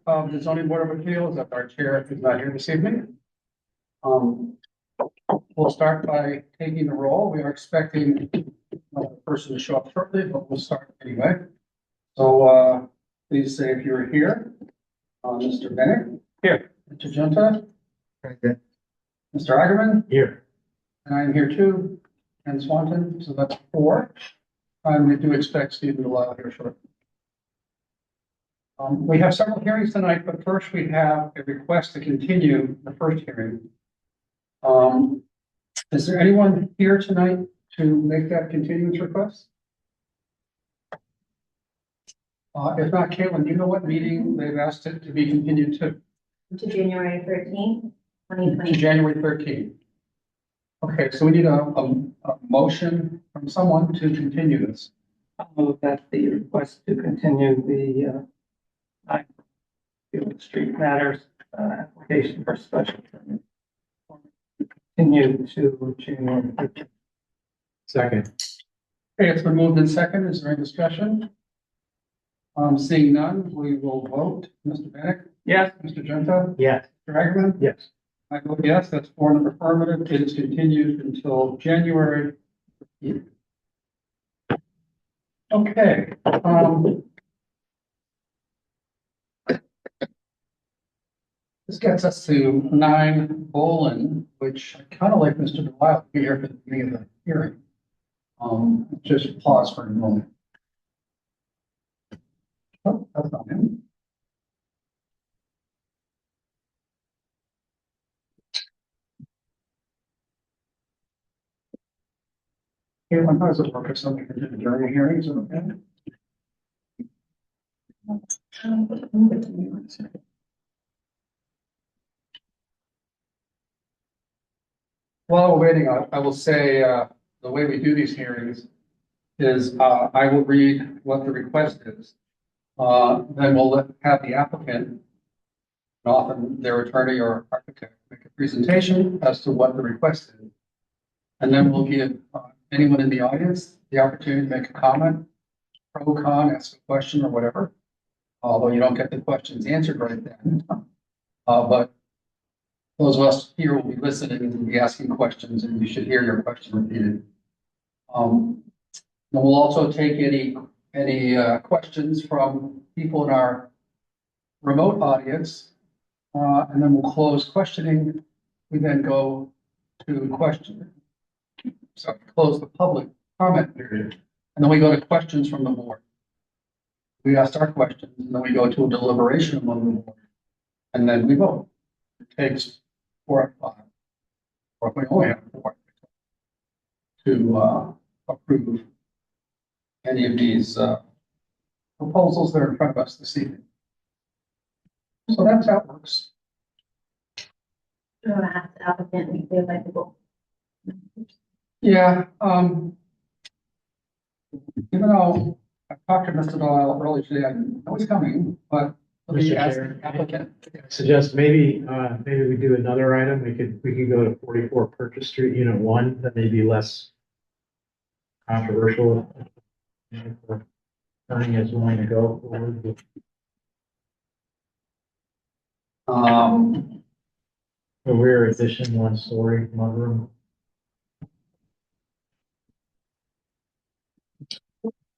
of the zoning board of appeals, that our chair is not here this evening. We'll start by taking the roll. We are expecting another person to show up shortly, but we'll start anyway. So please say if you're here. Mr. Bennett? Here. Mr. Joppa? Okay. Mr. Ackerman? Here. And I'm here too. And Swanton, so that's 4. And we do expect Stephen to allow here shortly. We have several hearings tonight, but first we have a request to continue the first hearing. Is there anyone here tonight to make that continuance request? If not, Caitlin, do you know what meeting they've asked it to be continued to? To January 13th, To 2020. January 13th. Okay, so we need a motion from someone to continue this. I'll move that the request to continue the Field Street Matters application for special permit continue to January 15th. Second. Okay, it's been moved in second. Is there any discussion? Seeing none, we will vote. Mr. Bennett? Yes. Mr. Joppa? Yes. Mr. Ackerman? Yes. I vote yes. That's 4 in the affirmative. It is continued until January 15th. Okay. This gets us to 9 Bolin, which I kind of like Mr. Delisle to be here for the beginning of the hearing. Just pause for a moment. Oh, that's not him. Caitlin, how does it work if something can do during a hearing? Is it okay? While we're waiting, I will say the way we do these hearings is I will read what the request is. Then we'll have the applicant, often their attorney or architect, make a presentation as to what the request is. And then we'll give anyone in the audience the opportunity to make a comment, pro, con, ask a question or whatever. Although you don't get the questions answered right then. But those of us here will be listening and will be asking questions, and you should hear your question repeated. And we'll also take any questions from people in our remote audience, and then we'll close questioning. We then go to question. So close the public comment period, and then we go to questions from the board. We ask our questions, and then we go to a deliberation among the board, and then we vote. It takes 4 or 5, or if we only have 4, to approve any of these proposals that are in front of us this evening. So that's how it works. I'm gonna ask the applicant if they'd like to go. Yeah, even though I talked to Mr. Doyle earlier today, I know he's coming, but let me Mr. ask Chair, the applicant. I suggest maybe we do another item. We could go to 44 Purchase Street, Unit 1. That may be less controversial. Nothing is willing to go forward. The rear addition, 1-story mudroom.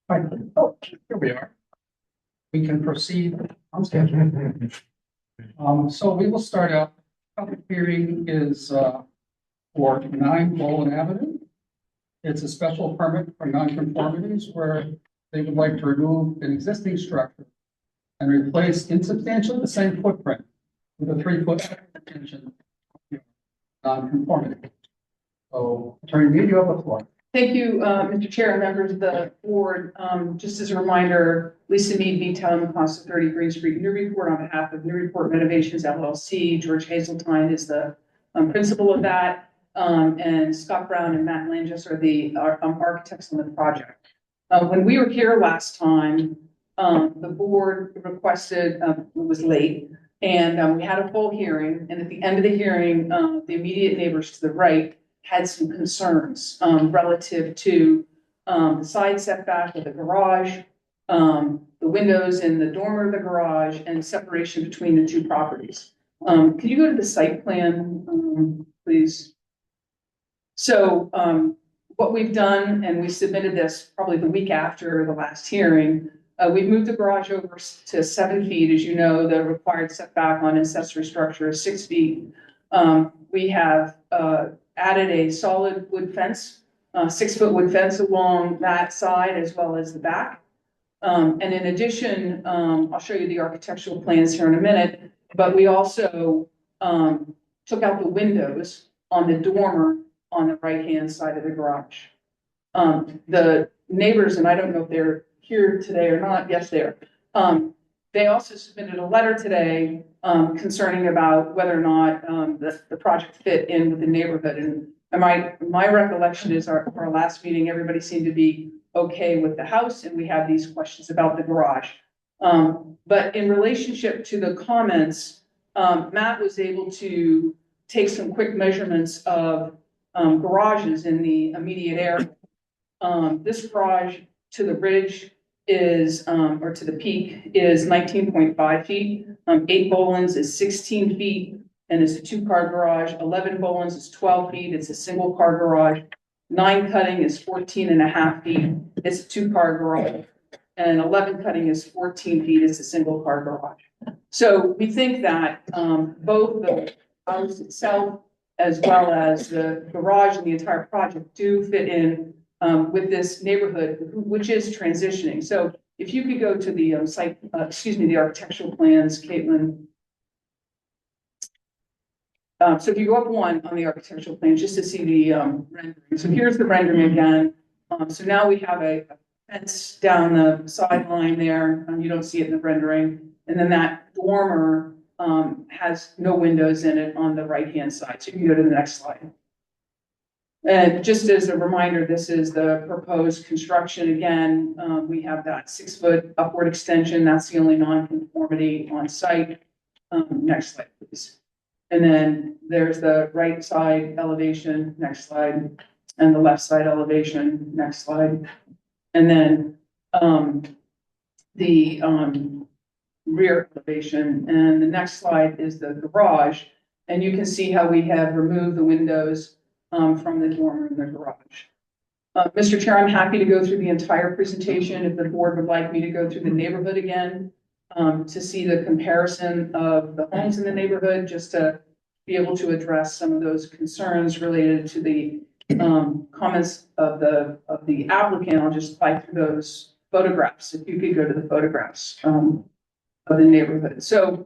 Fine. Oh, here we are. We can proceed. I'm scheduled. So we will start out. Public hearing is for 9 Bolin Avenue. It's a special permit for nonconformities where they would like to remove an existing structure and replace in substantially the same footprint with a 3-foot extension nonconformity. So Attorney Mead, you have the floor. Thank you, Mr. Chair and members of the board. Just as a reminder, Lisa Mead, V-Town, Costa 30 Green Street, Newburyport, on behalf of Newburyport Renovations LLC. George Hazeltine is the principal of that, and Scott Brown and Matt Langis are the architects on the project. When we were here last time, the board requested, it was late, and we had a full hearing. And at the end of the hearing, the immediate neighbors to the right had some concerns relative to the side setback of the garage, the windows in the dormer of the garage, and separation between the two properties. Could you go to the site plan, please? So, what we've done, and we submitted this probably the week after the last hearing, we've moved the garage over to 7 feet. As you know, the required setback on accessory structure is 6 feet. We have added a solid wood fence, 6-foot wood fence along that side as well as the back. And in addition, I'll show you the architectural plans here in a minute, but we also took out the windows on the dormer on the right-hand side of the garage. The neighbors, and I don't know if they're here today or not, yes, they are. They also submitted a letter today concerning about whether or not the project fit in with the neighborhood. And my recollection is our last meeting, everybody seemed to be okay with the house, and we have these questions about the garage. But in relationship to the comments, Matt was able to take some quick measurements of garages in the immediate area. This garage to the ridge is, or to the peak, is 19.5 feet. 8 Bolins is 16 feet, and it's a 2-car garage. 11 Bolins is 12 feet. It's a single-car garage. 9 Cutting is 14.5 feet. It's a 2-car garage. And 11 Cutting is 14 feet. It's a single-car garage. So we think that both the house itself as well as the garage and the entire project do fit in with this neighborhood, which is transitioning. So if you could go to the the architectural plans, Caitlin. So if you go up one on the architectural plan, just to see the rendering. So here's the rendering again. So now we have a fence down the sideline there. You don't see it in the rendering. And then that dormer has no windows in it on the right-hand side. So you can go to the next slide. And just as a reminder, this is the proposed construction. Again, we have that 6-foot upward extension. That's the only non-conformity on site. Next slide, please. And then there's the right side elevation. Next slide. And the left side elevation. Next slide. And then the rear elevation. And the next slide is the garage. And you can see how we have removed the windows from the dormer in the garage. Mr. Chair, I'm happy to go through the entire presentation if the board would like me to go through the neighborhood again to see the comparison of the homes in the neighborhood, just to be able to address some of those concerns related to the comments of the applicant. I'll just fly through those photographs. If you could go to the photographs of the neighborhood. So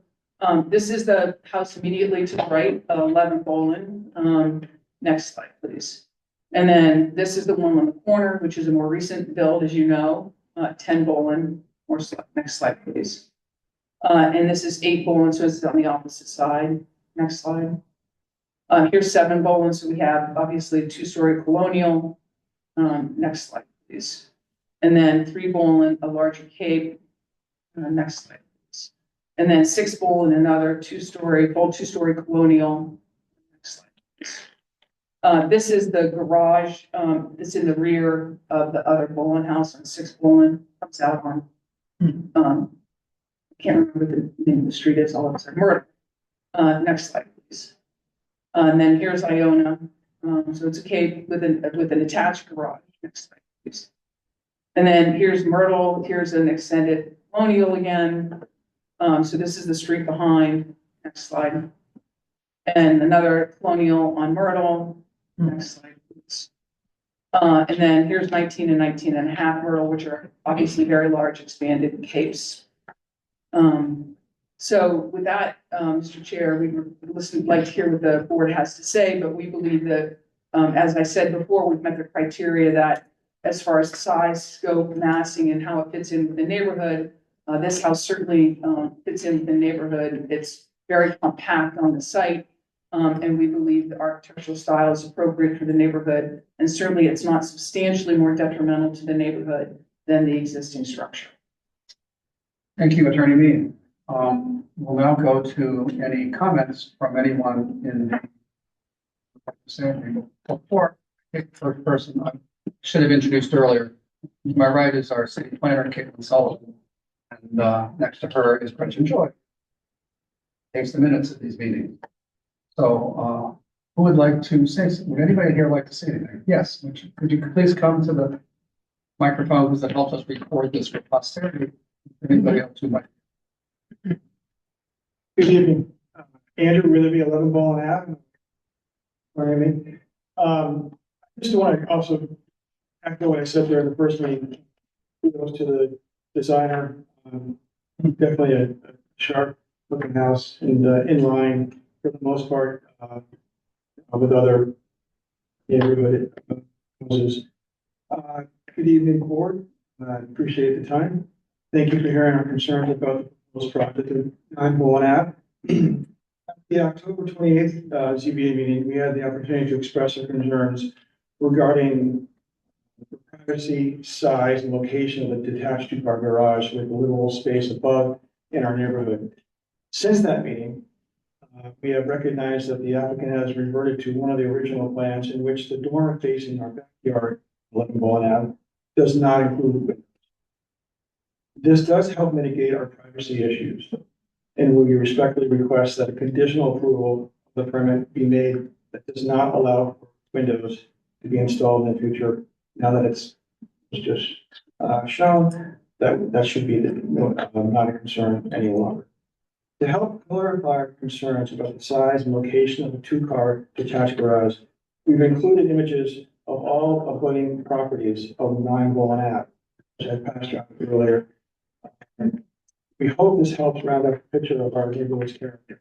this is the house immediately to the right, 11 Bolin. Next slide, please. And then this is the one on the corner, which is a more recent build, as you know, 10 Bolin. Next slide, please. And this is 8 Bolin, so it's on the opposite side. Next slide. Here's 7 Bolin, so we have obviously a 2-story colonial. Next slide, please. And then 3 Bolin, a larger cape. Next slide, please. And then 6 Bolin, another 2-story, full 2-story colonial. Next slide, please. This is the garage. It's in the rear of the other Bolin house on 6 Bolin. Comes out on. I can't remember what the name of the street is. All of a sudden, Myrtle. Next slide, please. And then here's Iona. So it's a cape with an attached garage. Next slide, please. And then here's Myrtle. Here's an extended colonial again. So this is the street behind. Next slide. And another colonial on Myrtle. Next slide, please. And then here's 19 and 19.5 Myrtle, which are obviously very large expanded capes. So with that, Mr. Chair, we would like to hear what the board has to say, but we believe that, as I said before, we've met the criteria that as far as size, scope, massing, and how it fits in with the neighborhood, this house certainly fits in with the neighborhood. It's very compact on the site. And we believe the architectural style is appropriate for the neighborhood. And certainly it's not substantially more detrimental to the neighborhood than the existing structure. Thank you, Attorney Mead. We'll now go to any comments from anyone in the assembly. Before I pick the first person, I should have introduced earlier. To my right is our city planner, Caitlin Sullivan, and next to her is Gretchen Joy. Takes the minutes of these meetings. So, who would like to say, would anybody here like to say anything? Yes, could you please come to the microphone that helps us record this for posterity? Anybody else who might? Good evening, Andrew Witherby, 11 Ball and Ave. Miami. I just want to also echo what I said there in the first meeting. Kudos to the designer. Definitely a sharp looking house and in line for the most part with other neighborhood houses. Good evening, board. I appreciate the time. Thank you for hearing our concerns about the proposed project at 9 Bowen Ave. The October 28th ZBA meeting, we had the opportunity to express our concerns regarding the privacy, size, and location of the detached two-car garage with the livable space above in our neighborhood. Since that meeting, we have recognized that the applicant has reverted to one of the original plans in which the dormer facing our backyard, 11 Bowen Ave, does not include windows. This does help mitigate our privacy issues, and we respectfully request that a conditional approval of the permit be made that does not allow for windows to be installed in the future. Now that it's just shown, that should be not a concern any longer. To help clarify our concerns about the size and location of the two-car detached garage, we've included images of all abutting properties of 9 Bowen Ave, which I passed around earlier. We hope this helps round up a picture of our neighborhood's character.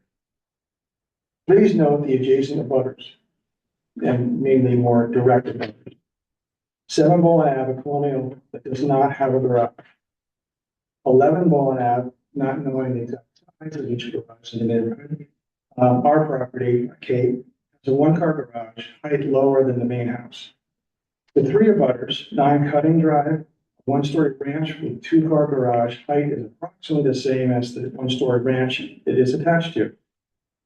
Please note the adjacent abutters, and mainly more direct abutters. 7 Bowen Ave, a colonial that does not have a garage. 11 Bowen Ave, not knowing the exact size of each garage in the neighborhood. Our property, Cape, has a one-car garage, height lower than the main house. The 3 abutters, 9 Cutting Drive, one-story ranch with two-car garage, height is approximately the same as the one-story ranch it is attached to.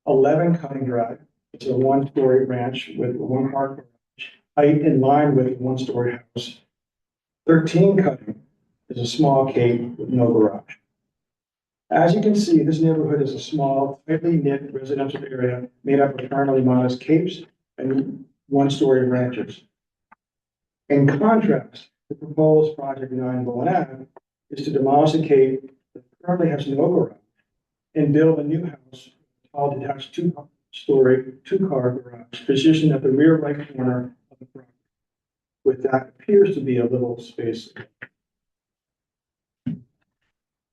11 Cutting Drive, it's a one-story ranch with a one-car garage, height in line with one-story house. 13 Cutting is a small cape with no garage. As you can see, this neighborhood is a small, tightly knit residential area made up of fairly modest capes and one-story ranches. In contrast, the proposed project 9 Bowen Ave is to demolish a cape that currently has no garage and build a new house, a tall detached two-story, two-car garage positioned at the rear right corner of the property, with that appears to be a little space.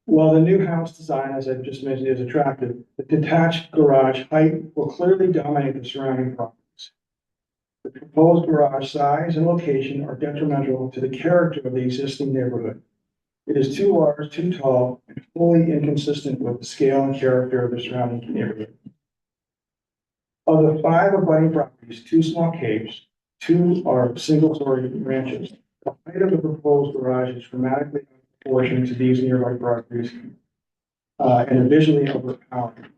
While the new house design, as I've just mentioned, is attractive, the detached garage height will clearly dominate the surrounding properties. The proposed garage size and location are detrimental to the character of the existing neighborhood. It is too large, too tall, and fully inconsistent with the scale and character of the surrounding neighborhood. Of the 5 abutting properties, 2 small capes, 2 are single-story ranches. The height of the proposed garage is dramatically proportioned to these nearby properties and are visually overpowering.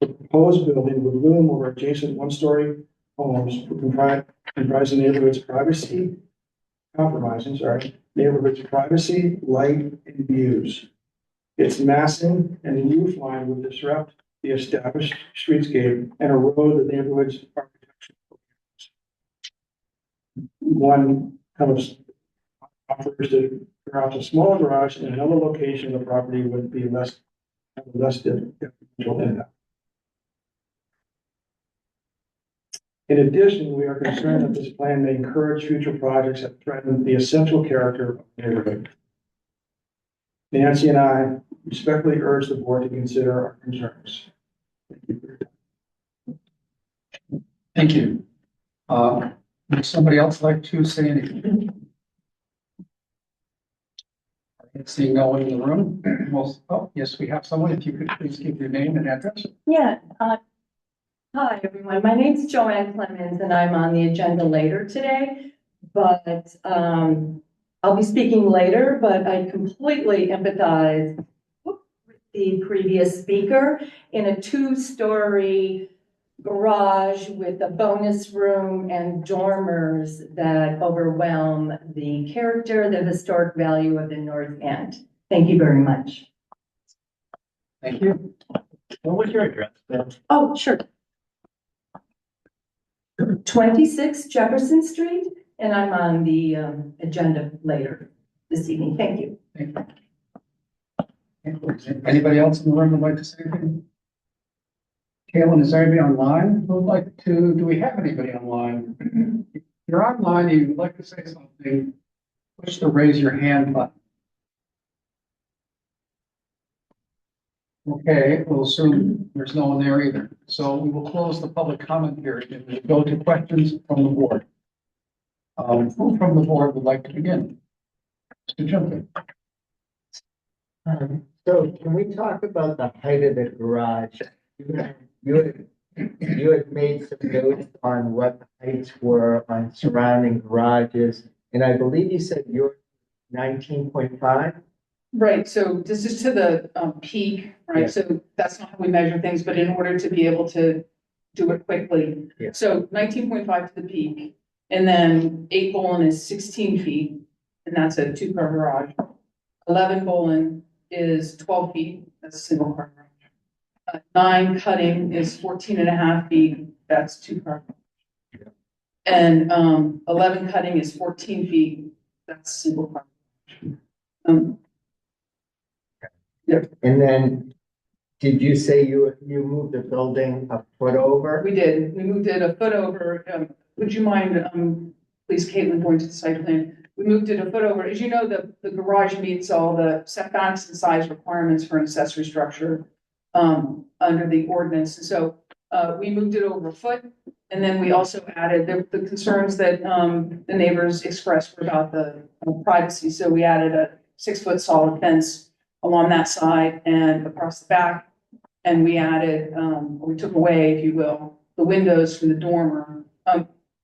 The proposed building would loom over adjacent one-story homes comprise the neighborhood's privacy, neighborhood's privacy, light, and views. Its massing and roof line would disrupt the established streetscape and erode the neighborhood's architecture. One kind of offers to perhaps a smaller garage in another location of the property would be less detrimental impact. In addition, we are concerned that this plan may encourage future projects that threaten the essential character of the neighborhood. Nancy and I respectfully urge the board to consider our concerns. Thank you for your time. Thank you. Would somebody else like to say anything? Seeing no one in the room. Oh, yes, we have someone. If you could please give your name and address. Yeah. Hi, everyone. My name's Joanne Clemens, and I'm on the agenda later today. But I'll be speaking later, but I completely empathize with the previous speaker. In a 2-story garage with a bonus room and dormers that overwhelm the character, the historic value of the North End. Thank you very much. Thank you. What was your address, Bill? Oh, sure. 26 Jefferson Street, and I'm on the agenda later this evening. Thank you. Thank you. Anybody else in the room would like to say anything? Kaylin, is there anybody online who would like to, do we have anybody online? If you're online, and you'd like to say something, push the raise your hand button. Okay, we'll assume there's no one there either. So we will close the public comment period and we'll go to questions from the board. Who from the board would like to begin? Mr. Joppa. So can we talk about the height of the garage? You had made some notes on what the heights were on surrounding garages, and I believe you said you're 19.5? Right, so this is to the peak, right? Yeah. So that's not how we measure things, but in order to be able to do it quickly. Yeah. So 19.5 to the peak, and then 8 Bolin is 16 feet, and that's a 2-car garage. 11 Bolin is 12 feet, that's a single car garage. 9 Cutting is 14.5 feet, that's 2-car. Yeah. And 11 Cutting is 14 feet, that's single car. And then, did you say you moved the building a foot over? We did, we moved it a foot over, would you mind, please Caitlin going to the site plan? We moved it a foot over, as you know, the garage meets all the setbacks and size requirements for an accessory structure, under the ordinance, and so, we moved it over a foot. And then we also added the concerns that, the neighbors expressed were about the privacy, so we added a 6-foot solid fence along that side and across the back. And we added, we took away, if you will, the windows from the dormer.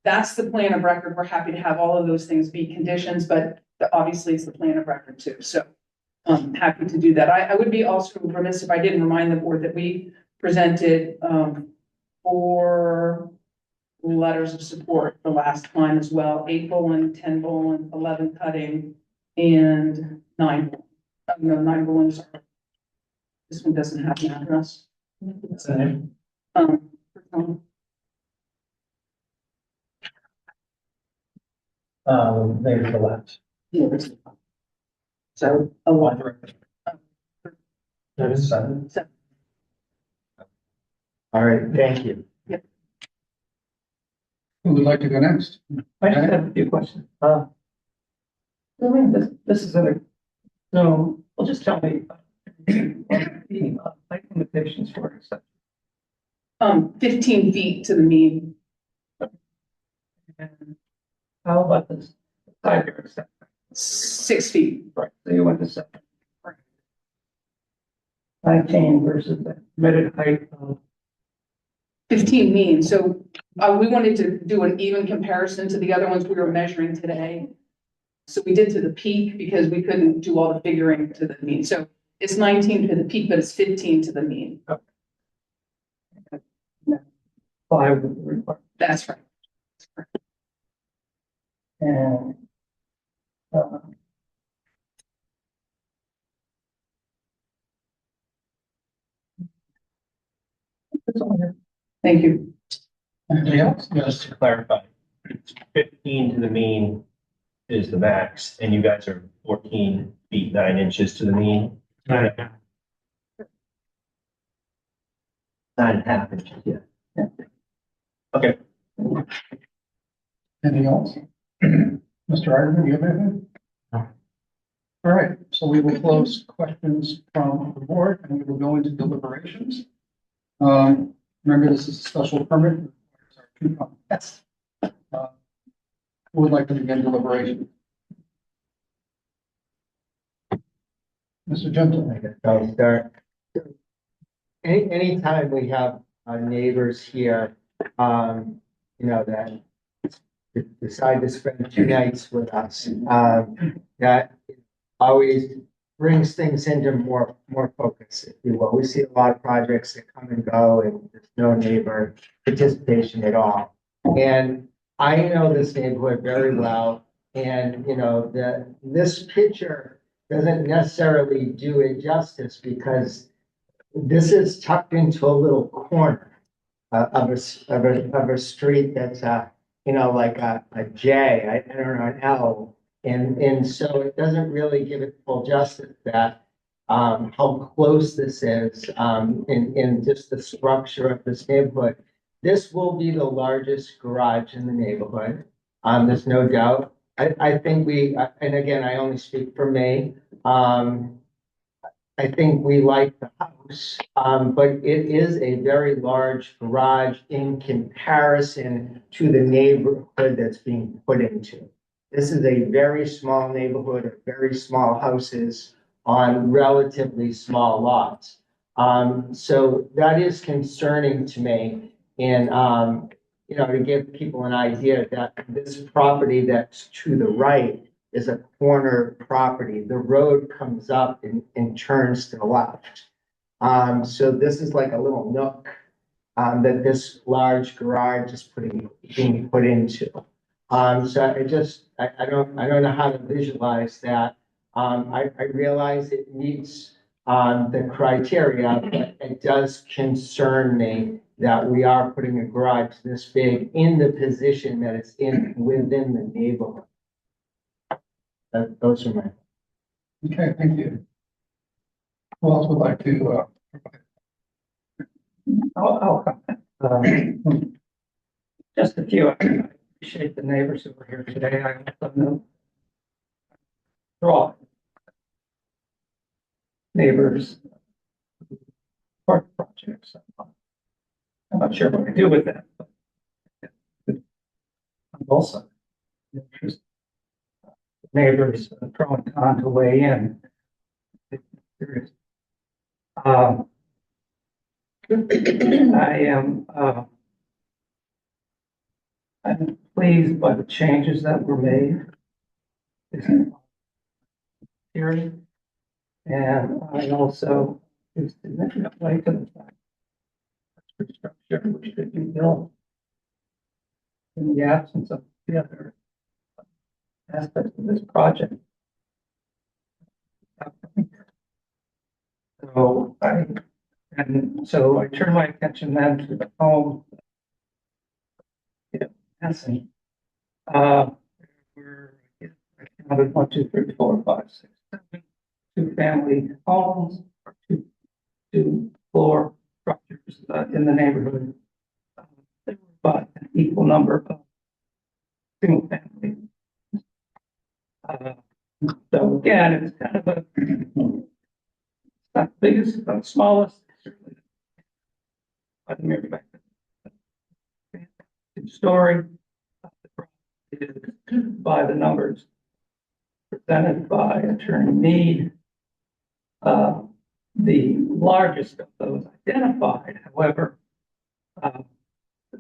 That's the plan of record. We're happy to have all of those things be conditions, but obviously it's the plan of record too. So I'm happy to do that. I would be also remiss if I didn't remind the board that we presented 4 letters of support the last time as well. 8 Bolin, 10 Bolin, 11 Cutting, and 9 Bolin. No, 9 Bolins. This one doesn't have an address. Maybe the left. So, a lot. That is 7. All right, thank you. Who would like to go next? I just have a few questions. This is so, well, just tell me, the height limitations for it. 15 feet to the mean. And how about this side yard setback? 6 feet. Right, so you went to 7. 19 versus the permitted height of 15 mean, so we wanted to do an even comparison to the other ones we were measuring today. So we did to the peak because we couldn't do all the figuring to the mean. So it's 19 to the peak, but it's 15 to the mean. 5 with the requirement. That's right. And that's all I have. Thank you. Anybody else? Just to clarify, 15 to the mean is the max, and you guys are 14 feet 9 inches to the mean. 9.5 inches, yeah. Okay. Anything else? Mr. Ivan, do you have anything? No. All right, so we will close questions from the board and we will go into deliberations. Remember, this is a special permit. Yes. Who would like to begin deliberation? Mr. Gentleman. I'll start. Anytime we have neighbors here, that decide to spend 2 nights with us, that always brings things into more focus, if you will. We see a lot of projects that come and go and there's no neighbor participation at all. And I know this neighborhood very well. And, this picture doesn't necessarily do it justice because this is tucked into a little corner of a street that's, like a J, I don't know, an L. And so it doesn't really give it full justice that, how close this is, in just the structure of this neighborhood. This will be the largest garage in the neighborhood. There's no doubt. I think and again, I only speak for me. I think we like the house, but it is a very large garage in comparison to the neighborhood that's being put into. This is a very small neighborhood of very small houses on relatively small lots. So that is concerning to me. And, to give people an idea that this property that's to the right is a corner property. The road comes up and turns to the left. So this is like a little nook that this large garage is being put into. So I don't know how to visualize that. I realize it meets the criteria, but it does concern me that we are putting a garage this big in the position that it's in within the neighborhood. Those are my. Okay, thank you. Who else would like to, I'll just a few. I appreciate the neighbors who were here today. I also know draw neighbors part of projects. I'm not sure what to do with that. But I'm also interested. Neighbors pro and con to weigh in. I'm pleased by the changes that were made. Hearing, and I also is significant way to the fact that structure which could be built in the absence of the other aspects of this project. So I turn my attention then to the home. Nancy. We're I counted 1, 2, 3, 4, 5, 6, 7, 2-family homes or two floor structures in the neighborhood. There were about an equal number of single family. So again, it's kind of it's not the biggest, it's not the smallest, certainly. By the mere fact that two-story by the numbers presented by Attorney Mead. The largest of those identified, however,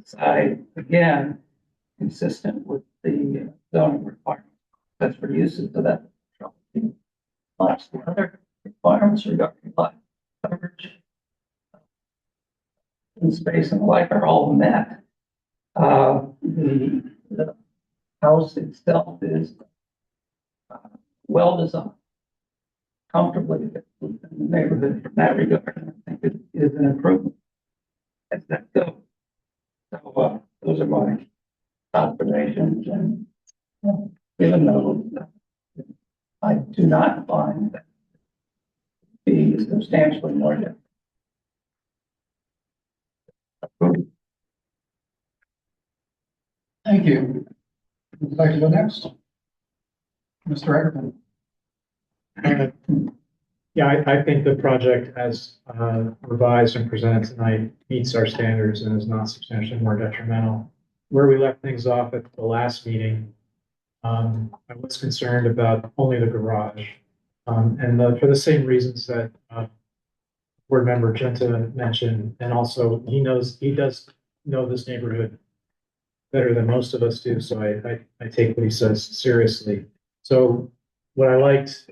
side again consistent with the zoning requirements. That's for uses of that. Lots of other requirements regarding lot coverage and space and the like are all met. The house itself is well designed, comfortably fit in the neighborhood from that regard. And I think it is an improvement as that goes. So those are my observations, and even though I do not find that be substantially more different. thank you. Would you like to go next? Mr. Eggerman. Yeah, I think the project as revised and presented tonight meets our standards and is not substantially more detrimental. Where we left things off at the last meeting, I was concerned about only the garage. For the same reasons that board member Genta mentioned, and also he does know this neighborhood better than most of us do, so I take what he says seriously. So what I liked,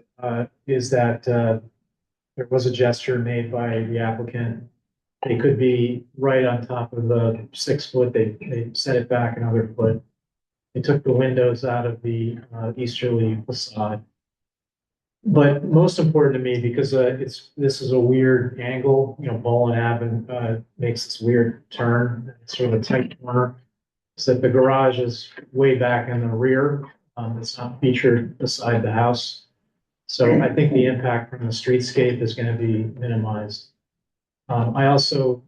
is that, there was a gesture made by the applicant. They could be right on top of the 6 foot. They set it back another foot. They took the windows out of the, easterly facade. But most important to me, because, this is a weird angle, Ballin Ave, makes this weird turn, it's sort of a tight corner. So that the garage is way back in the rear. It's not featured beside the house. So I think the impact from the streetscape is going to be minimized. I also,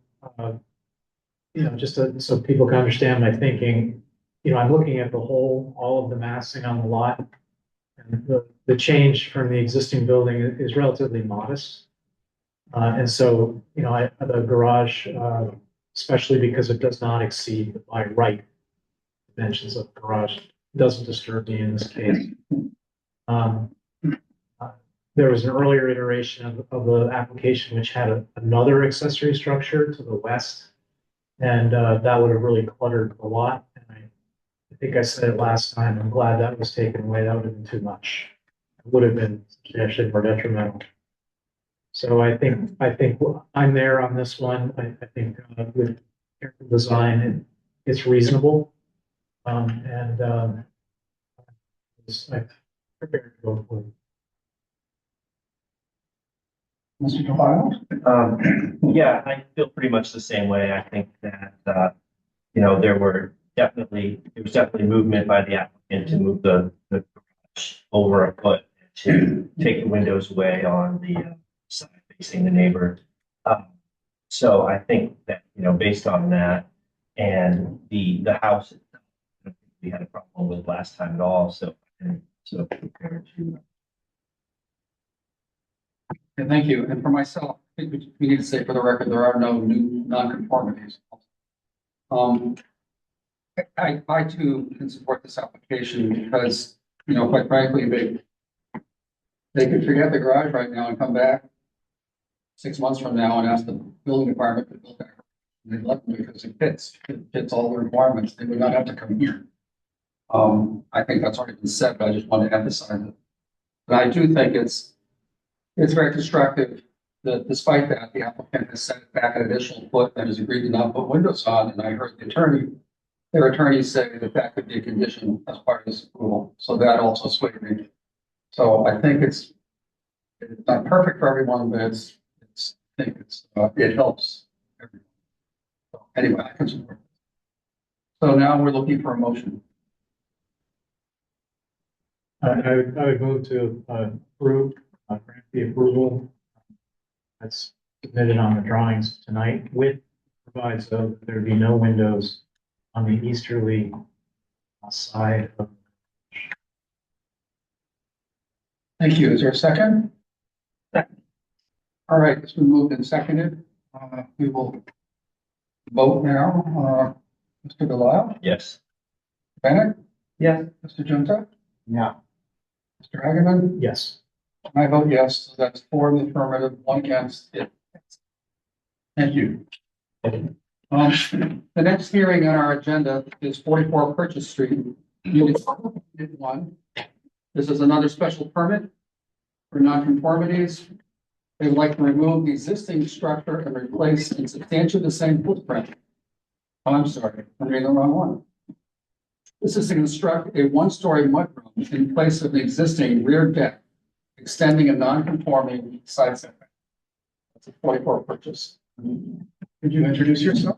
just so people can understand my thinking, I'm looking at the whole, all of the massing on the lot. And the change from the existing building is relatively modest. And so, the garage, especially because it does not exceed by right dimensions of the garage, doesn't disturb me in this case. There was an earlier iteration of the application which had another accessory structure to the west. And that would have really cluttered the lot. And I think I said it last time, I'm glad that was taken away. That would have been too much. It would have been actually more detrimental. So I think I'm there on this one. I think with careful design, it's reasonable. And I'm prepared to go for it. Mr. Delisle? Yeah, I feel pretty much the same way. I think that, there was definitely movement by the applicant to move the garage over a foot to take the windows away on the side facing the neighbor. So I think that, based on that and the house, I don't think we had a problem with last time at all. So prepared to. Okay, thank you. And for myself, I think we need to say for the record, there are no new nonconformities. I too can support this application because, quite frankly, they could forget the garage right now and come back 6 months from now and ask the building department to build that. They'd let them because it fits all the requirements. They would not have to come here. I think that's already been said, but I just want to emphasize it. But I do think it's very constructive that despite that, the applicant has set it back an additional foot and has agreed to not put windows on. And I heard their attorneys say that could be a condition as part of this approval. So that also swayed me. So I think it's not perfect for everyone, but it helps everyone. So anyway, I can support it. So now we're looking for a motion. I would move to approve, grant the approval that's submitted on the drawings tonight with provides that there be no windows on the easterly side of. Thank you. Is there a second? Second. All right, it's been moved and seconded. We will vote now. Mr. Delisle? Yes. Bennett? Yes. Mr. Junta? Yeah. Mr. Hageman? Yes. I vote yes. So that's 4 in the affirmative, 1 against it. Thank you. The next hearing on our agenda is 44 Purchase Street, Unit 1. This is another special permit for nonconformities. They would like to remove the existing structure and replace in substantially the same footprint. Oh, I'm sorry, I'm reading the wrong one. This is to construct a 1-story mudroom in place of the existing rear deck, extending a non-conforming side setback. That's a 44 purchase. Could you introduce yourself?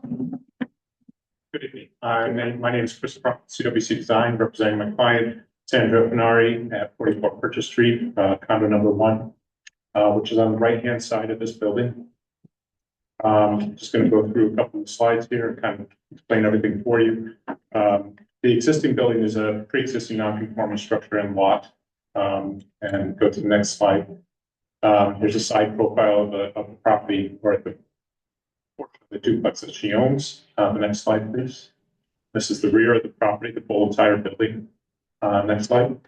Good evening. My name is Chris from CWC Design, representing my client, Sandra Pinari at 44 Purchase Street, condo number 1, which is on the right-hand side of this building. Just going to go through a couple of slides here and kind of explain everything for you. The existing building is a pre-existing non-conforming structure and lot. And go to the next slide. Here's a side profile of the property or the portion of the duplex that she owns. The next slide, please. This is the rear of the property, the whole entire building. Next slide.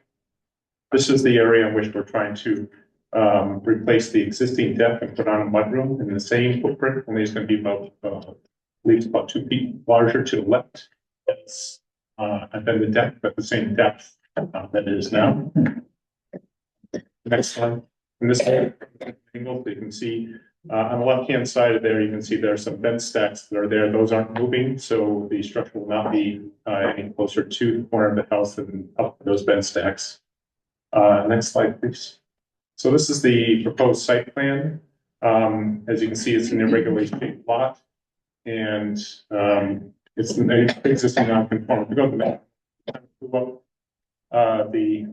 This is the area in which we're trying to replace the existing deck and put on a mudroom in the same footprint. Only it's going to be about, I believe it's about 2 feet larger to the left. And then the deck at the same depth that it is now. Next slide. In this angle, you can see on the left-hand side of there, you can see there are some vent stacks that are there. Those aren't moving, so the structure will not be any closer to the corner of the house than up those vent stacks. Next slide, please. So this is the proposed site plan. As you can see, it's an irregularly shaped lot, and it's an existing non-conforming. We go to the map. The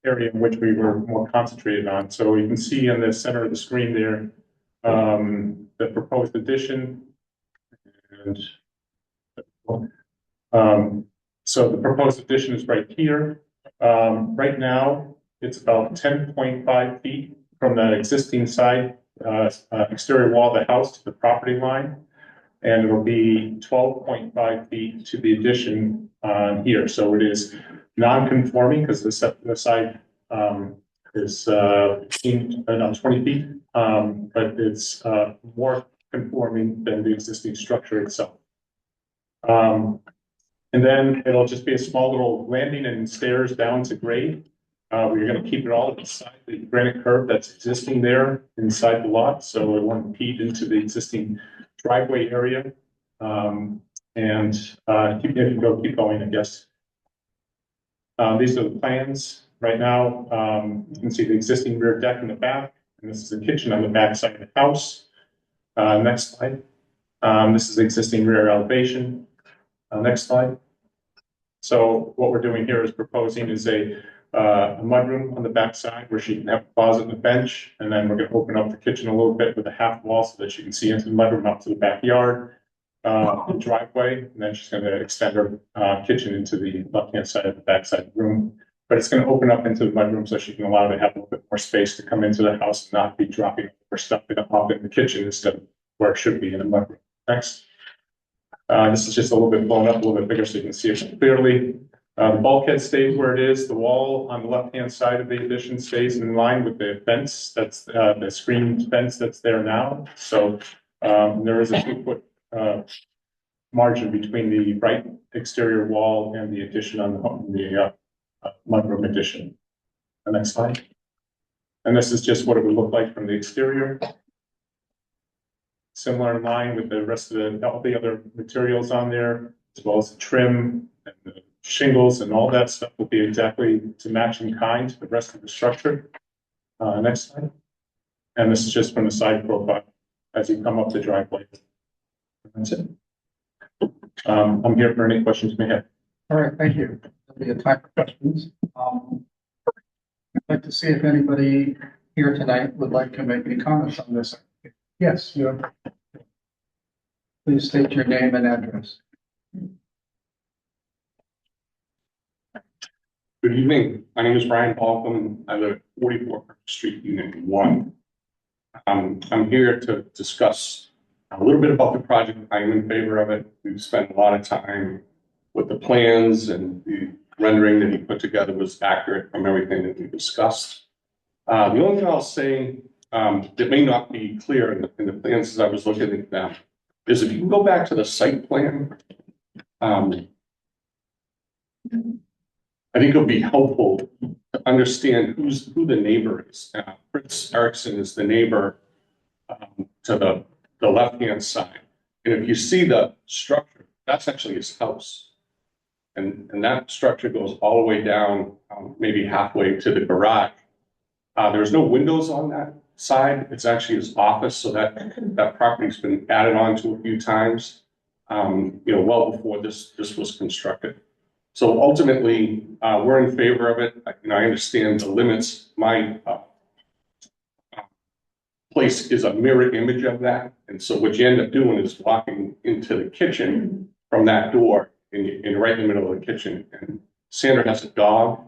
area in which we were more concentrated on. So you can see in the center of the screen there, the proposed addition. And so the proposed addition is right here. Right now, it's about 10.5 feet from the existing side, exterior wall of the house to the property line. And it'll be 12.5 feet to the addition here. So it is non-conforming because the side is 20 feet, but it's more conforming than the existing structure itself. And then it'll just be a small little landing and stairs down to grade. We're going to keep it all inside the granite curb that's existing there inside the lot, so it won't impede into the existing driveway area. Keep going, I guess. These are the plans. Right now, you can see the existing rear deck in the back, and this is the kitchen on the back side of the house. Next slide. This is the existing rear elevation. Next slide. So what we're doing here is proposing is a mudroom on the back side where she can have a closet and a bench, and then we're going to open up the kitchen a little bit with a half wall so that she can see into the mudroom out to the backyard, the driveway, and then she's going to extend her kitchen into the left-hand side of the backside of the room. But it's going to open up into the mudroom so she can allow her to have a little bit more space to come into the house and not be dropping her stuff off in the kitchen instead of where it should be in the mudroom. Next. This is just a little bit blown up, a little bit bigger so you can see it clearly. The bulkhead stays where it is. The wall on the left-hand side of the addition stays in line with the fence. That's the screen fence that's there now. So there is a 2-foot margin between the right exterior wall and the addition on the mudroom addition. The next slide. And this is just what it would look like from the exterior. Similar in line with the rest of all the other materials on there, as well as the trim and the shingles and all that stuff will be exactly to match in kind to the rest of the structure. Next slide. And this is just from the side profile as you come up the driveway. That's it. I'm here for any questions you may have. All right, thank you. There'll be a time for questions. I'd like to see if anybody here tonight would like to make any comments on this. Yes, you are. Please state your name and address. Good evening. My name is Brian Balcom. I live at 44 Street, Unit 1. I'm here to discuss a little bit about the project. I'm in favor of it. We've spent a lot of time with the plans, and the rendering that he put together was accurate from everything that we discussed. The only thing I'll say that may not be clear in the plans as I was looking at them is if you can go back to the site plan, I think it'll be helpful to understand who the neighbor is. Fritz Erickson is the neighbor to the left-hand side. And if you see the structure, that's actually his house. And that structure goes all the way down, maybe halfway to the garage. There's no windows on that side. It's actually his office. So that property's been added on to a few times, well before this was constructed. So ultimately, we're in favor of it. I understand the limits. My place is a mirror image of that. And so what you end up doing is walking into the kitchen from that door in right in the middle of the kitchen. And Sandra has a dog,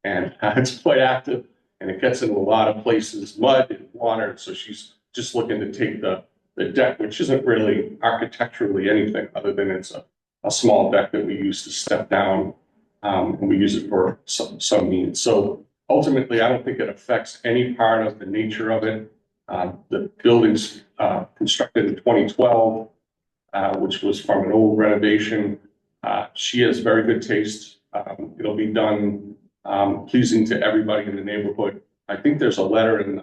and it's quite active, and it gets into a lot of places, mud and water. So she's just looking to take the deck, which isn't really architecturally anything other than it's a small deck that we use to step down, and we use it for some means. So ultimately, I don't think it affects any part of the nature of it. The building's constructed in 2012, which was from an old renovation. She has very good taste. It'll be done pleasing to everybody in the neighborhood. I think there's a letter in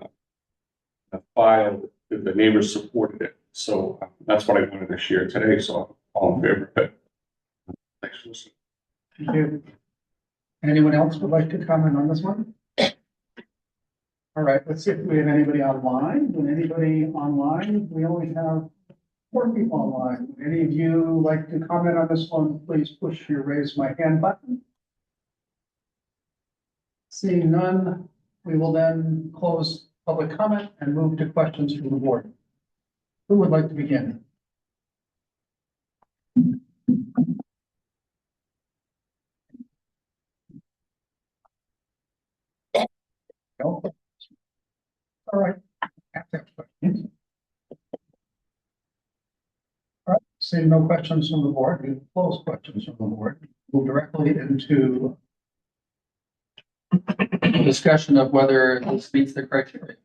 the file that the neighbors supported it. So that's what I wanted to share today. So I'm all in favor of it. Thanks for listening. Thank you. Anyone else would like to comment on this one? All right, let's see if we have anybody online. Would anybody online? We only have 4 people online. Would any of you like to comment on this one? Please push your raise my hand button. Seeing none, we will then close public comment and move to questions from the board. Who would like to begin? No? All right. Have to have questions. All right, seeing no questions from the board, we will close questions from the board. Move directly into a discussion of whether this meets the criteria.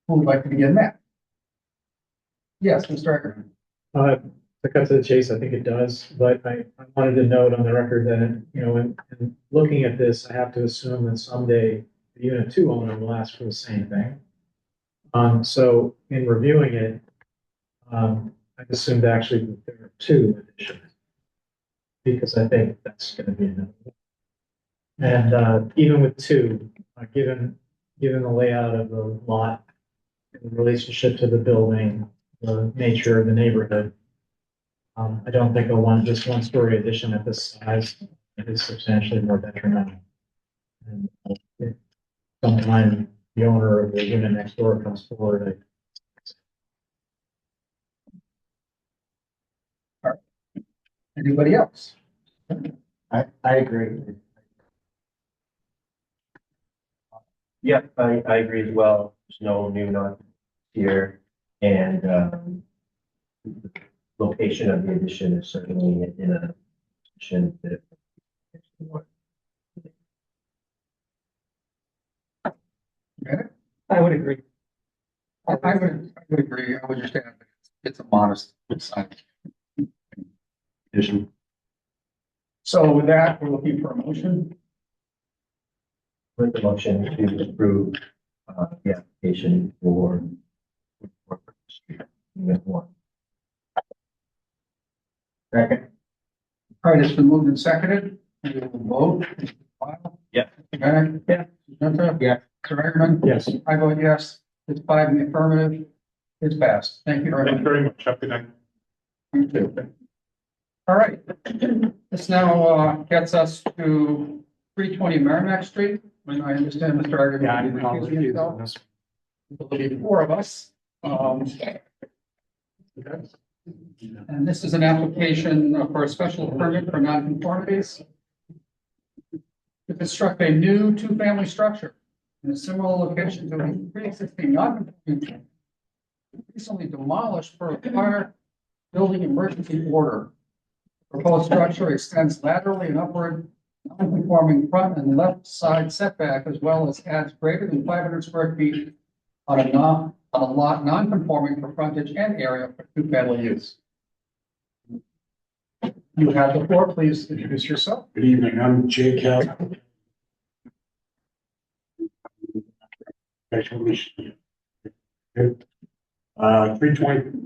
Who would like to begin that? Yes, Mr. Ecker. To cut to the chase, I think it does, but I wanted to note on the record that, you know, in looking at this, I have to assume that someday the unit 2 owner will ask for the same thing. So in reviewing it, I've assumed actually that there are 2 additions, because I think that's gonna be enough. And even with 2, given the layout of the lot, the relationship to the building, the nature of the neighborhood, I don't think this 1-story addition at this size is substantially more detrimental. And if sometime the owner of the unit next door comes forward, Anybody else? I agree. Yeah, I agree as well. There's no new non here, and the location of the addition is certainly in a position that. I would agree. I would agree. I would just add that it's a modest size addition. So with that, we're looking for a motion. With the motion to approve the application for Unit 1. Second. All right, it's been moved and seconded. We will vote. Yeah. Mr. Bennett? Yeah. Mr. Genta? Yeah. Mr. Egerman? yes. I vote yes. It's 5 in the affirmative. It's passed. Thank you very Thank you much. very much. Have a good night. You too. All right. This now gets us to 320 Merrimack Street. When I understand Mr. Egerman. Yeah, I didn't know. There'll be 4 of us. And this is an application for a special permit for nonconformities to construct a new 2-family structure in a similar location to a pre-existing nonconforming recently demolished for a fire building emergency order. Proposed structure extends laterally and upward, non-conforming front and left side setback, as well as adds greater than 500 square feet on a lot non-conforming for frontage and area for 2-family use. You have the floor. Please introduce yourself. Good evening, I'm Jay Cal. 320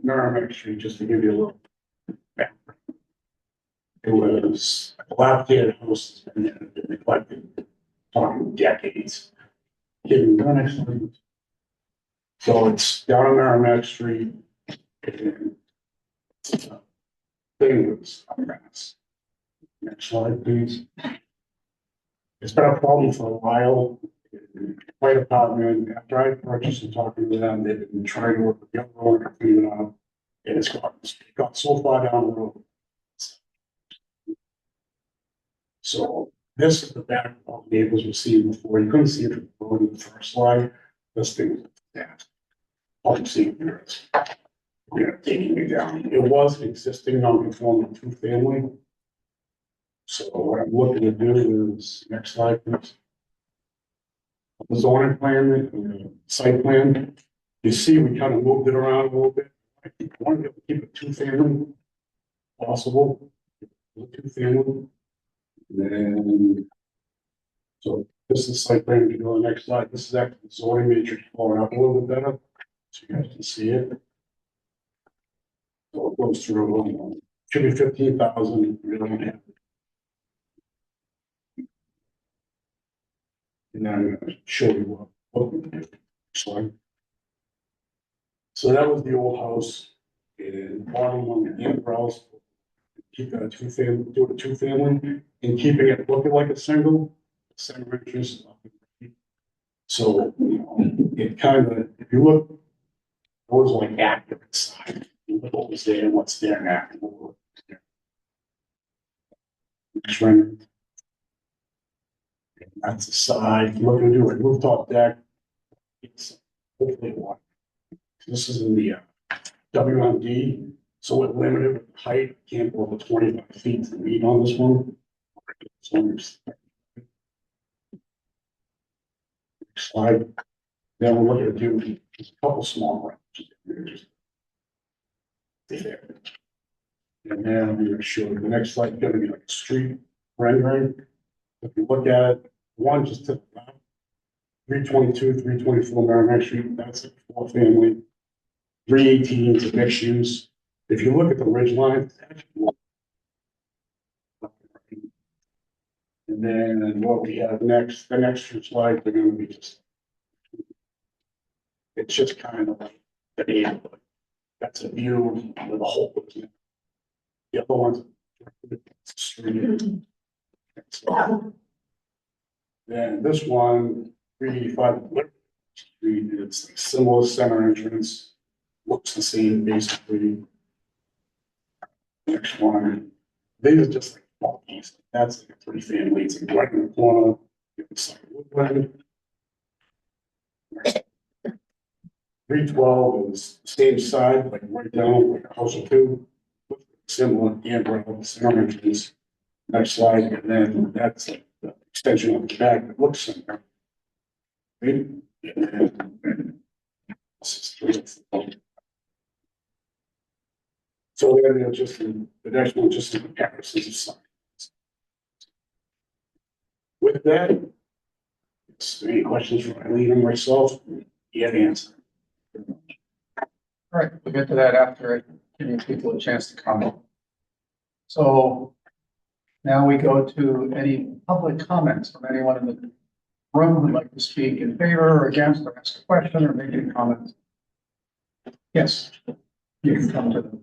Merrimack Street, just to give you a little background. It was a dilapidated house, that's been neglected, talking decades. Getting done actually. So it's down on Merrimack Street. And thing was a mess. Next slide, please. It's been a problem for a while. My department, after I purchased and talking to them, they've been trying to work with the owner to clean it up. And it got so far down the road. So this is the back of neighbors were seeing before. You couldn't see it from the road in the first slide. This thing was that. All you see here is taking me down. It was an existing non-conforming 2-family. So what I'm looking to do is, next slide, please. The zoning plan, the site plan, you see we kind of moved it around a little bit. I want to keep it 2-family possible, 2-family. Then, so This is site plan, you go to the next slide, this is actually the zoning matrix falling out a little bit better, so you guys can see it. So it goes through, should be 15,000, we don't have. And then I'm gonna show you what we did. Slide. So that was the old house, and bottom on the in-house, keep that two-family, do a two-family, and keeping it looking like a single, center entrance. So, you know, it kind of, if you look, it was like active inside, you look what was there and what's there now. Next rendering. And that's the side, you're gonna do a rooftop deck. It's hopefully one. This is in the WMD, so we're limited with height, can't go over 25 feet to meet on this one. So next slide. Then we're looking to do just a couple small ones. There. And then I'm gonna show you the next slide, is gonna be like a street rendering. If you look at it, one just to the left, 322, 324 Merrimack Street, that's a four family. 318 is a mixed use. If you look at the ridge line, it's actually one. And then what we have next, the next two slides are gonna be just. It's just kind of like the neighborhood. That's a view of the whole. The other ones. Street. Then this one, 385 Street, it's a similar center entrance. Looks the same basically. Next one, these are just like balconies. That's like a three family. It's like right in the corner. It's like woodland. 312 is the same side, like right down, like a house or two. Similar, and center entrance. Next slide, and then that's like the extension of the back that looks similar. Right? And then so then they're just the next one, just in comparisons of size. With that, any questions from Eileen and myself? Yeah, answer. All right, we'll get to that after giving people a chance to comment. So now we go to any public comments from anyone in the room who'd like to speak in favor or against, or ask a question or make any comments. Yes, you can come to them.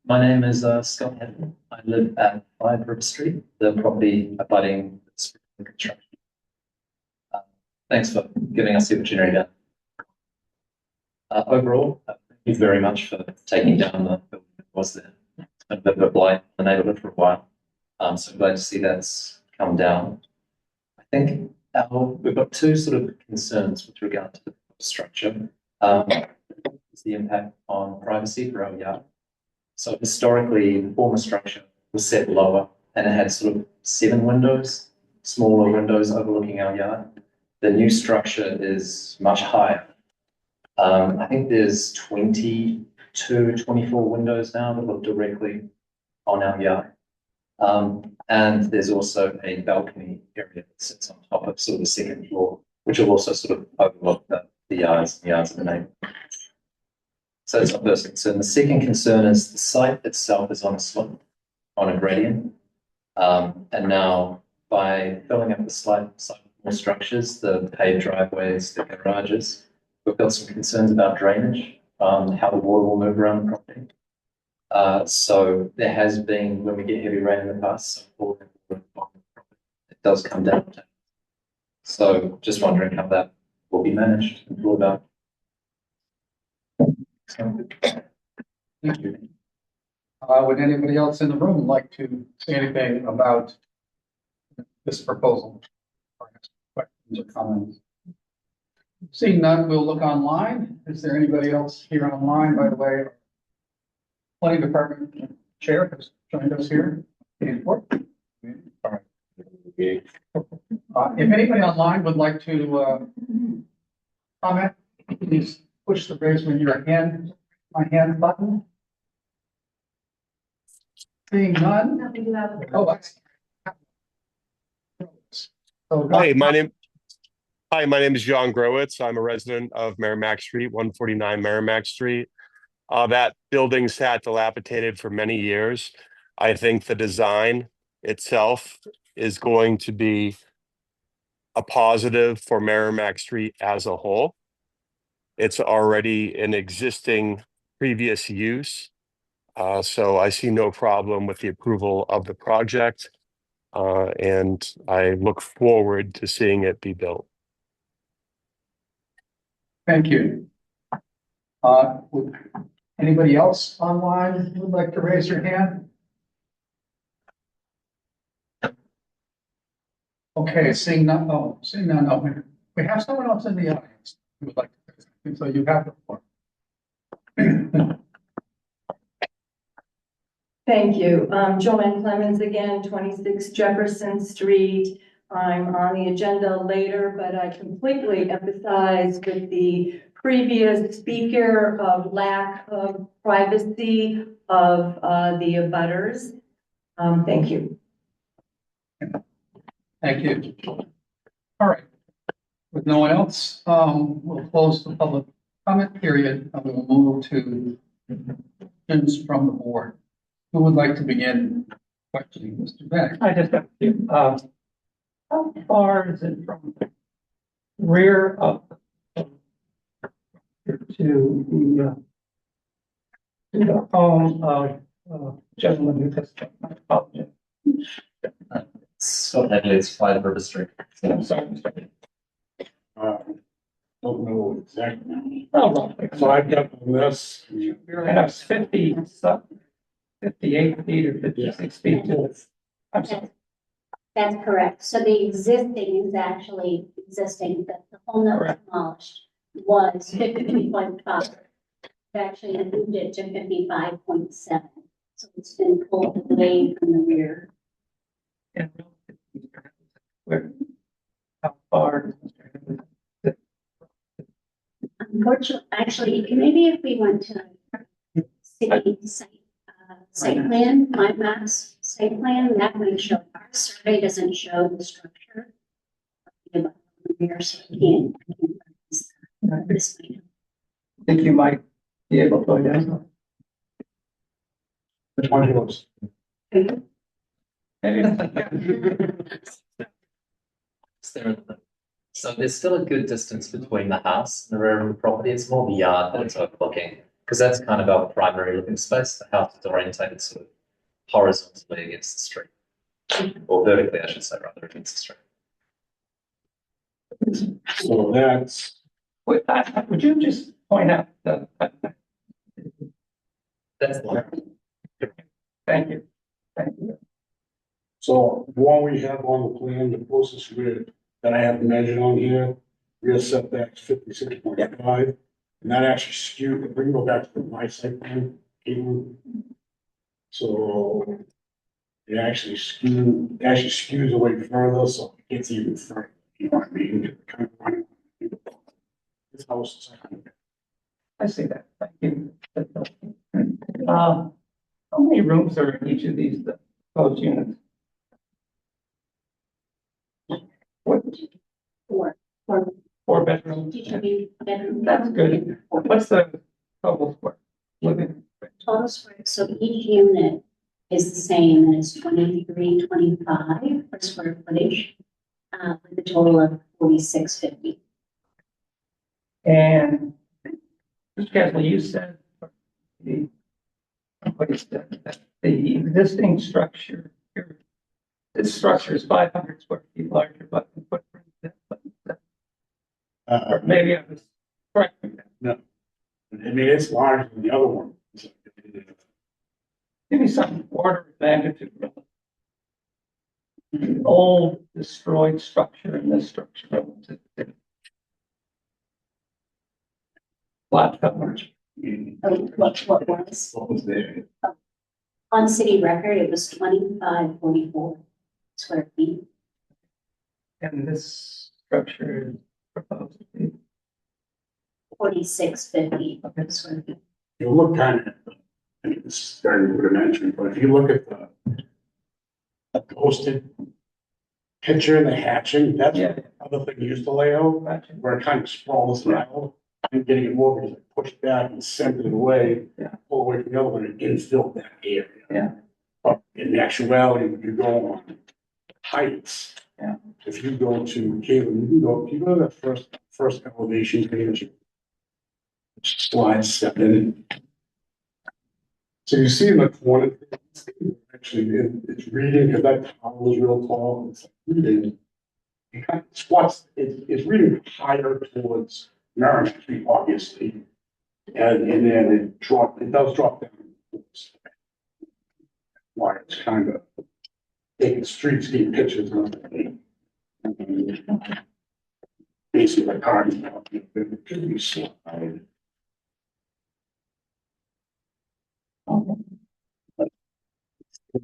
My name is Scott Hedden. I live at 5 River Street, the property abutting the construction. Thanks for giving us the opportunity to. Overall, thank you very much for taking down the building that was there. It's been a bit of a blight in the neighborhood for a while. So I'm glad to see that's come down. I think we've got two sort of concerns with regard to the structure. Is the impact on privacy for our yard. So historically, the former structure was set lower and it had sort of 7 windows, smaller windows overlooking our yard. The new structure is much higher. I think there's 22, 24 windows now that look directly on our yard. And there's also a balcony area that sits on top of sort of the second floor, which will also sort of overlook the yards of the neighborhood. So that's our first concern. The second concern is the site itself is on a slope, on a gradient. And now by filling up the site with more structures, the paved driveways, the garages, we've got some concerns about drainage, how the water will move around the property. So there has been, when we get heavy rain in the past, it does come down. So just wondering how that will be managed and thought about. Thank you. Would anybody else in the room like to say anything about this proposal? Or ask questions or comments? Seeing none, we'll look online. Is there anybody else here online, by the way? Planning Department Chair has joined us here. If anybody online would like to comment, please push the raise your hand, my hand button. Seeing none? No, we do have. Oh, that's. So, Hi, my name is John Growitz. I'm a resident of Merrimack Street, 149 Merrimack Street. That building sat dilapidated for many years. I think the design itself is going to be a positive for Merrimack Street as a whole. It's already an existing previous use. So I see no problem with the approval of the project. And I look forward to seeing it be built. Thank you. Would anybody else online who would like to raise your hand? Okay, seeing none, no. We have someone else in the audience who would like to say something, so you have the floor. Thank you. Joanne Clemens again, 26 Jefferson Street. I'm on the agenda later, but I completely empathize with the previous speaker of lack of privacy of the abutters. Thank you. Thank you. All right. With no one else, we'll close the public comment period and we'll move to questions from the board. Who would like to begin questioning Mr. Beck? I just have to, how far is it from the rear of to the home of gentleman who testified? I apologize. So heavily, it's 5 River Street. I'm sorry, Mr. Don't know exactly. Oh, roughly. So I've got this. And that's 58 feet or 56 feet to it. I'm sorry. That's correct. So the existing is actually existing, the home that was demolished was 53.5. They actually moved it to 55.7. So it's been pulled away from the rear. And where, how far? Unfortunately, actually, maybe if we went to city site plan, my maps site plan, that might show. Our survey doesn't show the structure. Here, so I can't. This might. I think you might be able to identify. Which one was? So there's still a good distance between the house and the rear of the property. It's more the yard that it's overlooking, because that's kind of our primary living space. The house is orientated sort of horizontally against the street, or vertically, I should say, rather against the street. So that's. Would you just point out the? That's the Thank you. Thank you. So the one we have on the plan, the closest rear that I have measured on here, rear setback 56.5. And that actually skewed, if we can go back to my site plan, Caitlin. So it actually skews away further, so it gets even further. You know what I mean? Kind of running. This house is I see that. Thank you. How many rooms are in each of these proposed units? What? Four bedrooms. That's good. What's the total square? Living. Total square, so each unit is the same, and it's 23.25 per square footage, with a total of 46.50. And Mr. Casley, you said the existing structure, this structure is 500 square feet larger, but the footprint. Or maybe I was correct. no. I mean, it's larger than the other one. Give me some order of magnitude. The old destroyed structure and this structure. Flat coverage. What was? What was there? On city record, it was 25.44 square feet. And this structure is proposed to be 46.50 square feet. You look kind of, I mean, this is very rudimentary, but if you look at the posted picture in the hatching, that's Yeah. the other thing you used to lay out, where it kind of sprawls out. And getting it more because I pushed back and sent it away, Yeah. all the way to the other one and infill that area. Yeah. But in actuality, when you go on heights. Yeah. If you go to Caitlin, if you go to that first elevation page. Slide 7. So you see in the corner, actually, it's reading, because that tower was real tall, it's reading. It kind of squats, it's reading higher towards Merrimack Street, obviously. And then it does drop down. Why it's kind of taking streetscape pictures of it. Basically, like cars, it could be slide.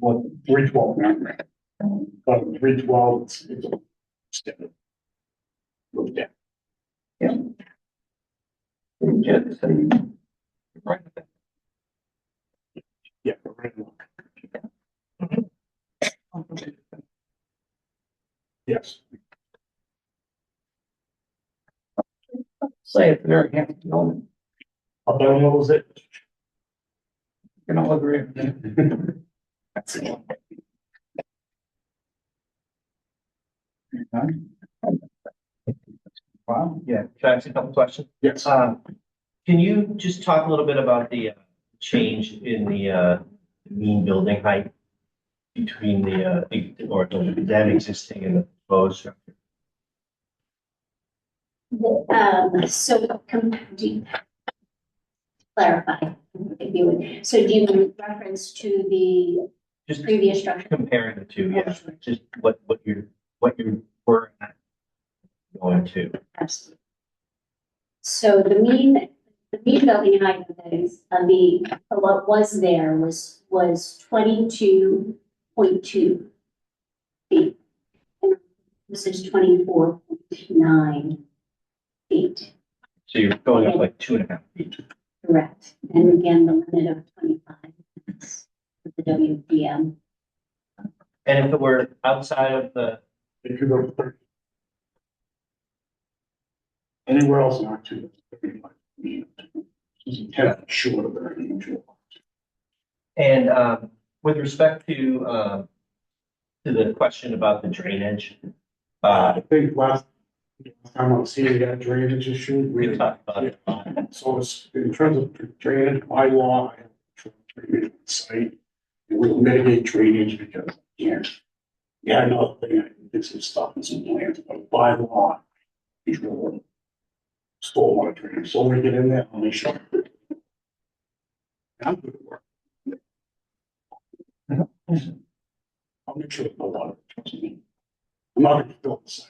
What 312 Merrimack. But 312, it's a step. Move down. Yeah. Just so you- right. Yeah, right. Yes. Say it's very handy building. How about was it? Can all agree with that. That's it. Wow, yeah, can I ask a couple questions? Yes. Can you just talk a little bit about the change in the mean building height between or the then existing and the proposed structure? So do you clarify, if you would, so do you in reference to the Just previous structure? comparing the two, yeah, just what you were at going to. Absolutely. So the mean building height of those, what was there was 22.2 feet. And this is 24.9 feet, So you're going up like 2.5 feet. correct. And again, the limit of 25 is with the WPM. And if it were outside of the, It could go to 30. Anywhere else not to 35. It's 10 short of that usual. and with respect to the question about the drainage, I think last time I was seeing that drainage issue, we talked about it. So it's in terms of drainage by law, I have drainage on site. And we'll mitigate drainage because, yeah, another thing, I did some stuff and some plans, but by law, it's really stormwater drainage. So when we get in there, I'll make sure. I'm good at work. I'll make sure it's no water, trust me. I'm not gonna fill the site.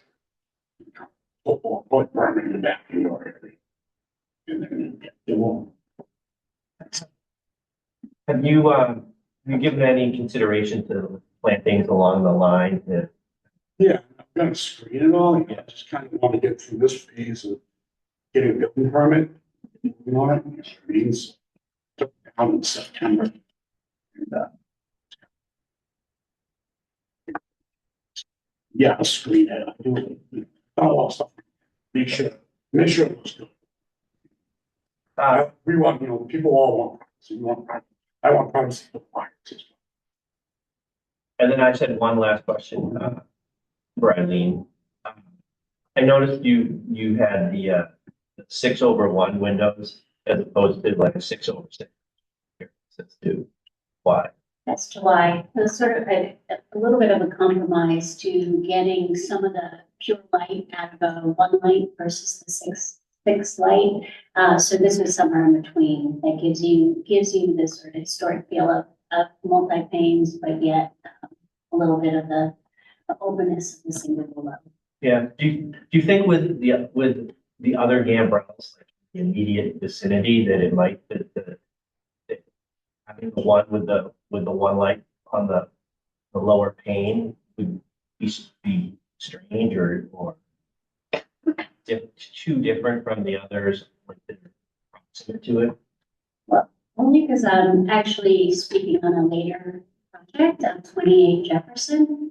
Put permit in the back of your area. And then it won't. Have you given any consideration to plantings along the line? Yeah, I'm gonna screen it all. I just kind of want to get through this phase of getting a building permit. You know, it screens. Took down in September. And, yeah, I'll screen it. I'll do it. All that stuff. Make sure it looks good. We want, people all want privacy. We want privacy. I want privacy for clients. And then I just had one last question for Eileen. I noticed you had the 6/1 windows as opposed to like a 6/6. Here, 6/2. Why? That's July. It was sort of a little bit of a compromise to getting some of the pure light out of a one light versus the six light. So this was somewhere in between that gives you this sort of historic feel of multi-panes, but yet a little bit of the openness of the single below. Yeah. Do you think with the other gambrels, like the immediate vicinity, that it might that having the one with the one light on the lower pane would be strange or too different from the others like that are proximate to it? Well, only because I'm actually speaking on a later project on 28 Jefferson.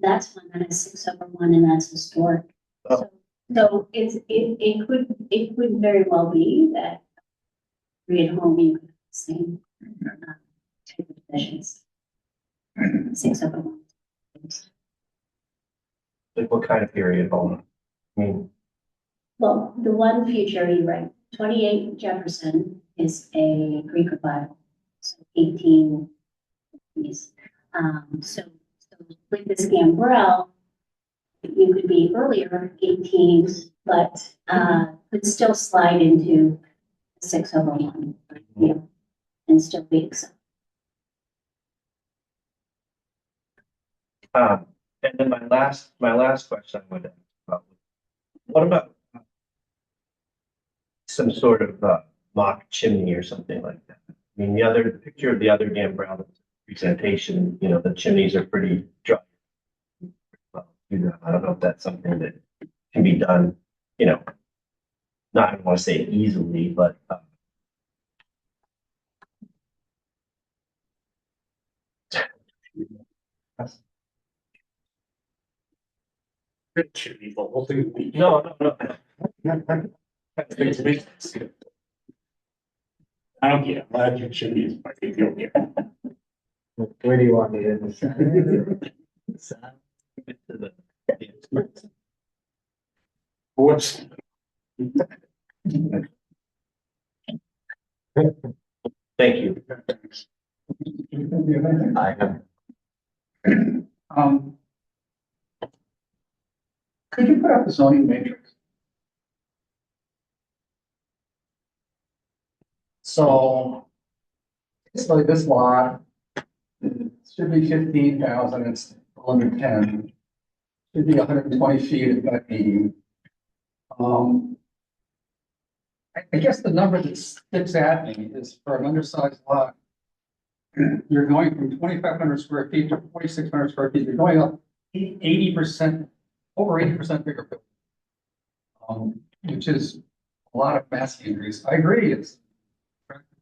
That's one that is 6/1 and that's historic. Oh. So it could very well be that read home you could have the same type of divisions. 6/1. Like what kind of period home? I mean, Well, the one future, you're right, 28 Jefferson is a Greek revival, so 18. So with this Gambrel, you could be earlier, 18s, but could still slide into 6/1, you know, and still be accepted. And then my last question I would ask about, what about some sort of mock chimney or something like that? I mean, the picture of the other Gambrel presentation, you know, the chimneys are pretty dry. Well, you know, I don't know if that's something that can be done, you know, not, I don't want to say easily, but It should be the whole thing. no. I don't care. Glad should be my Ethiopia. Where do you want me to? Whoops. Thank you. I have. Could you put up the zoning matrix? So, basically this lot should be 15,000, it's under 10. Should be 120 feet at that 80. I guess the number that sticks at me is for an undersized lot. You're going from 2,500 square feet to 4,600 square feet, you're going up 80%, over 80% bigger building. Which is a lot of massing increase. I agree, it's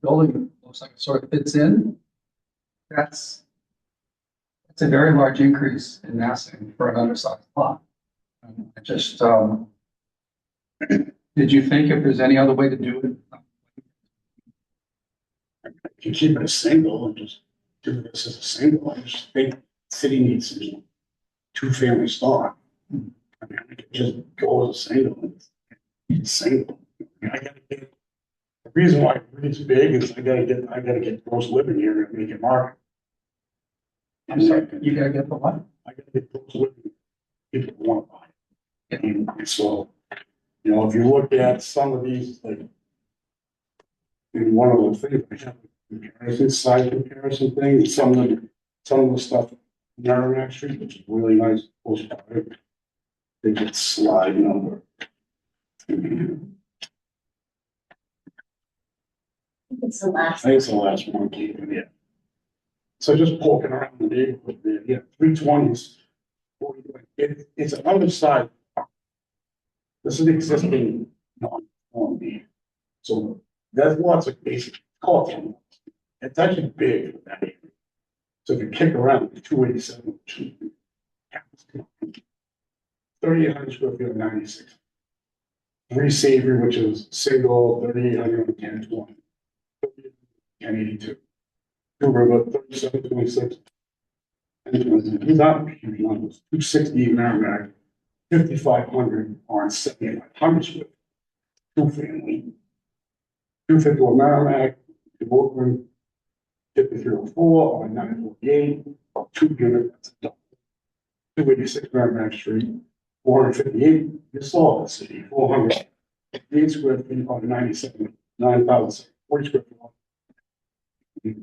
building looks like it sort of fits in. That's a very large increase in massing for an undersized lot. I just, did you think if there's any other way to do it? You keep it a single and just do this as a single. I just think city needs some two-family stock. I mean, I could just go as a single. It's single. I mean, I gotta get, the reason why it's big is I gotta get gross living here and make it market. I'm sorry, you gotta get the what? I gotta get gross living. People want to buy it. And so, you know, if you look at some of these, like, in one of the things, I have comparison, size comparison thing, and some of the stuff in Merrimack Street, which is really nice, close by, they just slide number. It's the last. I think it's the last one, Keith, yeah. So just poking around the neighborhood there, yeah, 320s. It's an undersized. This is existing non-form B. So that's lots of basic culture. It's actually big for that area. So if you kick around 287, 3,800 square feet of 96. 3 Savory, which is single, 3,810, 20. 1082. 2 River, 3726. These aren't huge numbers. 260 Merrimack, 5,500 on 7,500 square. 2 family. 251 Merrimack, Brooklyn, 5304 on 948, 2 unit, that's a double. 286 Merrimack Street, 458, you saw the city, 408 square feet on 97, 9,000, 40 square feet.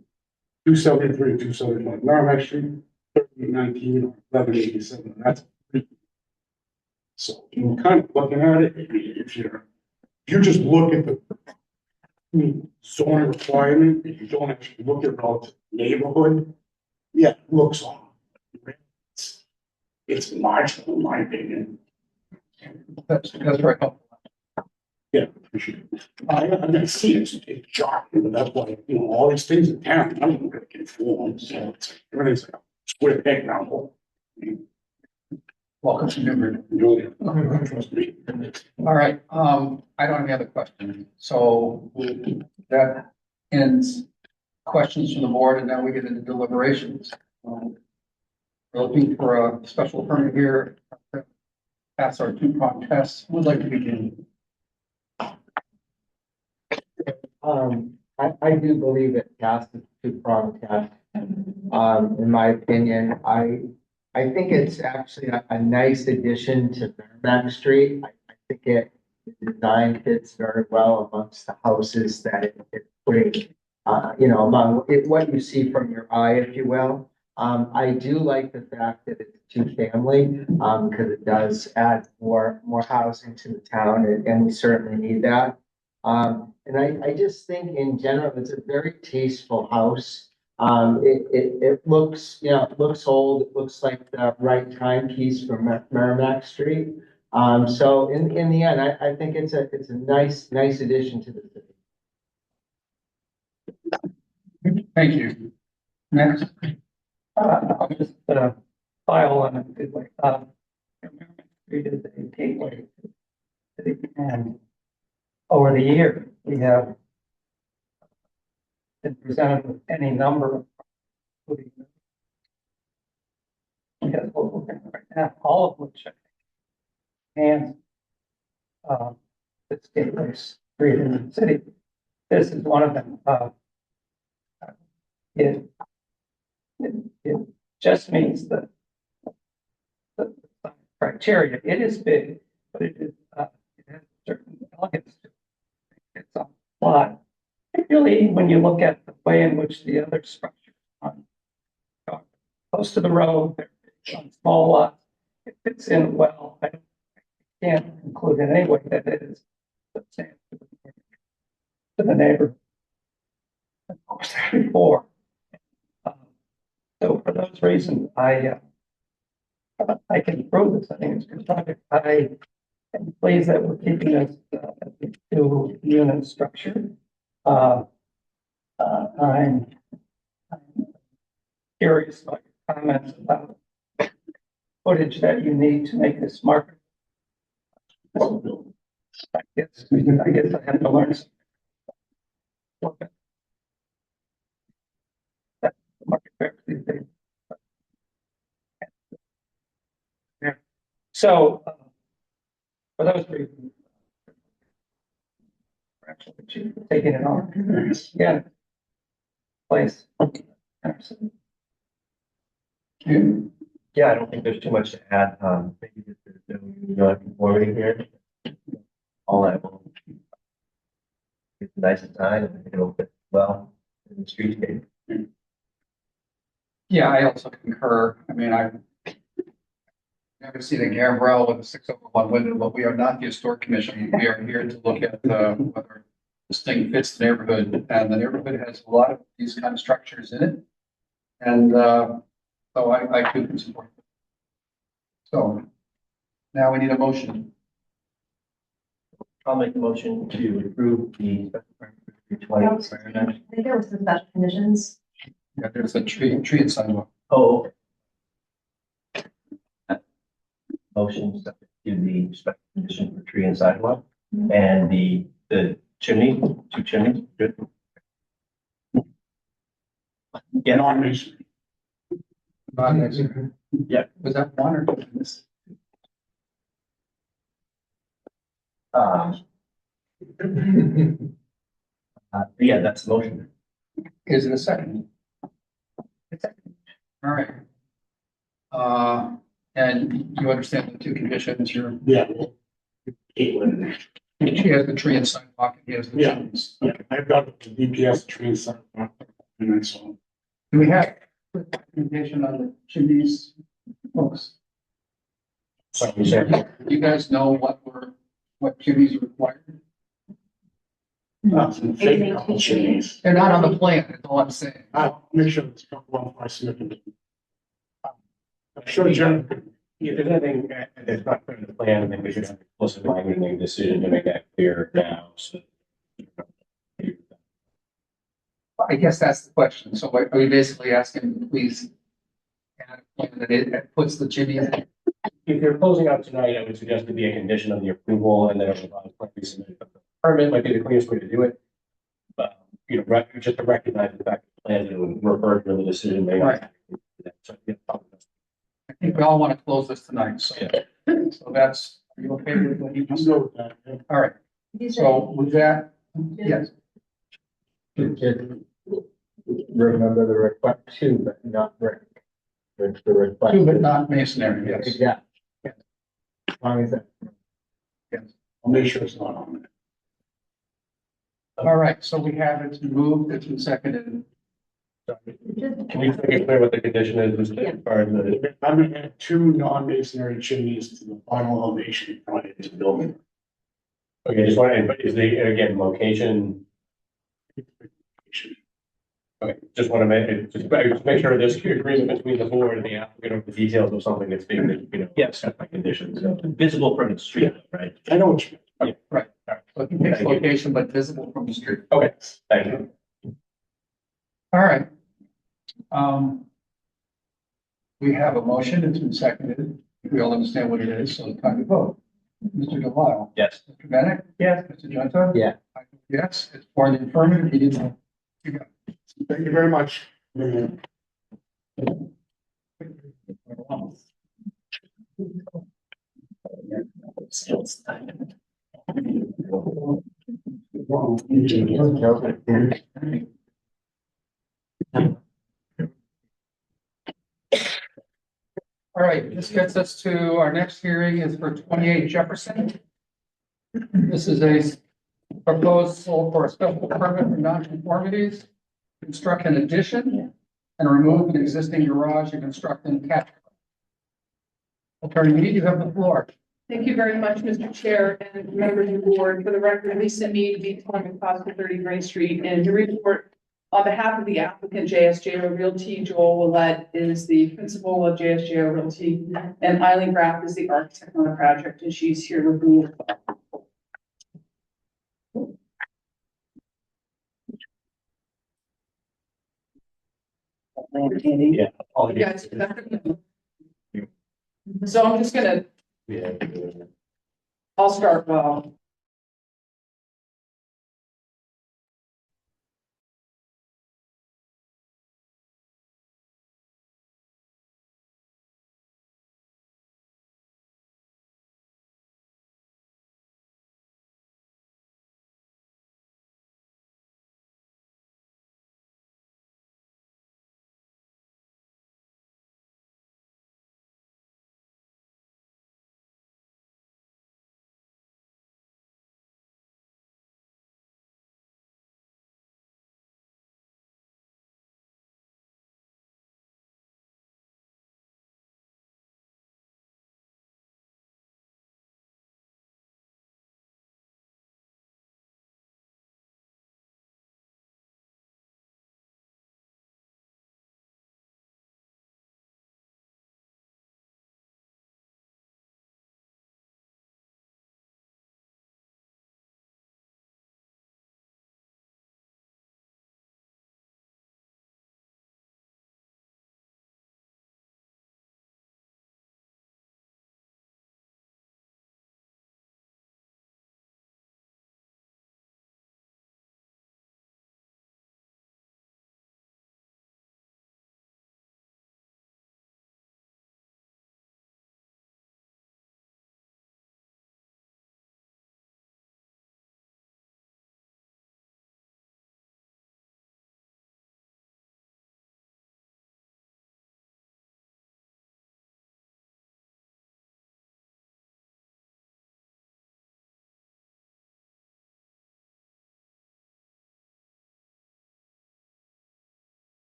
273, 275 Merrimack Street, 1319, 1187, that's pretty. So you're kind of looking at it, if you just look at the zoning requirement, if you don't actually look at relative neighborhood, yeah, it looks off. It's marginal in my opinion. That's very helpful. Yeah, appreciate it. I see it's shocking, but that's why, you know, all these things in town, I'm gonna get formed, so it's everything's like a square peg round hole. Welcome to Newbury. Julia, trust me. All right, I don't have any other questions, so that ends questions from the board, and now we get into deliberations. We're looking for a special permit here, to pass our two-prong test. Who would like to begin? I do believe it passes two-pronged test. In my opinion, I think it's actually a nice addition to Merrimack Street. I think the design fits very well amongst the houses that it brings, among what you see from your eye, if you will. I do like the fact that it's two-family, because it does add more housing to the town, and we certainly need that. And I just think in general, it's a very tasteful house. It looks, it looks old. It looks like the right timepiece for Merrimack Street. So in the end, I think it's a nice addition to the city. Thank you. Next. I'll just, file on a good way. Merrimack Street is a gateway to the city, and over the year, we have been presented with any number of, including we have local right now, all of which I think and this gateway street in the city. This is one of them. It just means that the criteria. It is big, but it has certain elegance to it. It's a lot. Particularly when you look at the way in which the other structures are close to the road, they're on small lots. It fits in well. I can't conclude in any way that it is substantial to the neighborhood. Of course, before. So for those reasons, I can approve this. I think it's a good project. I am pleased that we're keeping this as a two-unit structure. I'm curious about your comments about footage that you need to make this market. I guess I have to learn something. That's the market fair these days. Yeah. So for those reasons, we're actually taking it on. Yeah. Place. Yeah, I don't think there's too much to add. Maybe there's no non-conformity here. All I will. It's a nice design and it'll fit well in the streetscape. Yeah, I also concur. I mean, I've never seen a gambrel with a 601 window, but we are not the historic commission. We are here to look at whether this thing fits the neighborhood, and the neighborhood has a lot of these kind of structures in it. And so I do support it. So now we need a motion. I'll make a motion to approve the special permit for 320. I think there were some special conditions. Yeah, there's a tree and sidewalk. Oh. Motion subject to the special condition for tree and sidewalk and the chimney, 2 chimneys. Good. Yeah. Non-masonry. Yeah. Was that one or two? Yeah, that's the motion. Is it a second? All right. And you understand the two conditions, Yeah. Caitlin. she has the tree and sidewalk, and he has the Yeah. chimneys. Yeah, I've got the DPS tree side. And I saw. Do we have documentation on the chimneys, folks? So, You guys know what chimneys are required? some fake couple chimneys. They're not on the plan, that's all I'm saying. I'll make sure it's got one I submit them. I'm sure Jen. If there's anything that's not clear in the plan, then we should have a explicit binding decision to make that clear now, so. I guess that's the question. So are we basically asking, please, add a plan that it puts the chimney in? if you're closing out tonight, I would suggest it be a condition of the approval and then a revised plan be submitted. But the permit might be the cleanest way to do it. But, you know, just to recognize the fact that the plan will refer to the decision made. Right. So, yeah, I think we all want to close this tonight, so, Yeah. so that's, are you okay with what you I'm just good with that. Yeah. All right, so with that, yes, Remember the request two, but not brick. The request. two but not masonry, yes. Yeah. As long as that. I'll make sure it's not on All right, so we have it moved, it's been seconded. Can you make it clear what the condition is as far as the, there. I'm gonna add two non-masonry chimneys to the final elevation prior to the building. okay, just want to, but is the, again, location? Okay, just want to just make sure there's agreement between the board and the applicant of the details of something that's being, you know. Yes. Set by conditions. Visible from the street, right? I know what you mean. Right, so it takes location but visible from the street. Okay, thank you. All right. We have a motion, it's been seconded, we all understand what it is, so it's time to vote. Mr. Delisle. Yes. Mr. Bennett. Yes. Mr. Junta. Yeah. Yes, it's for the affirmative, you didn't. You got it. Thank you very much. All right, this gets us to our next hearing is for 28 Jefferson. This is a proposal for a special permit for nonconformities, construct an addition and remove an existing garage and construct an attached. Attorney Mead, you have the floor. Thank you very much, Mr. Chair and members of the board. For the record, Lisa Mead, V. Clement Plaza, 30 Green Street, and Newburyport. On behalf of the applicant, JSJO Realty, Joel Willett is the principal of JSJO Realty, and Eileen Graff is the architect on the project, and she's here with me. Yeah. You guys- So I'm just gonna, Yeah. I'll start well.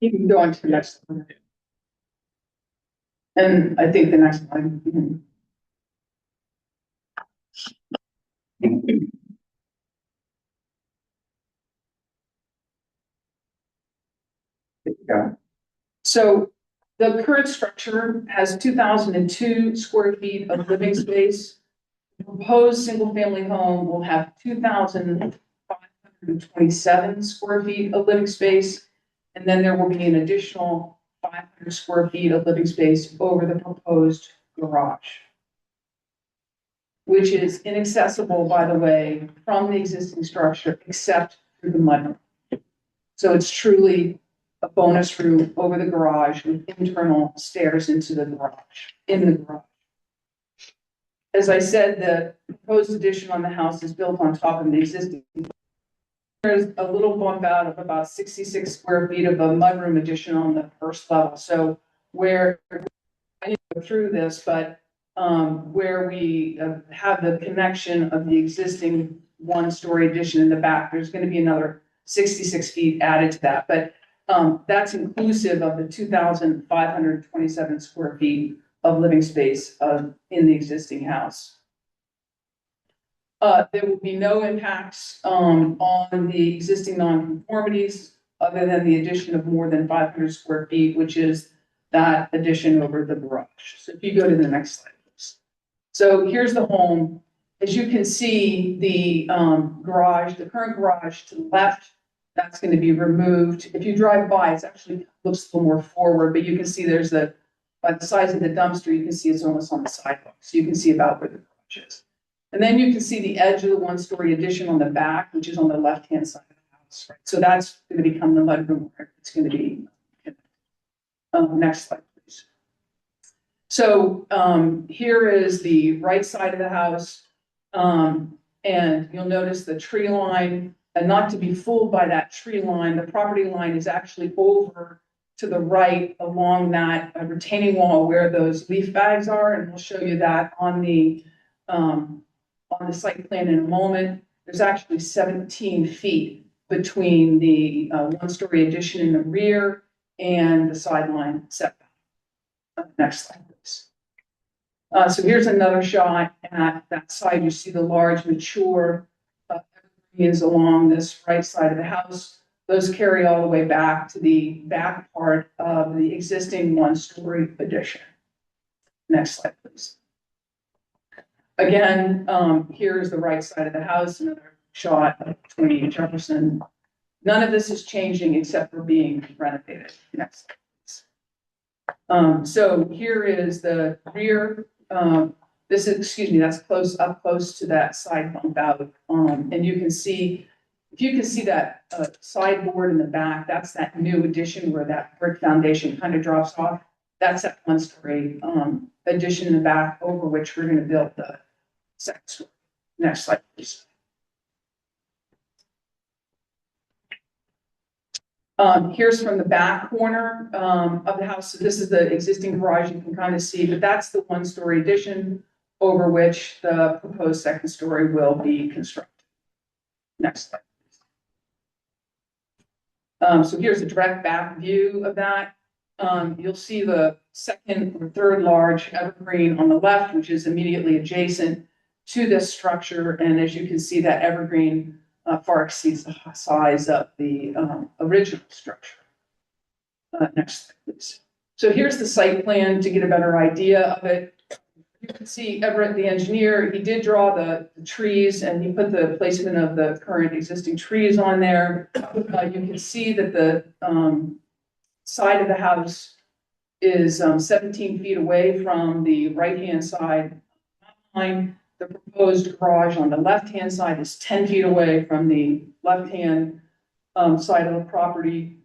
You can go on to the next one. And I think the next one. There you go. So the current structure has 2,002 square feet of living space. The proposed single-family home will have 2,527 square feet of living space. And then there will be an additional 500 square feet of living space over the proposed garage, which is inaccessible, by the way, from the existing structure, except through the mudroom. So it's truly a bonus room over the garage with internal stairs into the garage, in the garage. As I said, the proposed addition on the house is built on top of the existing. There's a little bump out of about 66 square feet of a mudroom addition on the first level. So where, I need to go through this, but where we have the connection of the existing one-story addition in the back, there's going to be another 66 feet added to that. But that's inclusive of the 2,527 square feet of living space in the existing house. There will be no impacts on the existing nonconformities other than the addition of more than 500 square feet, which is that addition over the garage. So if you go to the next slide, please. So here's the home. As you can see, the garage, the current garage to the left, that's going to be removed. If you drive by, it actually looks a little more forward, but you can see there's by the size of the dumpster, you can see it's almost on the sidewalk. So you can see about where the garage is. And then you can see the edge of the one-story addition on the back, which is on the left-hand side of the house. Right? So that's going to become the mudroom where it's going to be. Next slide, please. So here is the right side of the house. And you'll notice the tree line, and not to be fooled by that tree line, the property line is actually over to the right along that retaining wall where those leaf bags are. And we'll show you that on the site plan in a moment. There's actually 17 feet between the one-story addition in the rear and the sideline setback. Next slide, please. So here's another shot at that side. You see the large mature evergreens along this right side of the house. Those carry all the way back to the back part of the existing one-story addition. Next slide, please. Again, here's the right side of the house, another shot of 28 Jefferson. None of this is changing except for being renovated. Next slide, please. So here is the rear. This is, excuse me, that's up close to that side bump out. And you can see, if you can see that sideboard in the back, that's that new addition where that brick foundation kind of drops off. That's that one-story addition in the back over which we're going to build the second story. Next slide, please. Here's from the back corner of the house. So this is the existing garage you can kind of see, but that's the one-story addition over which the proposed second story will be constructed. Next slide, please. So here's a direct back view of that. You'll see the second or third large evergreen on the left, which is immediately adjacent to this structure. And as you can see, that evergreen far exceeds the size of the original structure. Next slide, please. So here's the site plan to get a better idea of it. You can see Everett, the engineer, he did draw the trees and he put the placement of the current existing trees on there. You can see that the side of the house is 17 feet away from the right-hand side line. The proposed garage on the left-hand side is 10 feet away from the left-hand side of the property.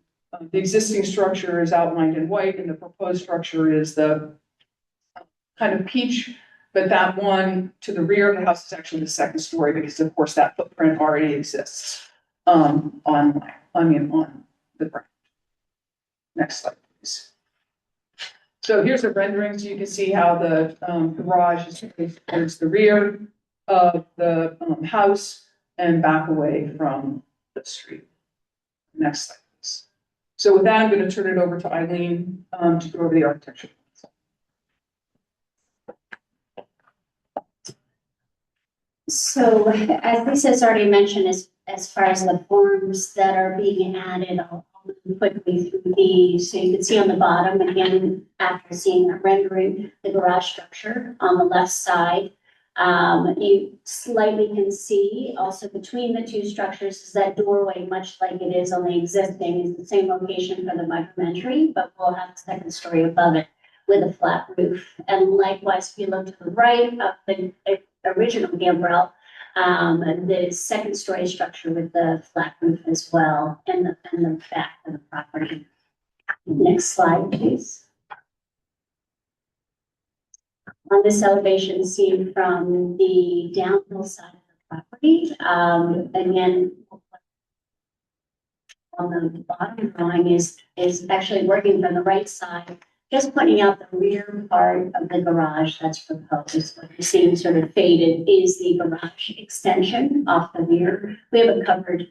The existing structure is outlined in white and the proposed structure is the kind of peach, but that one to the rear of the house is actually the second story because of course that footprint already exists on the ground. Next slide, please. So here's a rendering, so you can see how the garage is towards the rear of the house and back away from the street. Next slide, please. So with that, I'm going to turn it over to Eileen, to go over the architecture. So as Lisa's already mentioned, as far as the forms that are being added, I'll move quickly through these. So you can see on the bottom, again, after seeing the rendering, the garage structure on the left side. You slightly can see also between the two structures is that doorway, much like it is on the existing, is the same location for the micro entry, but we'll have a second story above it with a flat roof. And likewise, if you look to the right of the original gambrel, the second story structure with the flat roof as well, and the back of the property. Next slide, please. On this elevation seen from the downhill side of the property, again, on the bottom drawing is actually working from the right side, just pointing out the rear part of the garage that's proposed. What you're seeing sort of faded is the garage extension off the rear. We have a covered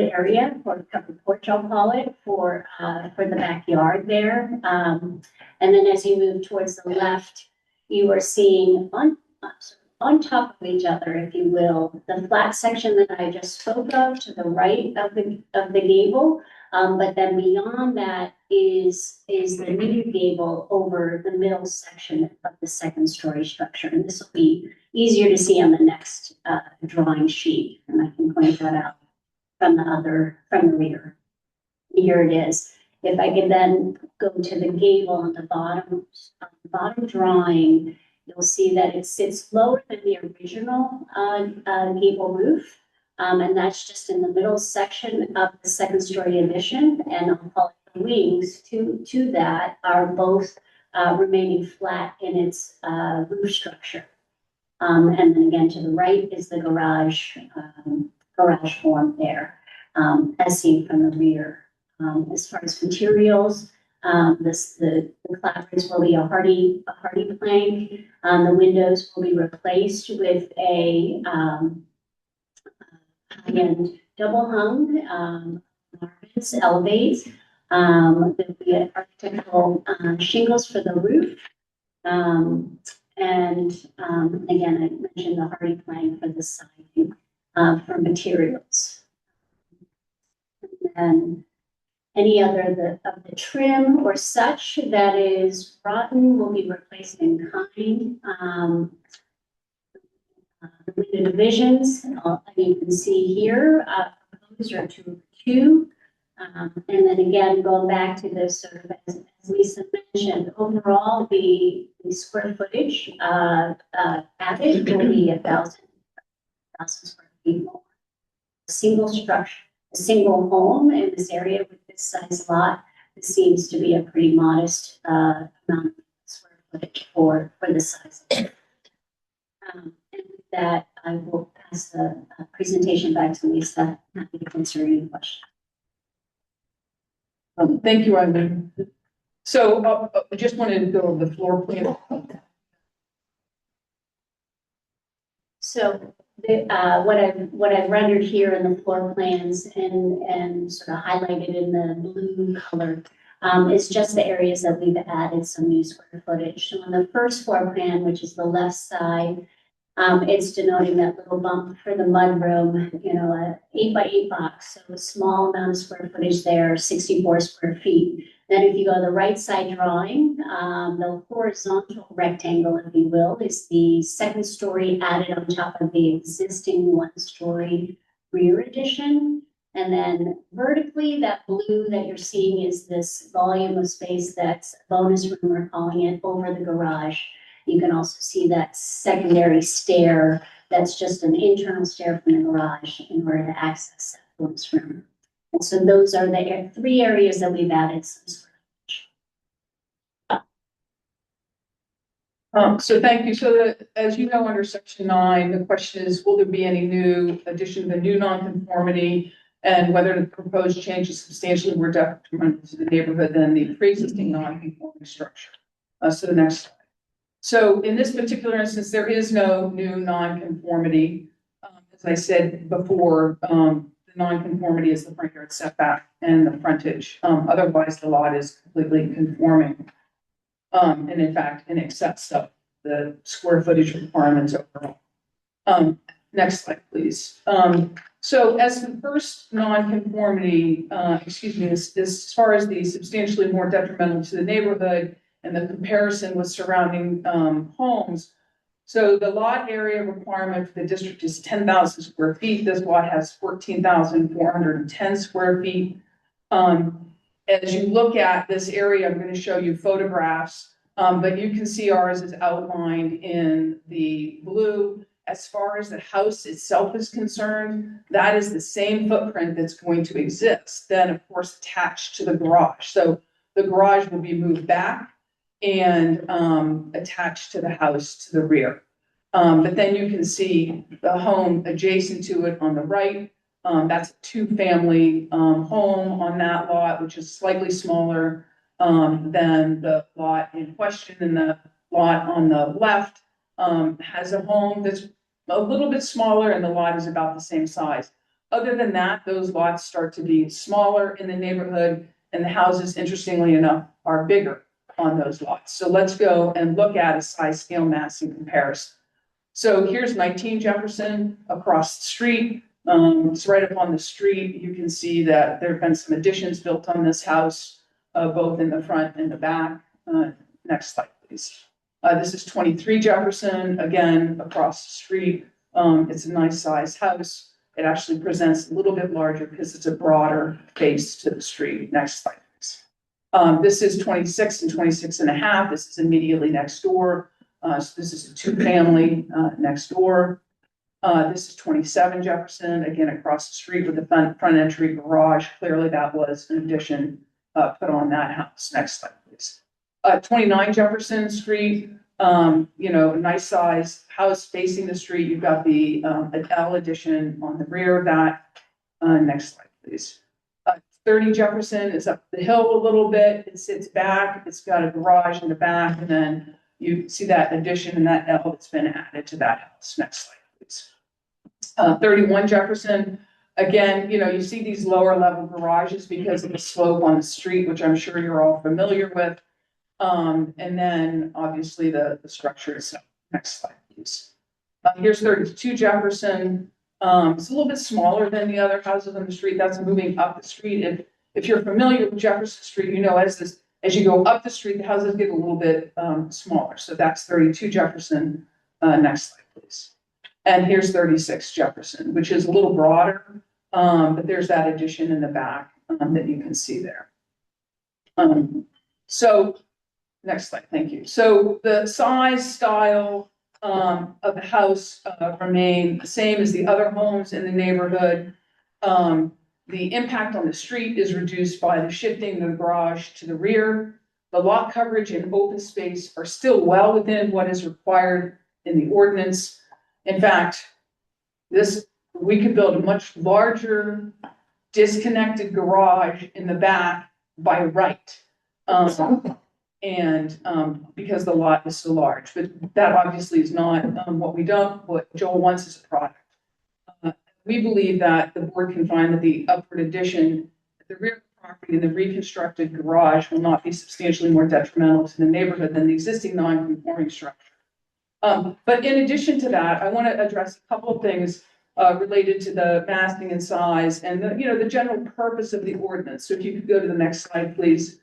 area, or covered porch, I'll call it, for the backyard there. And then as you move towards the left, you are seeing on top of each other, if you will, the flat section that I just spoke of to the right of the gable. But then beyond that is the new gable over the middle section of the second story structure. And this will be easier to see on the next drawing sheet. And I can point that out from the rear. Here it is. If I can then go to the gable on the bottom drawing, you'll see that it sits lower than the original gable roof. And that's just in the middle section of the second story addition. And I'll call it the wings to that are both remaining flat in its roof structure. And then again, to the right is the garage form there, as seen from the rear. As far as materials, the clapboards will be a hardy plank. The windows will be replaced with a high-end double hung elevates. There'll be architectural shingles for the roof. And again, I mentioned the hardy plank for the siding for materials. And any other of the trim or such that is rotten will be replaced in kind. The window divisions, you can see here, proposed are 2x2. And then again, going back to this sort of, as Lisa mentioned, overall, the square footage added will be 1,000 square feet more. Single structure, a single home in this area with this size lot, this seems to be a pretty modest amount of square footage for the size. And with that, I will pass the presentation back to Lisa. Happy to answer any questions. Thank you, Eileen. So I just wanted to go over the floor plan. So what I've rendered here in the floor plans and sort of highlighted in the blue color is just the areas that we've added some new square footage. So on the first floor plan, which is the left side, it's denoting that little bump for the mudroom, a 8x8 box, so a small amount of square footage there, 64 square feet. Then if you go to the right side drawing, the horizontal rectangle, if you will, is the second story added on top of the existing one-story rear addition. And then vertically, that blue that you're seeing is this volume of space that's bonus room, we're calling it, over the garage. You can also see that secondary stair that's just an internal stair from the garage in order to access that bonus room. And so those are the three areas that we've added some square footage. So thank you. So as you know, under section 9, the question is, will there be any new addition to the new nonconformity, and whether the proposed change is substantially more detrimental to the neighborhood than the pre-existing non-conforming structure? So the next slide. So in this particular instance, there is no new nonconformity. As I said before, nonconformity is the front yard setback and the frontage. Otherwise, the lot is completely conforming. And in fact, in excess of the square footage requirements overall. Next slide, please. So as the first nonconformity, as far as the substantially more detrimental to the neighborhood and the comparison with surrounding homes. So the lot area requirement for the district is 10,000 square feet. This lot has 14,410 square feet. As you look at this area, I'm going to show you photographs, but you can see ours is outlined in the blue. As far as the house itself is concerned, that is the same footprint that's going to exist, then of course attached to the garage. So the garage will be moved back and attached to the house to the rear. But then you can see the home adjacent to it on the right. That's a two-family home on that lot, which is slightly smaller than the lot in question. And the lot on the left has a home that's a little bit smaller, and the lot is about the same size. Other than that, those lots start to be smaller in the neighborhood, and the houses, interestingly enough, are bigger on those lots. So let's go and look at a size, scale, massing comparison. So here's 19 Jefferson across the street. It's right up on the street. You can see that there have been some additions built on this house, both in the front and the back. Next slide, please. This is 23 Jefferson, again, across the street. It's a nice sized house. It actually presents a little bit larger because it's a broader face to the street. Next slide, please. This is 26 and 26 and a half. This is immediately next door. So this is a two-family next door. This is 27 Jefferson, again, across the street with the front entry garage. Clearly that was an addition put on that house. Next slide, please. 29 Jefferson Street, nice size house facing the street. You've got the L addition on the rear of that. Next slide, please. 30 Jefferson is up the hill a little bit. It sits back. It's got a garage in the back, and then you see that addition and that L that's been added to that house. Next slide, please. 31 Jefferson. Again, you see these lower level garages because of the slope on the street, which I'm sure you're all familiar with. And then obviously the structure itself. Next slide, please. Here's 32 Jefferson. It's a little bit smaller than the other houses on the street. That's moving up the street. If you're familiar with Jefferson Street, as you go up the street, the houses get a little bit smaller. So that's 32 Jefferson. Next slide, please. And here's 36 Jefferson, which is a little broader, but there's that addition in the back that you can see there. So next slide, thank you. So the size, style of the house remain the same as the other homes in the neighborhood. The impact on the street is reduced by the shifting of the garage to the rear. The lot coverage and open space are still well within what is required in the ordinance. In fact, we could build a much larger disconnected garage in the back by right. Because the lot is so large, but that obviously is not what Joel wants is a product. We believe that the board can find that the upward addition at the rear of the property and the reconstructed garage will not be substantially more detrimental to the neighborhood than the existing non-conforming structure. But in addition to that, I want to address a couple of things related to the massing and size and the general purpose of the ordinance. So if you could go to the next slide, please.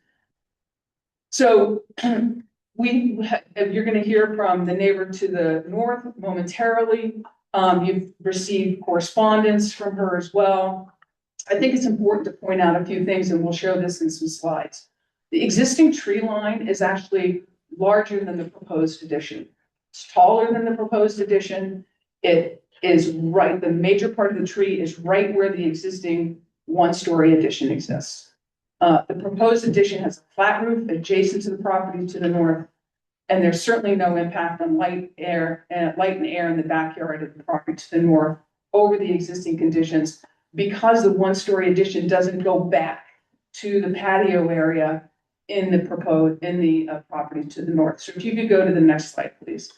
So you're going to hear from the neighbor to the north momentarily. You've received correspondence from her as well. I think it's important to point out a few things, and we'll show this in some slides. The existing tree line is actually larger than the proposed addition. It's taller than the proposed addition. It is right, the major part of the tree is right where the existing one-story addition exists. The proposed addition has a flat roof adjacent to the property to the north, and there's certainly no impact on light and air in the backyard of the property to the north over the existing conditions, because the one-story addition doesn't go back to the patio area in the property to the north. So if you could go to the next slide, please.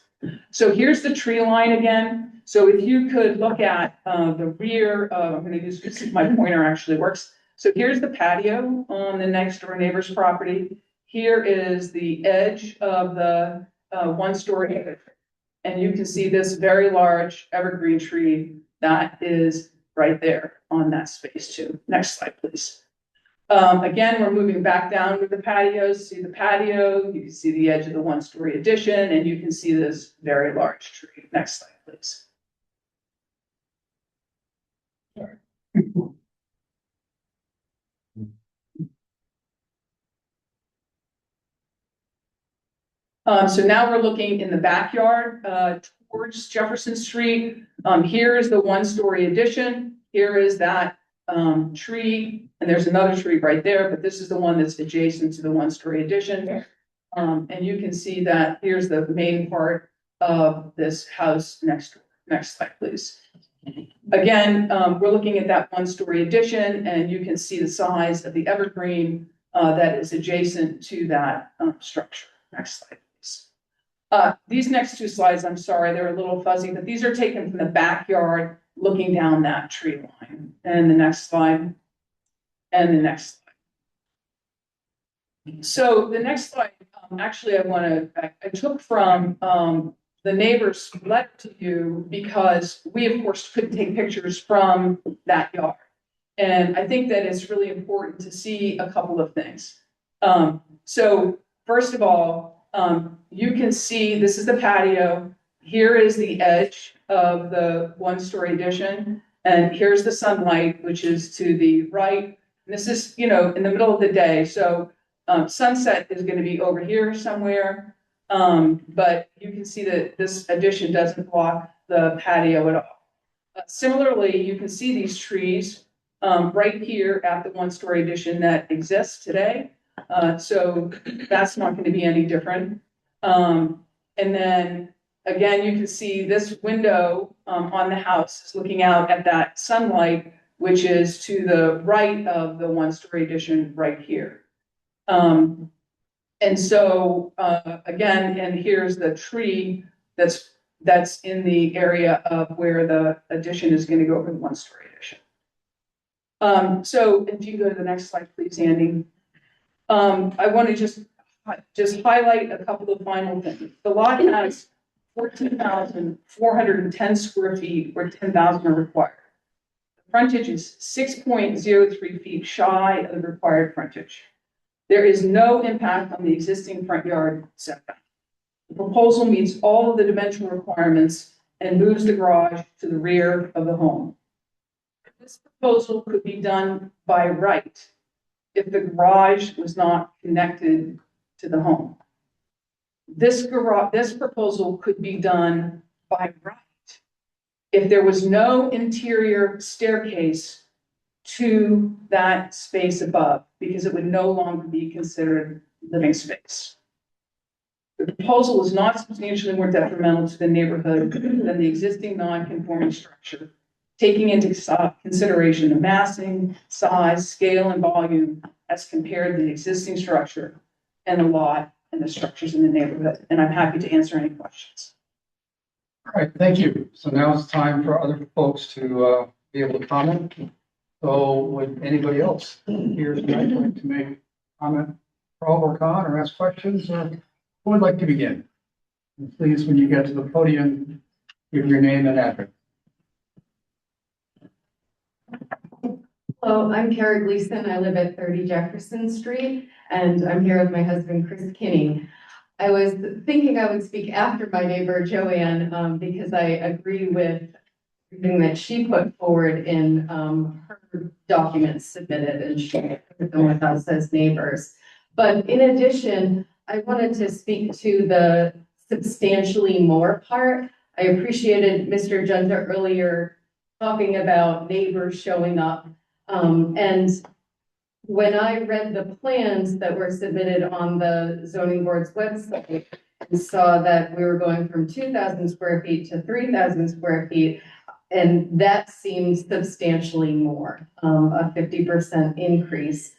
So here's the tree line again. So if you could look at the rear, I'm going to use, see if my pointer actually works. So here's the patio on the next door neighbor's property. Here is the edge of the one-story. And you can see this very large evergreen tree that is right there on that space too. Next slide, please. Again, we're moving back down with the patios. See the patio, you can see the edge of the one-story addition, and you can see this very large tree. Next slide, please. So now we're looking in the backyard towards Jefferson Street. Here is the one-story addition. Here is that tree, and there's another tree right there, but this is the one that's adjacent to the one-story addition. And you can see that here's the main part of this house next door. Next slide, please. Again, we're looking at that one-story addition, and you can see the size of the evergreen that is adjacent to that structure. Next slide, please. These next two slides, I'm sorry, they're a little fuzzy, but these are taken from the backyard looking down that tree line. And the next slide, and the next slide. So the next slide, actually, I took from the neighbor's letter to you because we, of course, couldn't take pictures from that yard. And I think that it's really important to see a couple of things. So first of all, you can see this is the patio. Here is the edge of the one-story addition. And here's the sunlight, which is to the right. And this is, in the middle of the day. So sunset is going to be over here somewhere. But you can see that this addition doesn't block the patio at all. Similarly, you can see these trees right here at the one-story addition that exists today. So that's not going to be any different. And then again, you can see this window on the house is looking out at that sunlight, which is to the right of the one-story addition right here. And so again, and here's the tree that's in the area of where the addition is going to go over the one-story addition. So if you go to the next slide, please, Andy. I want to just highlight a couple of final things. The lot has 14,410 square feet, where 10,000 are required. The frontage is 6.03 feet shy of the required frontage. There is no impact on the existing front yard setback. The proposal meets all of the dimensional requirements and moves the garage to the rear of the home. This proposal could be done by right if the garage was not connected to the home. This proposal could be done by right if there was no interior staircase to that space above, because it would no longer be considered living space. The proposal is not substantially more detrimental to the neighborhood than the existing non-conforming structure, taking into consideration the massing, size, scale, and volume as compared to the existing structure and the lot and the structures in the neighborhood. And I'm happy to answer any questions. All right, thank you. So now it's time for other folks to be able to comment. So would anybody else here tonight like to make a comment, pro or con, or ask questions, or who would like to begin? And please, when you get to the podium, give your name and address. Hello, I'm Kara Gleason. I live at 30 Jefferson Street, and I'm here with my husband, Chris Kinney. I was thinking I would speak after my neighbor, Joanne, because I agree with everything that she put forward in her documents submitted, and shared them with us as neighbors. But in addition, I wanted to speak to the substantially more part. I appreciated Mr. Junta earlier talking about neighbors showing up. And when I read the plans that were submitted on the zoning board's website and saw that we were going from 2,000 square feet to 3,000 square feet, and that seems substantially more, a 50% increase.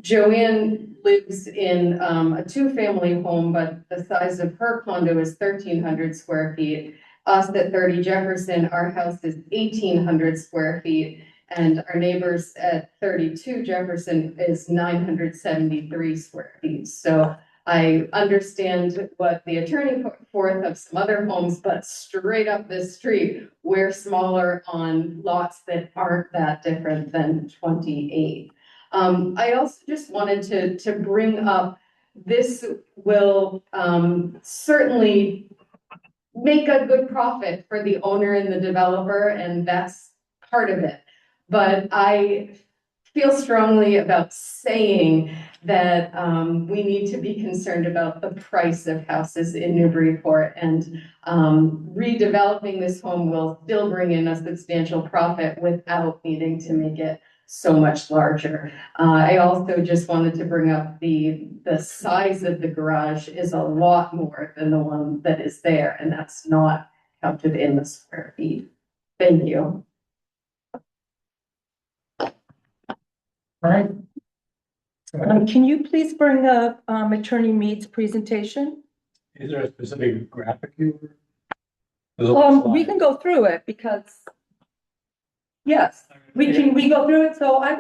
Joanne lives in a two-family home, but the size of her condo is 1,300 square feet. Us at 30 Jefferson, our house is 1,800 square feet, and our neighbors at 32 Jefferson is 973 square feet. So I understand what the attorney put forth of some other homes, but straight up this street, we're smaller on lots that aren't that different than 28. I also just wanted to bring up, this will certainly make a good profit for the owner and the developer, and that's part of it. But I feel strongly about saying that we need to be concerned about the price of houses in Newburyport, and redeveloping this home will still bring in a substantial profit without needing to make it so much larger. I also just wanted to bring up the size of the garage is a lot more than the one that is there, and that's not counted in the square feet. Thank you. Right? Can you please bring up Attorney Mead's presentation? Is there a specific graphic you? We can go through it because, yes, we go through it. So I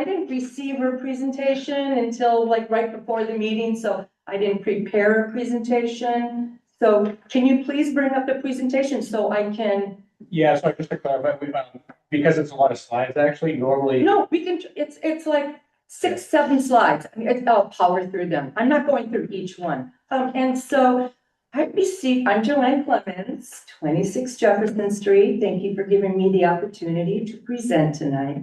didn't receive her presentation until like right before the meeting, so I didn't prepare a presentation. So can you please bring up the presentation so I can? Yeah, so just to clarify, because it's a lot of slides, actually, normally. No, we can, it's like 6, 7 slides. I mean, I'll power through them. I'm not going through each one. And so I'm Joanne Clemens, 26 Jefferson Street. Thank you for giving me the opportunity to present tonight.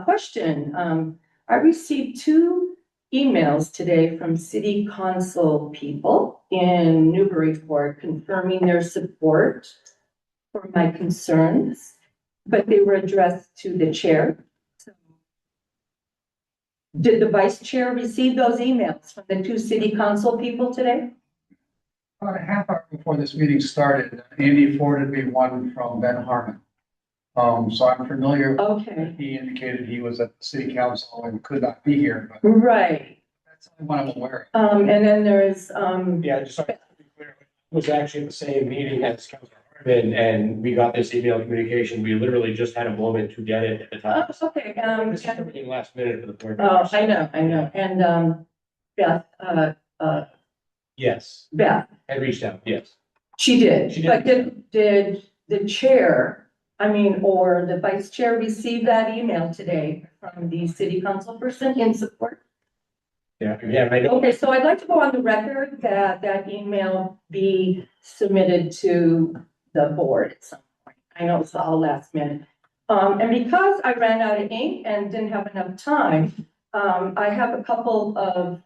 Question, I received 2 emails today from City Council people in Newburyport confirming their support for my concerns, but they were addressed to the chair. So, did the vice chair receive those emails from the 2 City Council people today? About a half hour before this meeting started, Andy forwarded me one from Ben Harmon. So I'm familiar. Okay. He indicated he was at the city council and could not be here, but Right. that's the one I'm aware of. And then there's, Yeah, just so to be clear, it was actually at the same meeting as Councilor Harmon, and we got this email communication. We literally just had a moment to get it at the time. oh, okay, This is coming last minute for the board. oh, I know. And, Yes, Beth, I reached out, yes. she did, She did. but did the chair, or the vice chair receive that email today from the city council person in support? Yeah, I know. Okay, so I'd like to go on the record that that email be submitted to the board at some point. I know it's all last minute. And because I ran out of ink and didn't have enough time, I have a couple of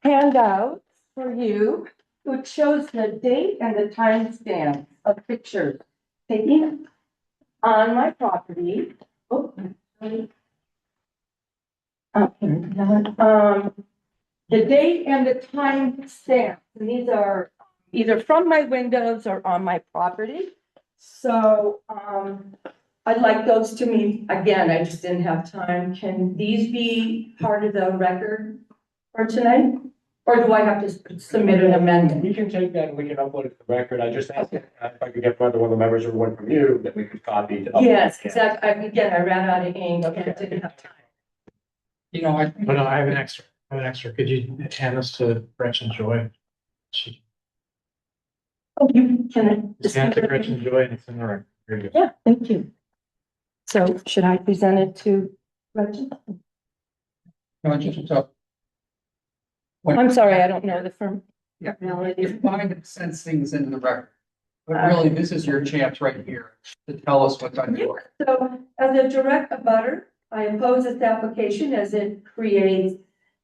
handouts for you, which shows the date and the timestamp of pictures taken on my property. Oh, sorry. The date and the time stamp, and these are either from my windows or on my property. So, I'd like those to me, again, I just didn't have time. Can these be part of the record for tonight? Or do I have to submit an amendment? We can take that and we can upload it to the record. I just asked if I could get one of the members or one from you that we could copy. To upload. Yes, exactly. Again, I ran out of ink, okay, I didn't have time. You know, I think. Oh, no, I have an extra. Could you hand this to Gretchen Joy? Oh, you can. Just hand it to Gretchen Joy and it's in the record. Here you go. Yeah, thank you. So should I present it to Gretchen? No, just so. I'm sorry, I don't know the firm. Yeah, it's fine to send things into the record. But really, this is your chance right here to tell us what's on your. So as a direct abutter, I oppose this application as it creates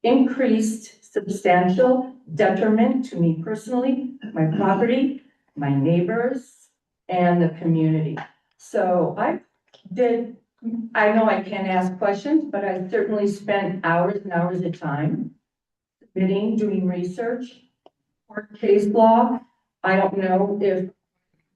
increased substantial detriment to me personally, my property, my neighbors, and the community. So I know I can't ask questions, but I certainly spent hours and hours of time doing research, court case law. I don't know if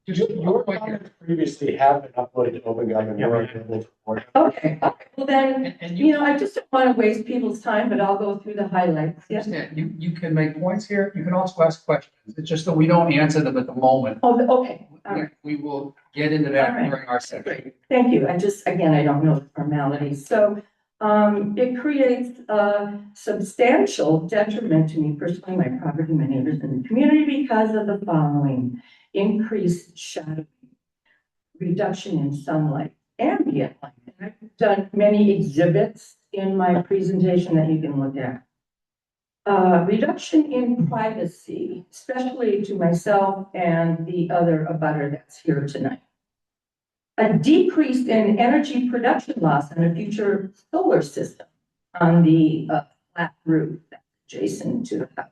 Your comments previously have been uploaded to Open Government. Yeah, We're we have. available to report. Okay, all right, well then, And you know, I just don't want to waste people's time, but I'll go through the highlights, yeah. understand, you can make points here, you can also ask questions, it's just that we don't answer them at the moment. Oh, okay, all right. We will get into that All right. during our section. Great, thank you. I just, again, I don't know the formalities. So, it creates a substantial detriment to me personally, my property, my neighbors, and the community because of the following: increased shadow, reduction in sunlight, ambient light. And I've done many exhibits in my presentation that you can look at. Reduction in privacy, especially to myself and the other abutter that's here tonight. A decrease in energy production loss in a future solar system on the flat roof that's adjacent to the house.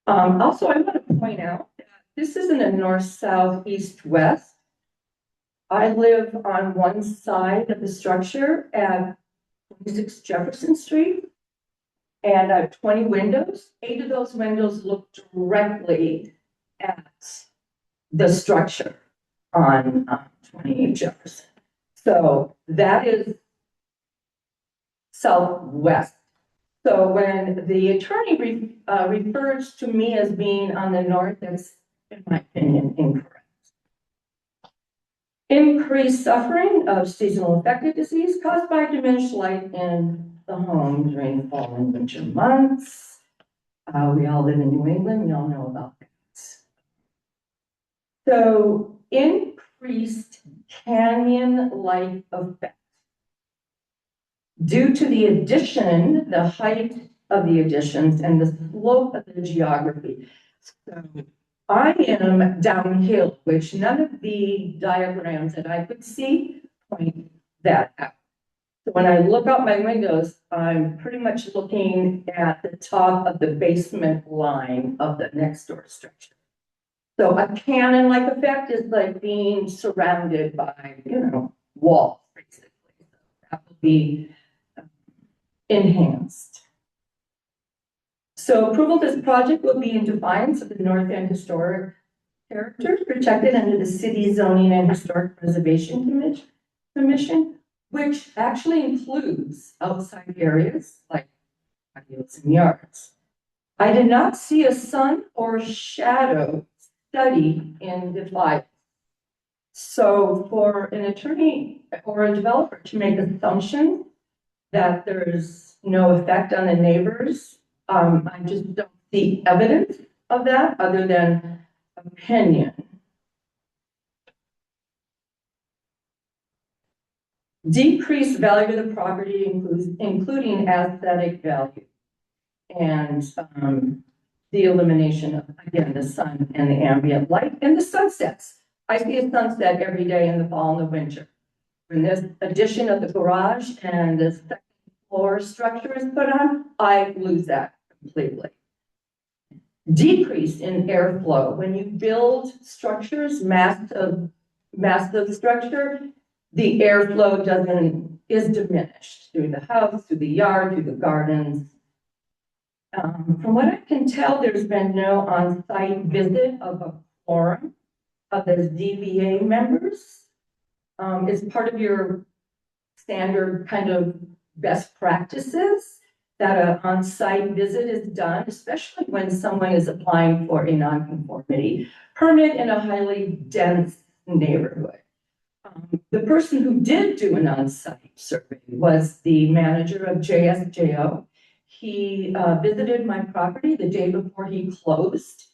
Also, I want to point out that this isn't a north, south, east, west. I live on one side of the structure at 26 Jefferson Street, and I have 20 windows. 8 of those windows look directly at the structure on 28 Jefferson. So that is southwest. So when the attorney refers to me as being on the north, that's, in my opinion, incorrect. Increased suffering of seasonal affected disease caused by diminished light in the home during fall and winter months. We all live in New England, we all know about that. So increased canyon-like effect. Due to the addition, the height of the additions and the slope of the geography. So I am downhill, which none of the diagrams that I could see point that out. So when I look out my windows, I'm pretty much looking at the top of the basement line of the next door structure. So a cannon-like effect is like being surrounded by, walls, basically. That will be enhanced. So approval of this project will be in defiance of the North End Historic Character protected under the City Zoning and Historic Preservation Commission, which actually includes outside areas like patios and yards. I did not see a sun or shadow study in the file. So for an attorney or a developer to make assumptions that there's no effect on the neighbors, I just don't see evidence of that other than opinion. Decreased value of the property including aesthetic value and the elimination of, again, the sun and the ambient light and the sunsets. I see a sunset every day in the fall and the winter. When this addition of the garage and the second floor structure is put on, I lose that completely. Decrease in airflow. When you build structures, massive structure, the airflow is diminished through the house, through the yard, through the gardens. From what I can tell, there's been no on-site visit of a quorum of the ZBA members. Is part of your standard kind of best practices that an on-site visit is done, especially when someone is applying for a nonconformity permit in a highly dense neighborhood. The person who did do an on-site survey was the manager of JSJO. He visited my property the day before he closed,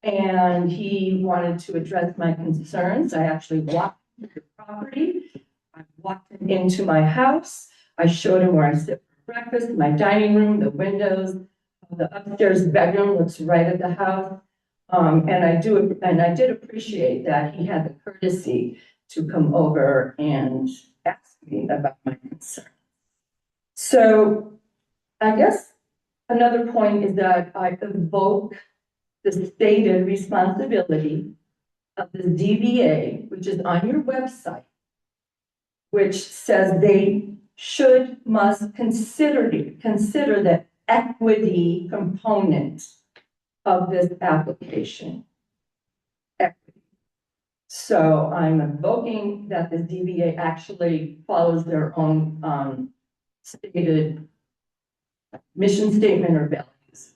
and he wanted to address my concerns. I actually walked through the property. I walked him into my house. I showed him where I sit for breakfast, my dining room, the windows. The upstairs bedroom looks right at the house. And I did appreciate that he had the courtesy to come over and ask me about my concern. So I guess another point is that I evoke the stated responsibility of the DBA, which is on your website, which says they must consider the equity component of this application. Equity. So I'm invoking that the DBA actually follows their own, stated mission statement or values.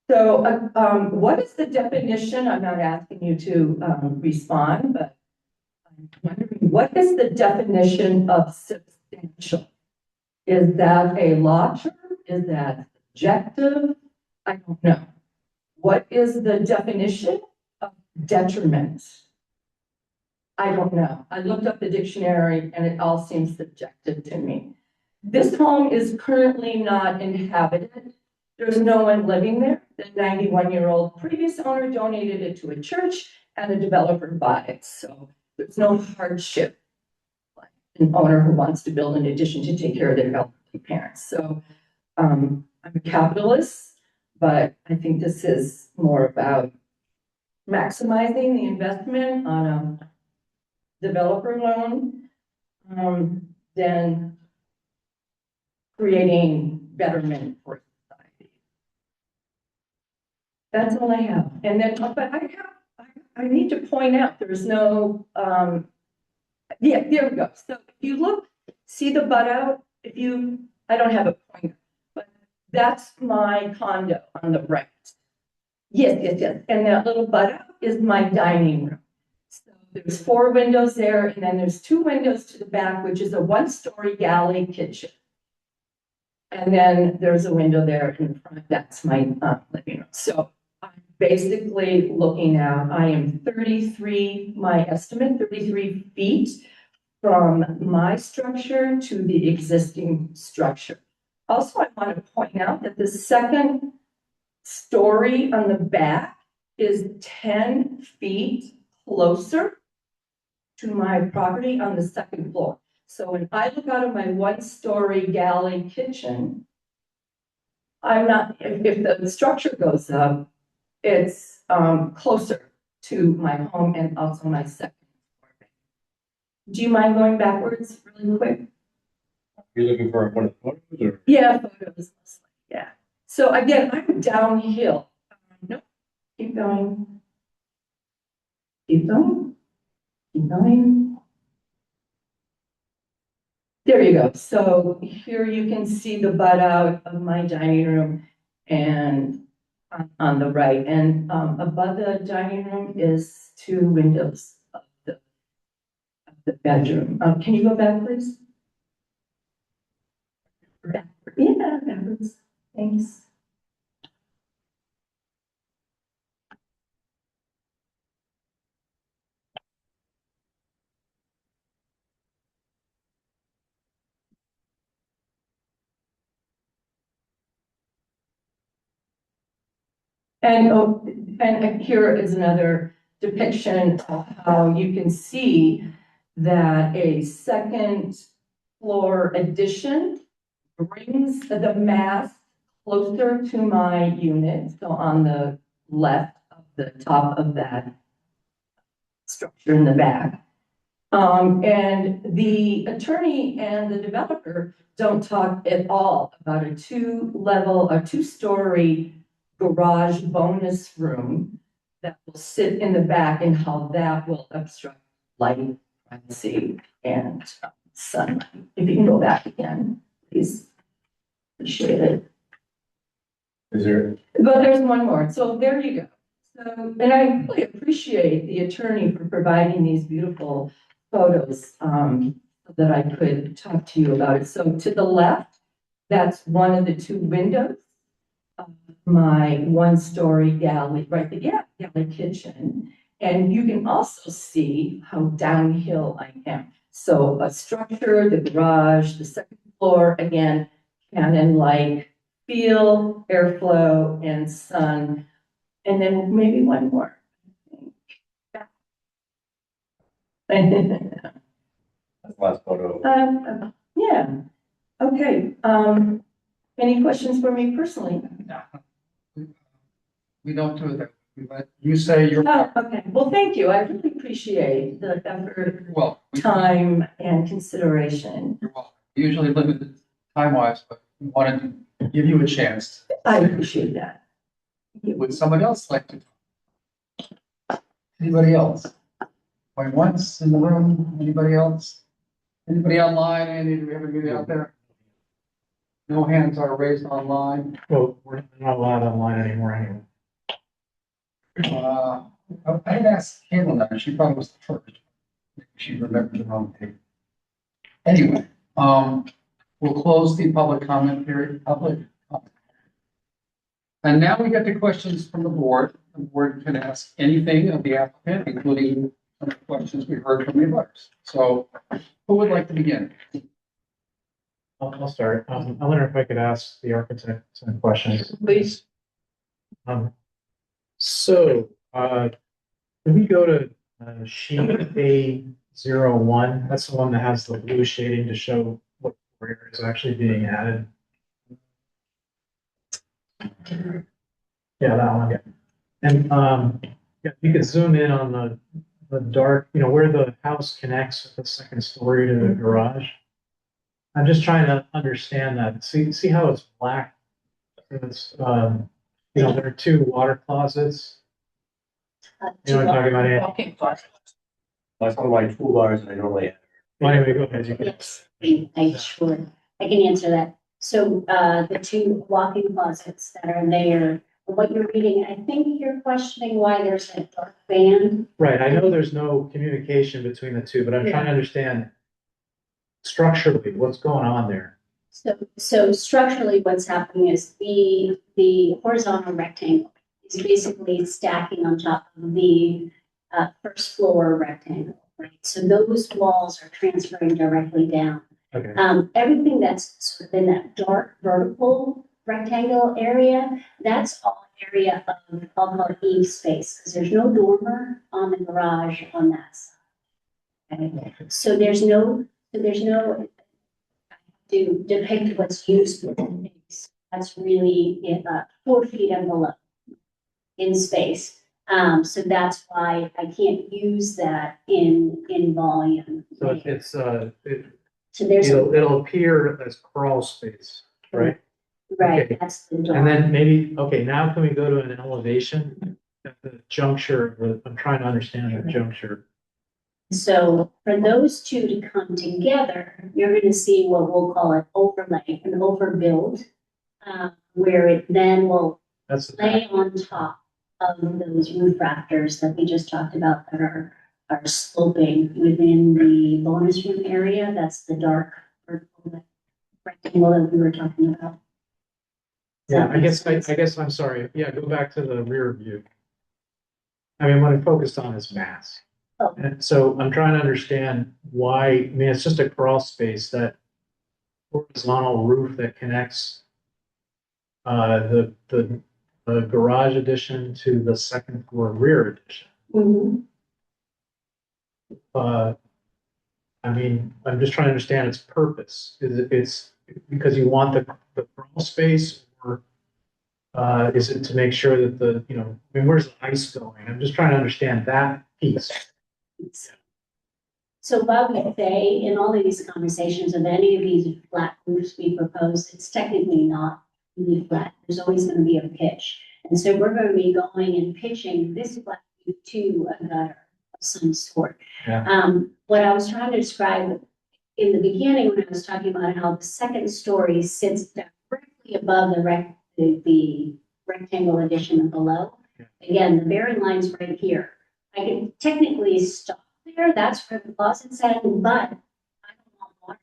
So, what is the definition? I'm not asking you to, respond, but I'm wondering, what is the definition of substantial? Is that a law term? Is that objective? I don't know. What is the definition of detriment? I don't know. I looked up the dictionary and it all seems subjective to me. This home is currently not inhabited. There's no one living there. The 91-year-old previous owner donated it to a church and the developer bought it. So there's no hardship. Like an owner who wants to build an addition to take care of their elderly parents. So I'm a capitalist, but I think this is more about maximizing the investment on a developer loan than creating betterment for society. That's all I have. And then, but I need to point out there's no, yeah, there we go. So if you look, see the butt out, I don't have a pointer, but that's my condo on the right. Yes. And that little butt out is my dining room. So there's 4 windows there, and then there's 2 windows to the back, which is a 1-story galley kitchen. And then there's a window there in the front. That's my living room. So I'm basically looking at, I am 33, my estimate, 33 feet from my structure to the existing structure. Also, I want to point out that the second story on the back is 10 feet closer to my property on the second floor. So when I look out of my 1-story galley kitchen, I'm not, if the structure goes up, it's closer to my home and also my second floor. Do you mind going backwards really quick? You're looking for one of the photos or? Yeah, photos, yeah. So again, I'm downhill. No, keep going. Keep going. Keep going. There you go. So here you can see the butt out of my dining room and on the right. And above the dining room is 2 windows of the bedroom. Can you go back, please? Backwards. Yeah, backwards. Thanks. And here is another depiction of how you can see that a second floor addition brings the mass closer to my unit. So on the left of the top of that structure in the back. And the attorney and the developer don't talk at all about a 2-story garage bonus room that will sit in the back and how that will obstruct light, privacy, and sunlight. If you can go back again, please. Appreciate it. Is there? But there's one more. So there you go. So, and I really appreciate the attorney for providing these beautiful photos so that I could talk to you about it. So to the left, that's one of the 2 windows of my 1-story galley, right? Galley kitchen. And you can also see how downhill I am. So a structure, the garage, the second floor, again, cannon-like feel, airflow, and sun. And then maybe one more. That's the last photo. Yeah. Okay. Any questions for me personally? No. We don't do that. But you say you're. Oh, okay. Well, thank you. I really appreciate the effort, Well, time, and consideration. you're welcome. We usually limited time-wise, but we wanted to give you a chance. I appreciate that. Would somebody else like to? Anybody else? Going once in the room, anybody else? Anybody online, Andy, do we have anybody out there? No hands are raised online. Well, we're not allowed online anymore anyway. I had asked Caitlin that, she thought it was the first. She remembered the wrong date. Anyway, we'll close the public comment period, And now we get to questions from the board. The board can ask anything of the applicant, including some of the questions we heard from the others. So who would like to begin? I'll start. I wonder if I could ask the architect some questions. Please. So, can we go to sheet A01? That's the one that has the blue shading to show what rear is actually being added. Yeah, that one. Yeah. And yeah, you could zoom in on the dark, where the house connects with the second story to the garage. I'm just trying to understand that. See how it's black? It's, there are two water closets. You know what I'm talking about, Andy? Walking closet. That's one of my toolbars and I normally. Well, anyway, go ahead. You can. Yes, I can answer that. So, the two walk-in closets that are there, what you're reading, I think you're questioning why there's a dark band. Right, I know there's no communication between the two, but I'm trying to understand structurally what's going on there. So structurally, what's happening is the horizontal rectangle is basically stacking on top of the first floor rectangle, right? So those walls are transferring directly down. Okay. Everything that's sort of in that dark vertical rectangle area, that's all area of, I'll call it eave space, because there's no dormer on the garage on that side. Okay? So there's no to depict what's used for space. That's really 4 feet and below in space. So that's why I can't use that in volume. So So there's it'll appear as crawl space, right? right. Okay. That's the door. And then maybe, okay, now can we go to an elevation at the juncture? I'm trying to understand the juncture. So for those two to come together, you're going to see what we'll call an overlay, an overbuild, where it then will lay on top of those roof rafters that we just talked about that are sloping within the bonus room area. That's the dark rectangle that we were talking about. Yeah, I guess I'm sorry. Yeah, go back to the rear view. I mean, what I focused on is mass. Oh. And so I'm trying to understand why, I mean, it's just a crawl space, that horizontal roof that connects the garage addition to the second floor rear addition. Mm-hmm. I mean, I'm just trying to understand its purpose. It's because you want the crawl space, or is it to make sure that I mean, where's the ice going? I'm just trying to understand that piece. So while we say in all of these conversations of any of these flat roofs we propose, it's technically not really flat. There's always going to be a pitch. And so we're going to be going and pitching this flat roof to a gutter of some sort. Yeah. What I was trying to describe in the beginning when I was talking about how the second story sits directly above the rectangle addition below. Again, the bearing line's right here. I can technically stop there, that's where the closet's at, but I don't want water,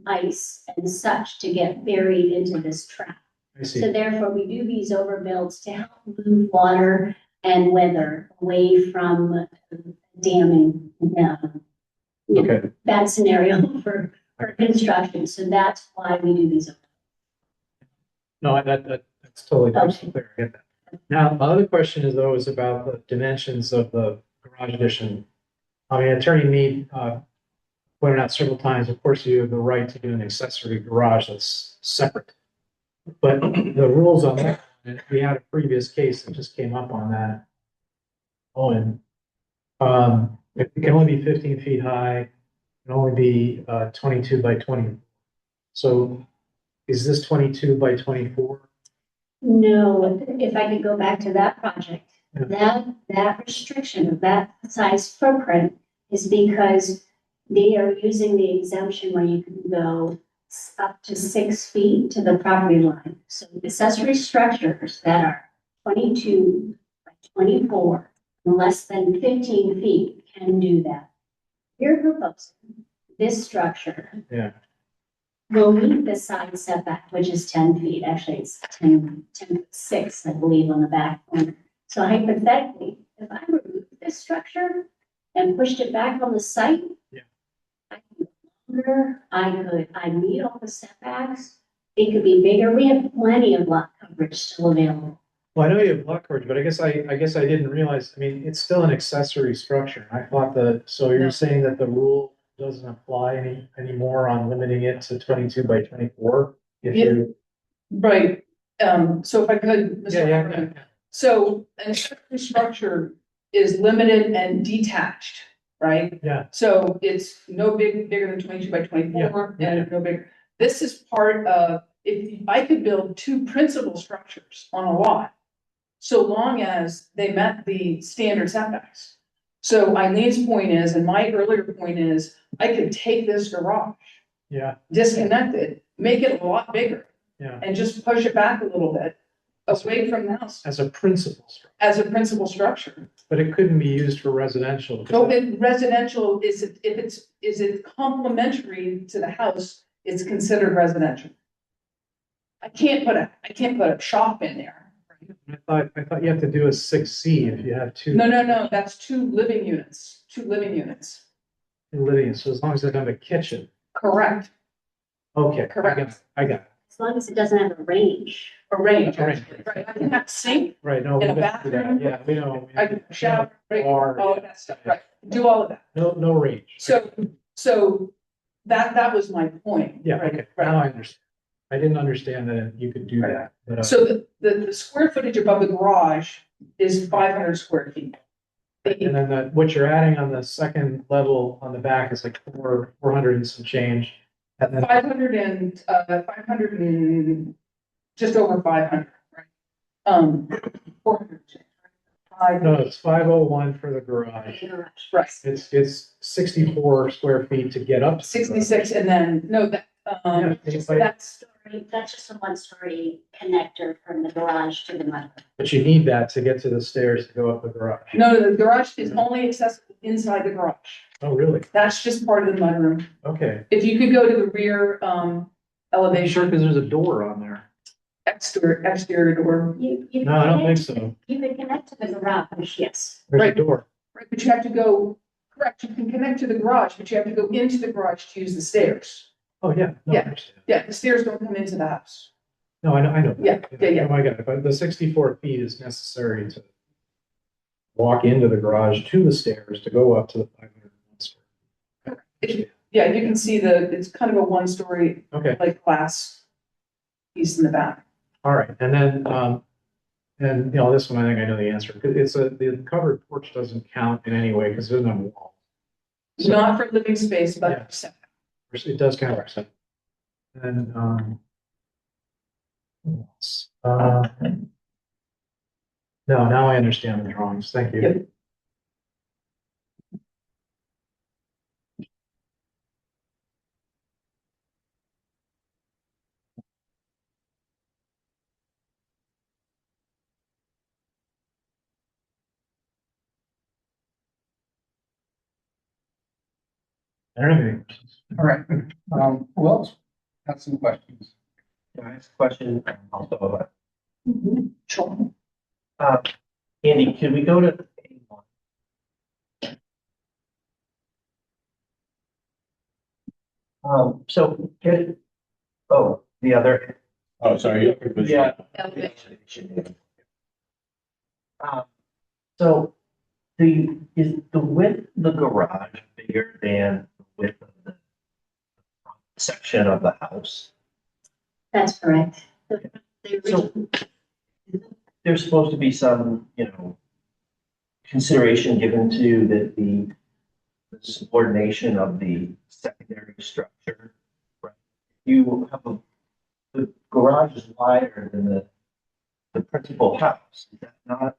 ice, and such to get buried into this trap. I see. So therefore, we do these overbuilds to help move water and weather away from damming. Okay. Bad scenario for construction, so that's why we do these. No, that's totally clear. I get that. Now, my other question is about the dimensions of the garage addition. I mean, Attorney Mead pointed out several times, of course, you have the right to do an accessory garage that's separate. But the rules on that, and we had a previous case that just came up on that. It can only be 15 feet high, it can only be 22 by 20. So is this 22 by 24? No, if I could go back to that project, that restriction of that size footprint is because they are using the exemption where you can go up to 6 feet to the property line. So accessory structures that are 22 by 24, and less than 15 feet can do that. You're proposing this structure. Yeah. Will meet the side setback, which is 10 feet. Actually, it's 10.6, I believe, on the back corner. So hypothetically, if I removed this structure and pushed it back on the site, Yeah. I meet all the setbacks. It could be bigger. We have plenty of lot coverage still available. Well, I know you have lot coverage, but I guess I didn't realize, I mean, it's still an accessory structure. I thought so No. you're saying that the rule doesn't apply anymore on limiting it to 22 by 24? If Yeah. you, Right, so if I could, Mr. yeah. Hartman. So an accessory structure is limited and detached, right? Yeah. So it's no bigger than 22 by 24 Yeah. and no bigger. This is part of, if I could build 2 principal structures on a lot, so long as they met the standard setbacks. So Eileen's point is, and my earlier point is, I could take this garage, Yeah. disconnect it, make it a lot bigger, Yeah. and just push it back a little bit away from the house As a principal structure, as a principal structure. but it couldn't be used for residential. So in residential, is it complementary to the house, it's considered residential. I can't put a shop in there. I thought you have to do a 6C if you have two. No, that's 2 living units, Living, so as long as they don't have a kitchen. correct, Okay. Correct. I got it. As long as it doesn't have a range. a range, A range. actually, right, I can have sink, Right, no. In a we don't do that. bathroom? Yeah, we know. I can shower, right, Bar, all of that stuff, right, do all of that. No range. So that was my point. Yeah, right, okay, right. now I understand. I didn't understand that you could do that, but. So the square footage above the garage is 500 square feet. And then what you're adding on the second level on the back is like 400 and some change. And then, 500 and just over 500, right? 400. no, it's 501 for the garage. Right, It's 64 square feet to get up. to the garage. 66, and then, no, that, Yeah, it's like- That's just a one-story connector from the garage to the mudroom. But you need that to get to the stairs to go up the garage. no, the garage is only accessible inside the garage. Oh, really? That's just part of the mudroom. Okay. If you could go to the rear, Sure, elevation, because there's a door on there. exterior door, You No, I don't think connect- so. You can connect to the garage, yes. There's a Right. door. right, but you have to go, correct, you can connect to the garage, but you have to go into the garage to use the stairs. Oh, yeah. No, I Yeah. understand. Yeah, the stairs don't come into the house. No, I know. that. Yeah. Oh, I got it. But the 64 feet is necessary to walk into the garage to the stairs to go up to the 500 square. Yeah, you can see it's kind of a 1-story, Okay, like glass piece in the back. all right. And then, and this one, I think I know the answer. The covered porch doesn't count in any way because there's no wall. So- Not for living space, but Yeah. for setback. It does count. And, what else? No, now I understand the drawings. Thank you. Yep. I don't have any questions. All right, who else has some questions? Can I ask a question also? Sure. Andy, can we go to A1? The other. Oh, sorry. Yeah. Elevation. So is the width of the garage bigger than the width of the section of the house? That's correct. So there's supposed to be some, consideration given to the subordination of the secondary structure. Right? You have the garage is wider than the principal house. Is that not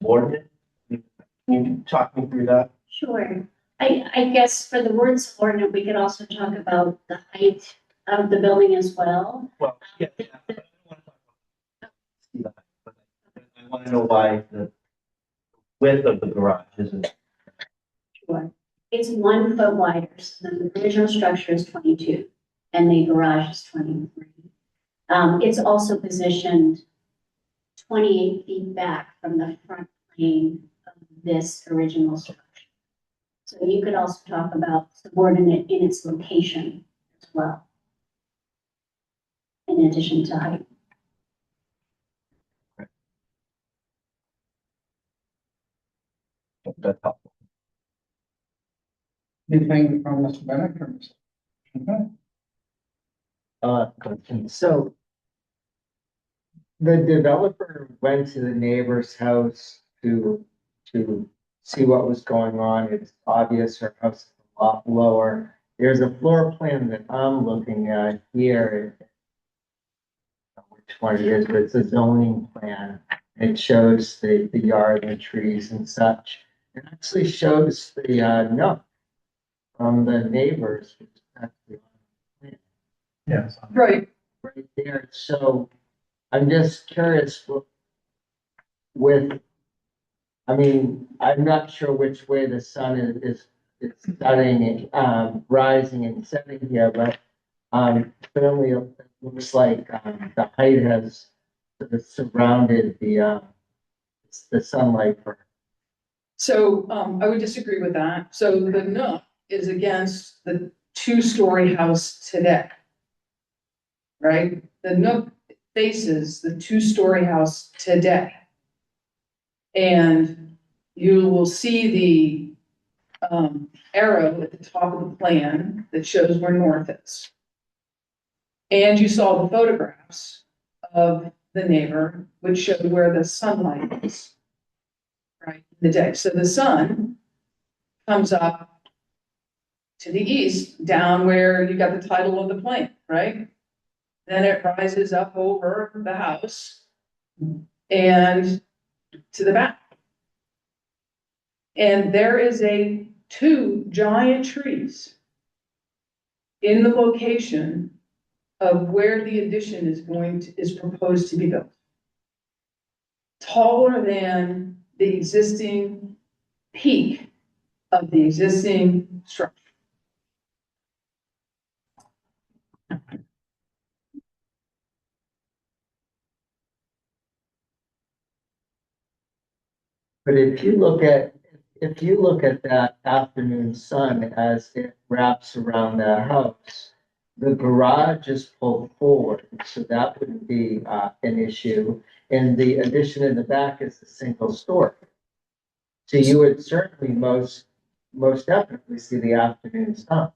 subordinate? Can you talk me through that? Sure. I guess for the word subordinate, we could also talk about the height of the building as well. Well, yeah. I want to know why the width of the garage isn't. Sure. It's 1 foot wider, so the original structure is 22, and the garage is 23. It's also positioned 28 feet back from the front plane of this original structure. So you could also talk about subordinate in its location as well, in addition to height. That's helpful. Anything from Mr. Bennett or Mr. Okay. So the developer went to the neighbor's house to see what was going on. It's obvious her house is a lot lower. There's a floor plan that I'm looking at here. Which one it is, but it's a zoning plan. It shows the yard and trees and such. It actually shows the nook from the neighbors. Which is actually on the plan. Yes. Right. Right there. So I'm just curious with, I mean, I'm not sure which way the sun is setting, rising and setting here, but certainly it looks like the height has sort of surrounded the sunlight for. So, I would disagree with that. So the nook is against the two-story house today. Right? The nook faces the two-story house today. And you will see the arrow at the top of the plan that shows where north is. And you saw the photographs of the neighbor, which showed where the sunlight is. Right, in the day. So the sun comes up to the east, down where you got the title of the plan, right? Then it rises up over the house and to the back. And there is two giant trees in the location of where the addition is proposed to be built. Taller than the existing peak of the existing structure. But if you look at that afternoon sun as it wraps around that house, the garage is pulled forward, so that wouldn't be an issue. And the addition in the back is a single story. So you would certainly most definitely see the afternoon sun.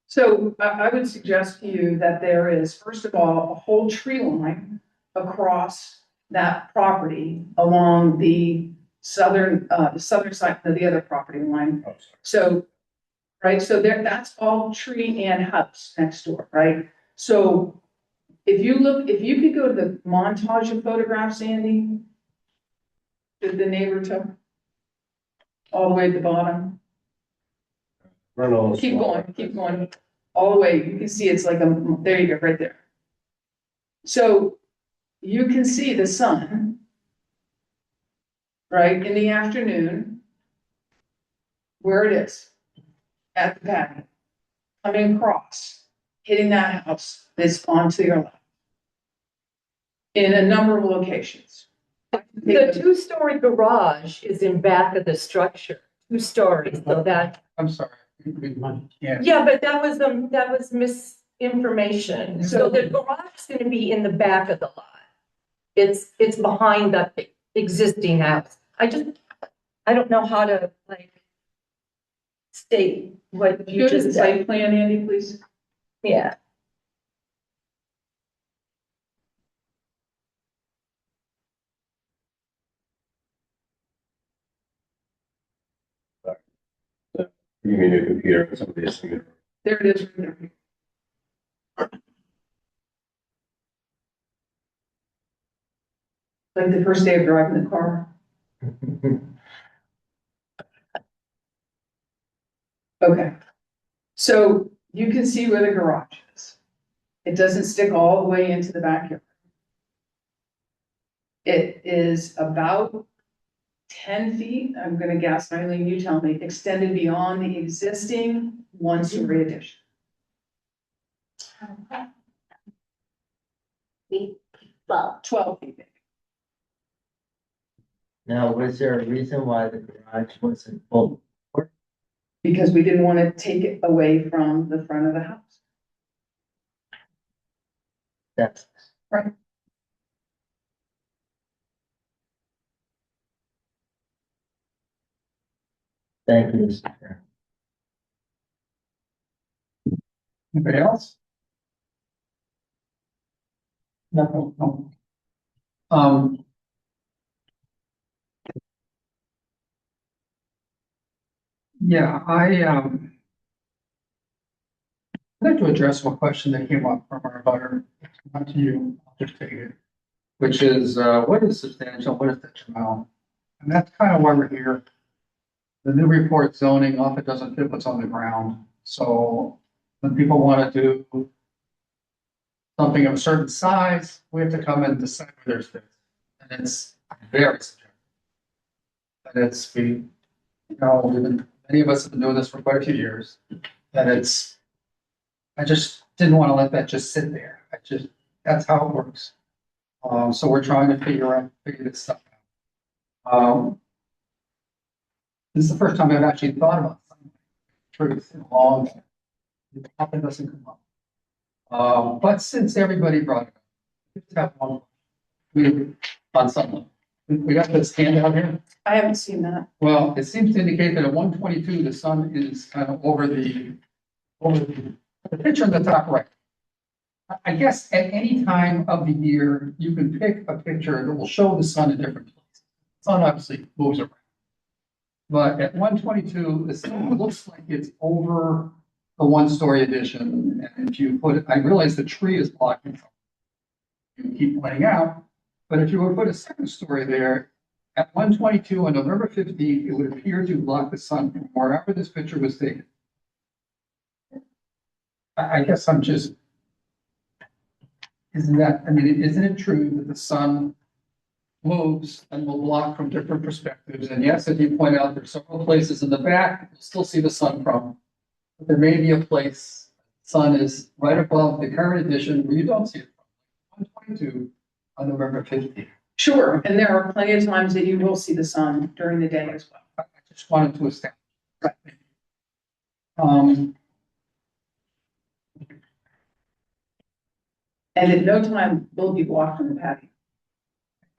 So I would suggest to you that there is, first of all, a whole tree line across that property along the southern side of the other property line. So, right, so that's all tree and house next door, right? So if you could go to the montage of photographs, Andy, that the neighbor took, all the way at the bottom. Keep going, all the way. You can see it's like there you go, right there. So you can see the sun, right, in the afternoon, where it is, at the patio, coming across, hitting that house that's onto your left. In a number of locations. The two-story garage is in back of the structure, 2 stories, so that. I'm sorry. Yeah. Yeah, but that was misinformation. So the garage is gonna be in the back of the lot. It's behind the existing house. I don't know how to state what you Go to just the said. site plan, Andy, please. Yeah. You mean a computer or something? There it is. Right there. Like the first day of driving the car. Okay. So you can see where the garage is. It doesn't stick all the way into the backyard. It is about 10 feet, I'm gonna guess, Eileen, you tell me, extended beyond the existing one-story addition. Well, 12 feet. Now, was there a reason why the garage wasn't full? Because we didn't want to take it away from the front of the house. That's. Right. Thank you, Mr. Chair. Anybody else? No. Yeah, I'd like to address one question that came up from our butter, not to you, I'll just take it, which is, what is substantial, what is detrimental? And that's kind of why we're here. The Newburyport zoning often doesn't fit what's on the ground. So when people want to do something of a certain size, we have to come and decide where there's space. And it's very subjective. And it's, many of us have been doing this for quite a few years. And I just didn't want to let that just sit there. That's how it works. So we're trying to figure this stuff out. This is the first time I've actually thought about something. Truth in a long time. It often doesn't come up. But since everybody brought it up, let's have one. On something. We got this handout here. I haven't seen that. Well, it seems to indicate that at 122, the sun is kind of over the picture on the top right. I guess at any time of the year, you can pick a picture that will show the sun in different places. The sun obviously moves around. But at 122, the sun looks like it's over the one-story addition. And if you put it, I realize the tree is blocking. You keep pointing out, but if you were to put a second story there, at 122 on November 15th, it would appear to block the sun from wherever this picture was taken. I guess I'm just, isn't it true that the sun moves and will block from different perspectives? And yes, if you point out there's several places in the back, you'll still see the sun from. But there may be a place, sun is right above the current addition where you don't see it from. 122 on November 15th. Sure, and there are plenty of times that you will see the sun during the day as well. I just wanted to establish. Right. And at no time will be blocked from the patio.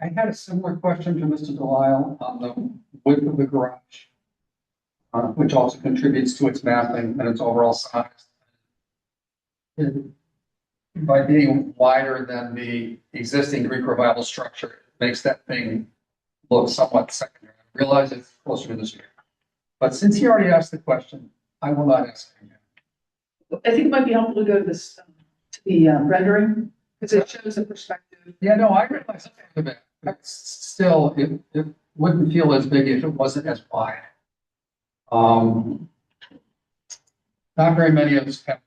I had a similar question to Mr. Delisle on the width of the garage, which also contributes to its mapping and its overall size. By being wider than the existing Greek revival structure, it makes that thing look somewhat secondary. I realize it's closer to the street. But since he already asked the question, I will not ask it again. I think it might be helpful to go to this, to the rendering, because it shows a perspective. Yeah, no, I realize that. But still, it wouldn't feel as big if it wasn't as wide. Not very many of us have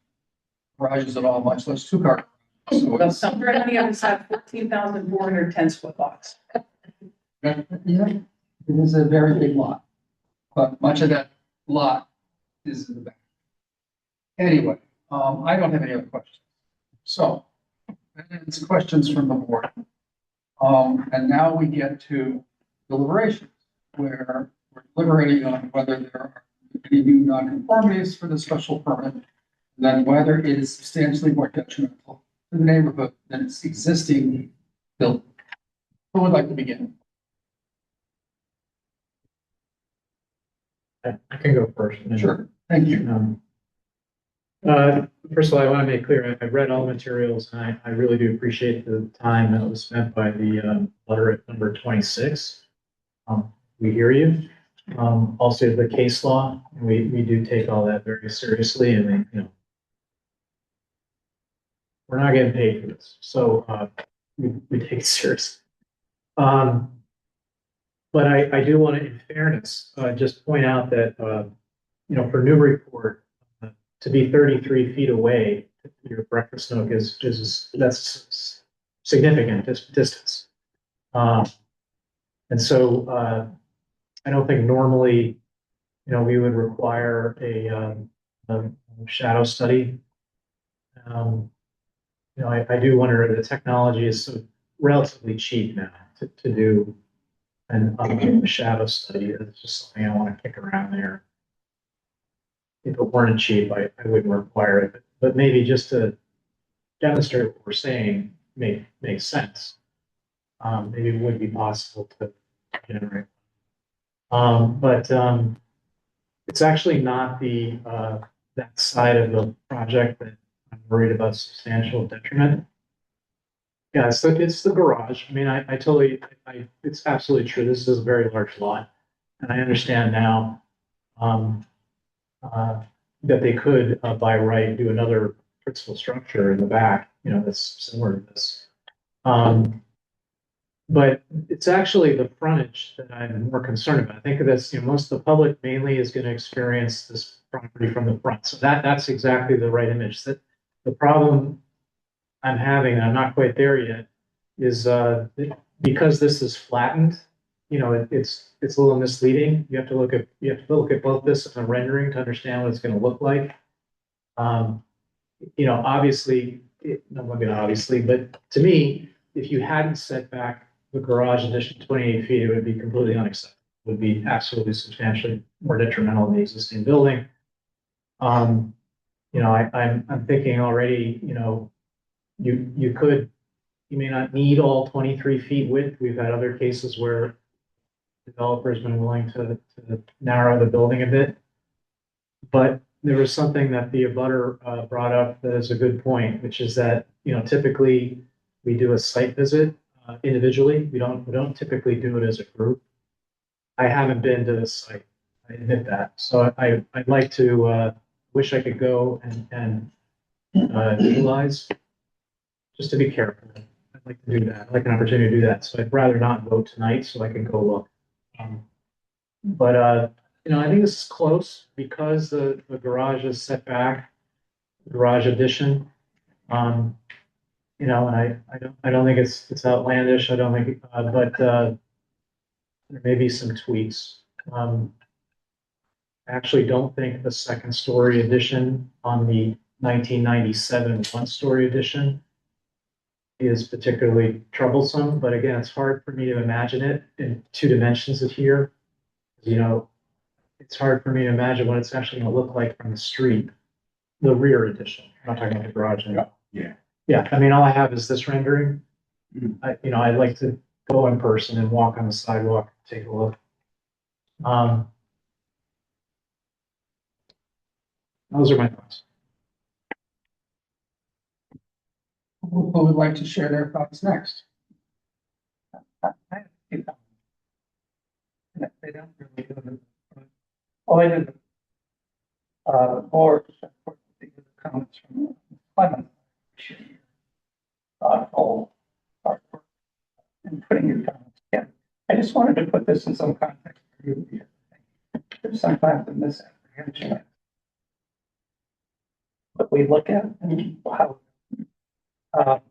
garages at all, much less two-car. So Well, some very many of us have 14,410 split lots. yeah, it is a very big lot, but much of that lot is in the back. Anyway, I don't have any other questions. So, it's questions from the board. And now we get to deliberations, where we're deliberating on whether there are any new nonconformities for the special permit, and then whether it is substantially more detrimental to the neighborhood than its existing building. Who would like to begin? I can go first. Sure, thank you. First of all, I want to make clear, I read all the materials and I really do appreciate the time that was spent by the letter at number 26. We hear you. Also the case law, we do take all that very seriously, and we're not getting paid for this. So we take it seriously. But I do want to, in fairness, just point out that for Newburyport, to be 33 feet away, your breakfast nook that's significant distance. And so, I don't think normally, we would require a shadow study. I do wonder, the technology is so relatively cheap now to do a shadow study. It's just something I want to kick around there. If it weren't cheap, I wouldn't require it, but maybe just to demonstrate what we're saying makes sense. Maybe it would be possible to generate. But it's actually not that side of the project that I'm worried about substantial detriment. Yeah, so it's the garage. I mean, I totally, it's absolutely true. This is a very large lot. And I understand now, that they could, by right, do another principal structure in the back, that's similar to this. But it's actually the frontage that I'm more concerned about. I think that's, most of the public mainly is going to experience this property from the front. So that's exactly the right image. That the problem I'm having, and I'm not quite there yet, is because this is flattened, it's a little misleading. You have to look at both this and the rendering to understand what it's going to look like. Obviously, obviously, but to me, if you hadn't set back the garage addition 28 feet, it would be completely unacceptable. It would be absolutely substantially more detrimental than the existing building. I'm thinking already, you may not need all 23 feet width. We've had other cases where developers been willing to narrow the building a bit. But there was something that the abutter brought up that is a good point, which is that, typically we do a site visit individually. We don't typically do it as a group. I haven't been to this site. I admit that. So I'd like to, wish I could go and utilize, just to be careful. I'd like to do that. I'd like an opportunity to do that. So I'd rather not vote tonight so I can go look. But I think this is close because the garage is set back, garage addition. And I don't think it's outlandish. I don't think, but there may be some tweaks. I actually don't think the second story addition on the 1997 one-story addition is particularly troublesome, but again, it's hard for me to imagine it in two dimensions here. It's hard for me to imagine what it's actually going to look like from the street, the rear addition. I'm not talking about the garage anymore. Yeah. I mean, all I have is this rendering. I'd like to go in person and walk on the sidewalk, take a look. Those are my thoughts. Who would like to share their thoughts next? They don't really do it. Oh, I did. Or the comments from Clement. Thoughtful artwork and putting your comments together. I just wanted to put this in some context for you here. There's sometimes a misapprehension. What we look at and how. I'm going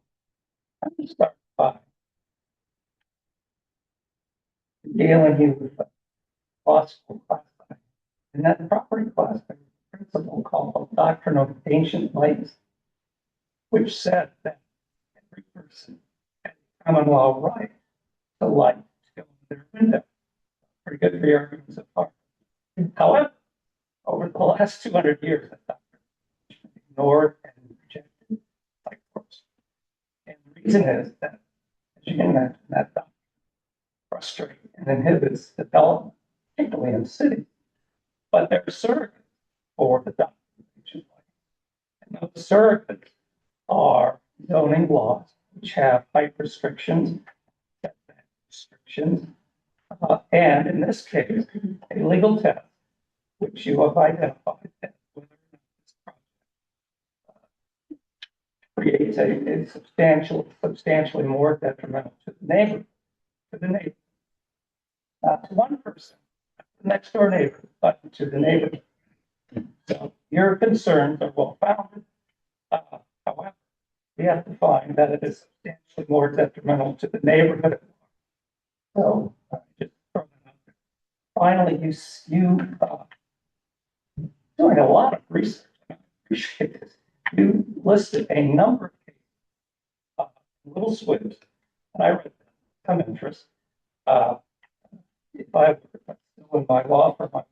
to start by dealing here with law school class. And that property class, there was a principle called the Doctrine of Ancient Rights, which said that every person had a common law right to light to go in their window. Pretty good for your arguments so far. However, over the last 200 years, that doctrine has been ignored and rejected by courts. And the reason is that, as you can imagine, that doctrine frustrates and inhibits development, particularly in cities. But they're surrogates for the doctrine of ancient rights. And those surrogates are zoning laws, which have height restrictions, setback restrictions, and in this case, a legal test, which you have identified as whether or not this project creates a substantially more detrimental to the neighbor, not to one person, the next door neighbor, but to the neighbor. So your concerns are well founded. However, we have to find that it is substantially more detrimental to the neighborhood. So just throw that out there. Finally, doing a lot of research. I appreciate this. You listed a number of cases, little swibs, and I read them, some interest. If I were still in my law firm, I would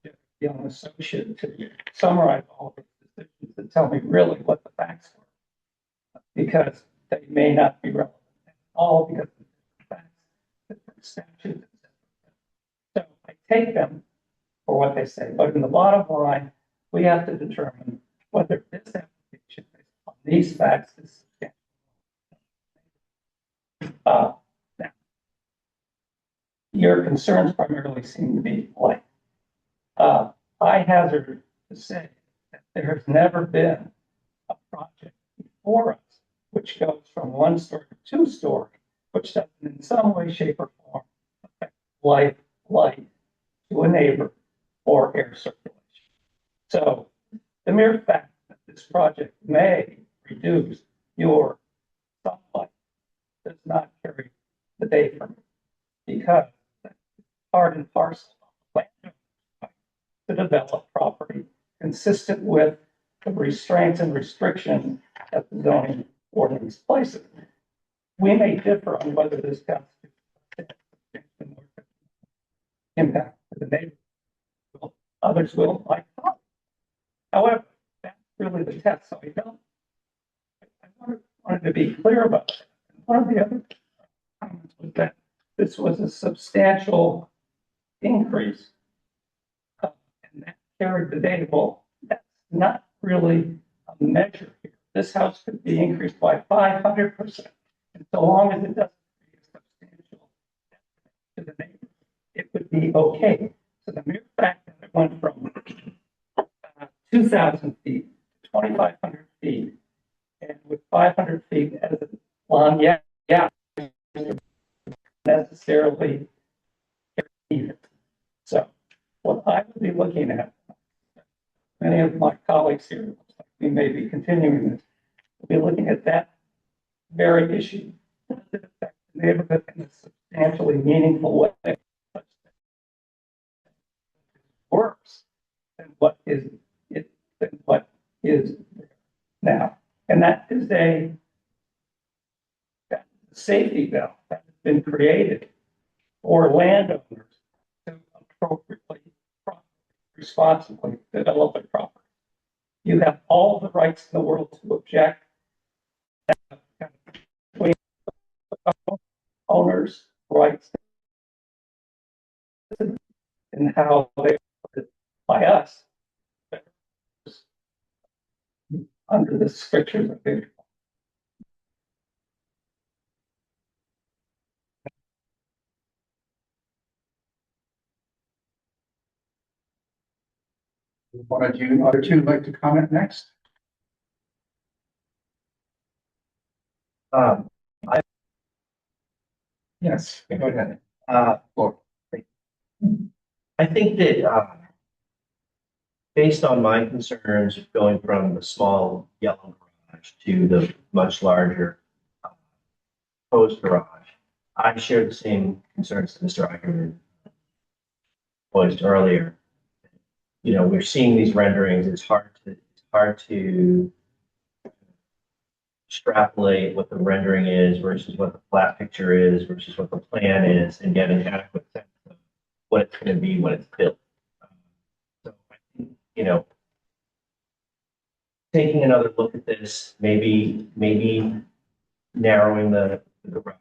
have a young associate to summarize all of the decisions and tell me really what the facts were, because they may not be relevant at all because of the facts, different statutes, etc. So I take them for what they say, but in the bottom line, we have to determine whether this application based on these facts is substantial. Now, your concerns primarily seem to be like, I hazard to say that there has never been a project before us which goes from 1 story to 2 story, which doesn't in some way, shape, or form affect life, light to a neighbor or air circulation. So the mere fact that this project may reduce your sunlight does not carry the day for me, because that's part and parcel of the plan to develop property consistent with the restraints and restrictions that the zoning ordinance places. We may differ on whether this constitutes impact to the neighborhood. Others will like not. However, that's really the test. So I wanted to be clear about that. One of the other comments was that this was a substantial increase, and that carried the day. Well, that's not really a measure here. This house could be increased by 500%, and so long as it doesn't create a substantial detriment to the neighborhood, it would be okay. So the mere fact that it went from 2,000 feet to 2,500 feet, and with 500 feet as a long, yeah, necessarily even. So what I would be looking at, many of my colleagues here, we may be continuing this, we'll be looking at that very issue. Does it affect the neighborhood in a substantially meaningful way, such that it works than what is it than what is there now? And that is a safety valve that has been created for landowners to appropriately, responsibly develop a property. You have all the rights in the world to object. Owners' rights and how they are by us under the strictures of the. One of you, other two like to comment next? Yes, go ahead. Well, I think that, based on my concerns going from the small yellow garage to the much larger proposed garage, I share the same concerns that Mr. Ackerman voiced earlier. You know, we're seeing these renderings. It's hard to extrapolate what the rendering is versus what the flat picture is versus what the plan is and get an adequate sense of what it's going to be when it's built. So I think, you know, taking another look at this, maybe narrowing the garage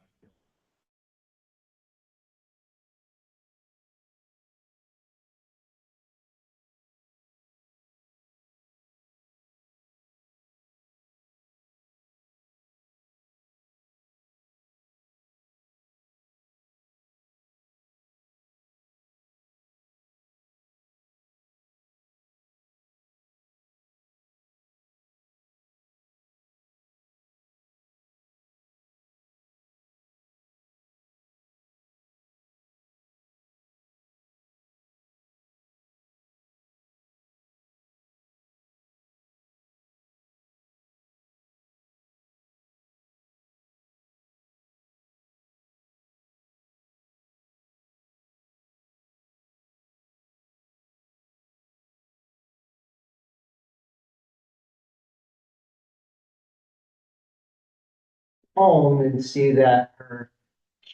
home and see that her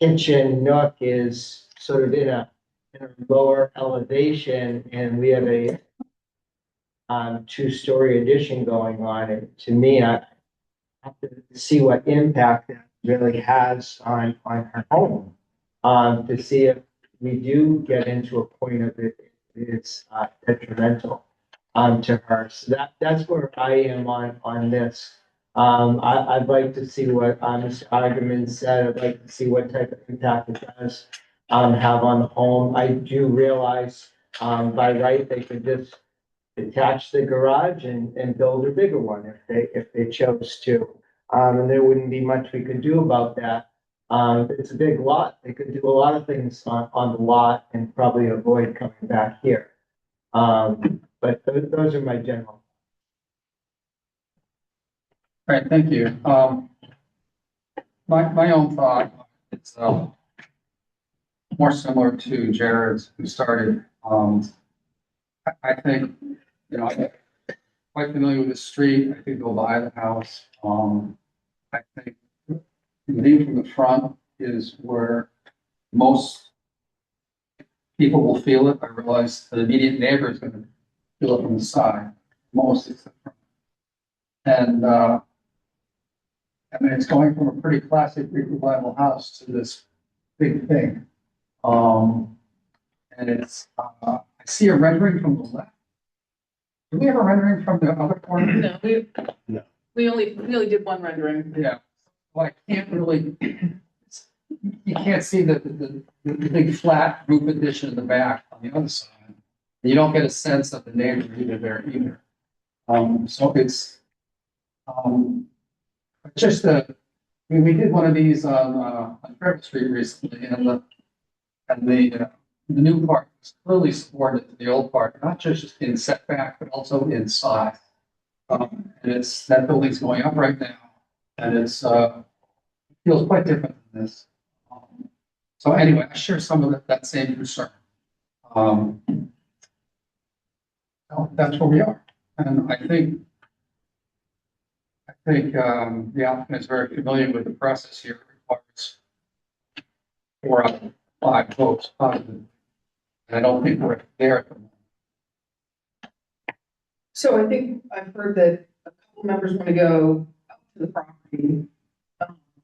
kitchen nook is sort of in a lower elevation, and we have a two-story addition going on. And to me, I have to see what impact that really has on her home. To see if we do get into a point of it's detrimental to her. So that's where I am on this. I'd like to see what Mr. Eigenman said. I'd like to see what type of impact it does have on the home. I do realize by right they could just detach the garage and build a bigger one if they chose to. And there wouldn't be much we could do about that. It's a big lot. They could do a lot of things on the lot and probably avoid coming back here. But those are my general. All right, thank you. My own thought, it's more similar to Jared's, who started. I think, you know, I'm quite familiar with the street. I could go by the house. I think the view from the front is where most people will feel it. I realize the immediate neighbor is going to feel it from the side, most except from. And I mean, it's going from a pretty classic Greek revival house to this big thing. And it's, I see a rendering from the left. Do we have a rendering from the other corner? No, we only did one rendering. Yeah. Well, I can't really, you can't see the big flat roof addition in the back on the other side. And you don't get a sense of the neighbor either there either. So it's, just I mean, we did one of these on Trevor Street recently, and the new part was clearly supported to the old part, not just in setback, but also in size. And it's, that building's going up right now, and it's, feels quite different than this. So anyway, I share some of that same concern. So that's where we are. And I think the applicant is very familiar with the process here. It requires 4 out of 5 votes positive. And I don't think we're there at the moment. So I think I've heard that a couple members want to go out to the property.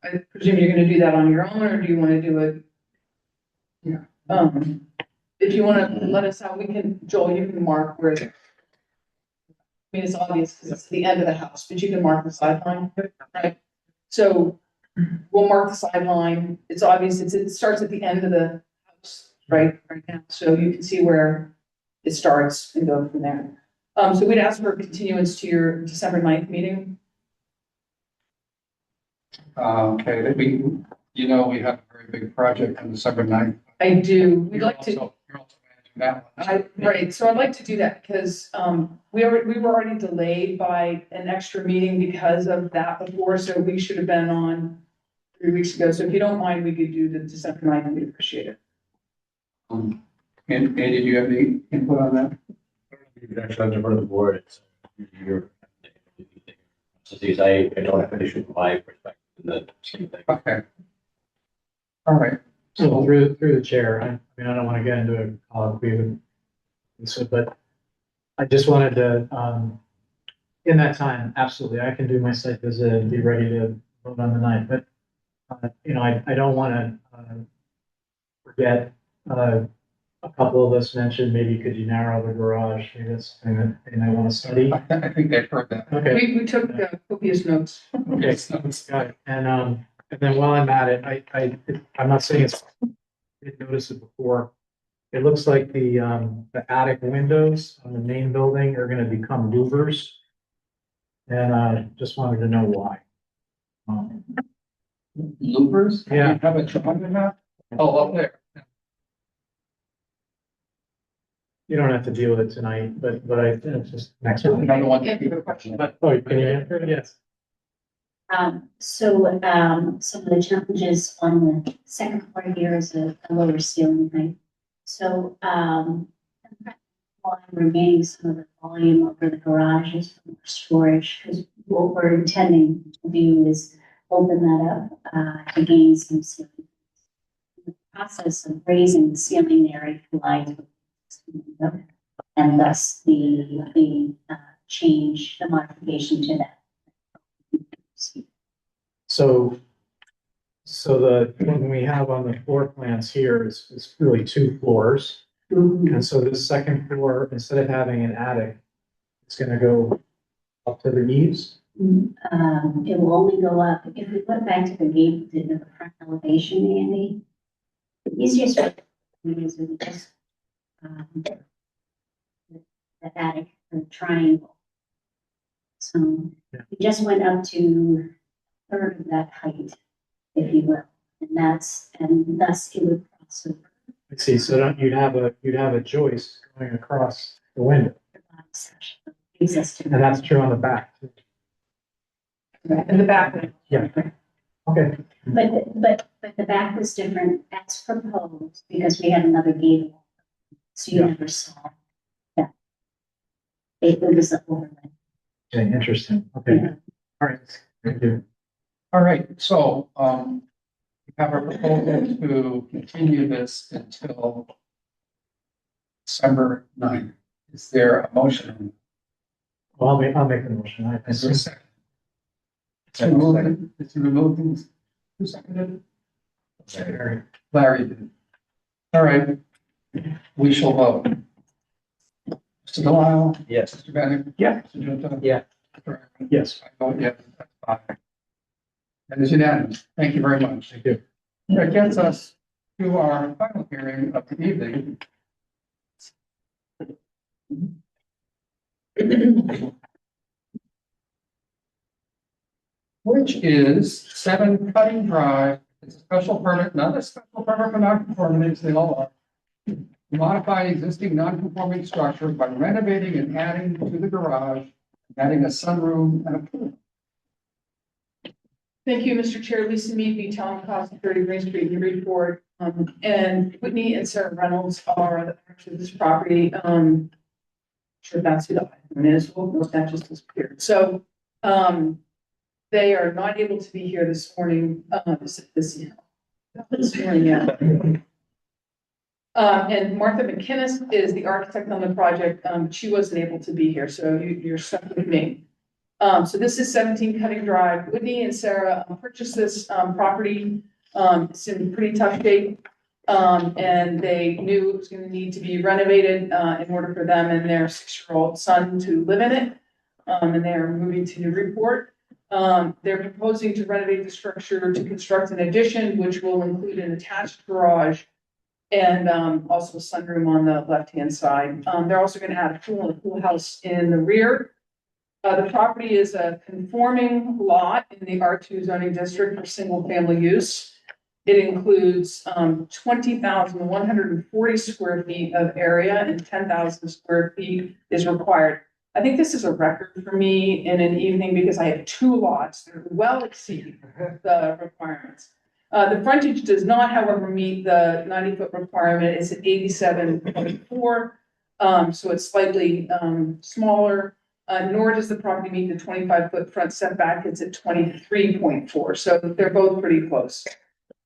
I presume you're going to do that on your own, or do you want to do it? Yeah. If you want to let us know, we can, Joel, you can mark where it's. I mean, it's obvious because it's the end of the house, but you can mark the sideline, right? So we'll mark the sideline. It's obvious, it starts at the end of the house, right now. So you can see where it starts and go from there. So we'd ask for a continuance to your December 9th meeting. Okay, we have a very big project on December 9th. I do. We'd You're like to. also managing that one. Right, so I'd like to do that because we were already delayed by an extra meeting because of that before, so we should have been on 3 weeks ago. So if you don't mind, we could do the December 9th. We'd appreciate it. And Andy, do you have any input on that? You can actually defer to the board. It's your I don't have an issue from my perspective in the same thing. Okay. All right. So through the chair, I mean, I don't want to get into a colloquy with Lisa, but I just wanted to, in that time, absolutely, I can do my site visit and be ready to vote on the night, but, I don't want to forget, a couple of us mentioned, maybe could you narrow the garage? Maybe that's something that I want to study. I think they've heard that. Okay. We took copious notes. Okay, got it. And then while I'm at it, I'm not saying it's, I didn't notice it before. It looks like the attic windows on the main building are gonna become louvers. And just wanted to know why. Loopers? Yeah. You have a drawing of that? Oh, up there. You don't have to deal with it tonight, but it's just next one. Another one. But, oh, can you answer it? Yes. So some of the challenges on the second floor here is a lower ceiling height. So, while I'm remaining some of the volume over the garages for storage, because what we're intending to do is open that up, to gain some ceiling. In the process of raising the ceiling there, it collides with the window, and thus the change, the modification to that. So when we have on the floor plans here is really 2 floors. And so this second floor, instead of having an attic, it's gonna go up to the eaves. It will only go up, if we put back to the gate, to the front elevation, Andy, the easiest way is we just, the attic, the triangle. So we just went up to a third of that height, if you will, and thus it would cross over. I see, so you'd have a joist going across the window, Existing. and that's true on the back. In the back. Yeah, okay. But the back was different as proposed, because we had another gate. So you never saw that. It was an overlay. Okay, interesting, okay. All right, thank you. All right, so, we have a proposal to continue this until December 9th. Is there a motion? Well, I'll make the motion. I Is there a second? It's removed. Who seconded? Larry did. All right, we shall vote. Mr. Delisle? Yes. Mr. Bennett? Yeah. Mr. Junta? Yeah. Yes. I vote yes, that's fine. That is unanimous. Thank you very much. Thank you. That gets us to our final hearing of the evening. Which is 7 Cutting Drive. It's a special permit, not a special permit for non-conformities, they all are. Modifying existing non-conforming structure by renovating and adding to the garage, adding a sunroom and a pool. Thank you, Mr. Chair. Lisa Mead, V Town Cost, 30 Green Street, Newburyport. And Whitney and Sarah Reynolds are actually this property. Sure, that's who the item is. Well, that just disappeared. So, they are not able to be here this morning, this morning, yeah. And Martha McKinnis is the architect on the project. She wasn't able to be here, so you're stuck with me. So this is 17 Cutting Drive. Whitney and Sarah purchased this property. It's in pretty tough shape. And they knew it was going to need to be renovated in order for them and their 6-year-old son to live in it. And they're moving to Newburyport. They're proposing to renovate the structure to construct an addition, which will include an attached garage and also a sunroom on the left-hand side. They're also going to add a pool and a pool house in the rear. The property is a conforming lot in the R2 zoning district for single-family use. It includes 20,140 square feet of area, and 10,000 square feet is required. I think this is a record for me in an evening because I have 2 lots that well exceed the requirements. The frontage does not, however, meet the 90-foot requirement. It's at 87.4, so it's slightly smaller. Nor does the property meet the 25-foot front setback. It's at 23.4, so they're both pretty close.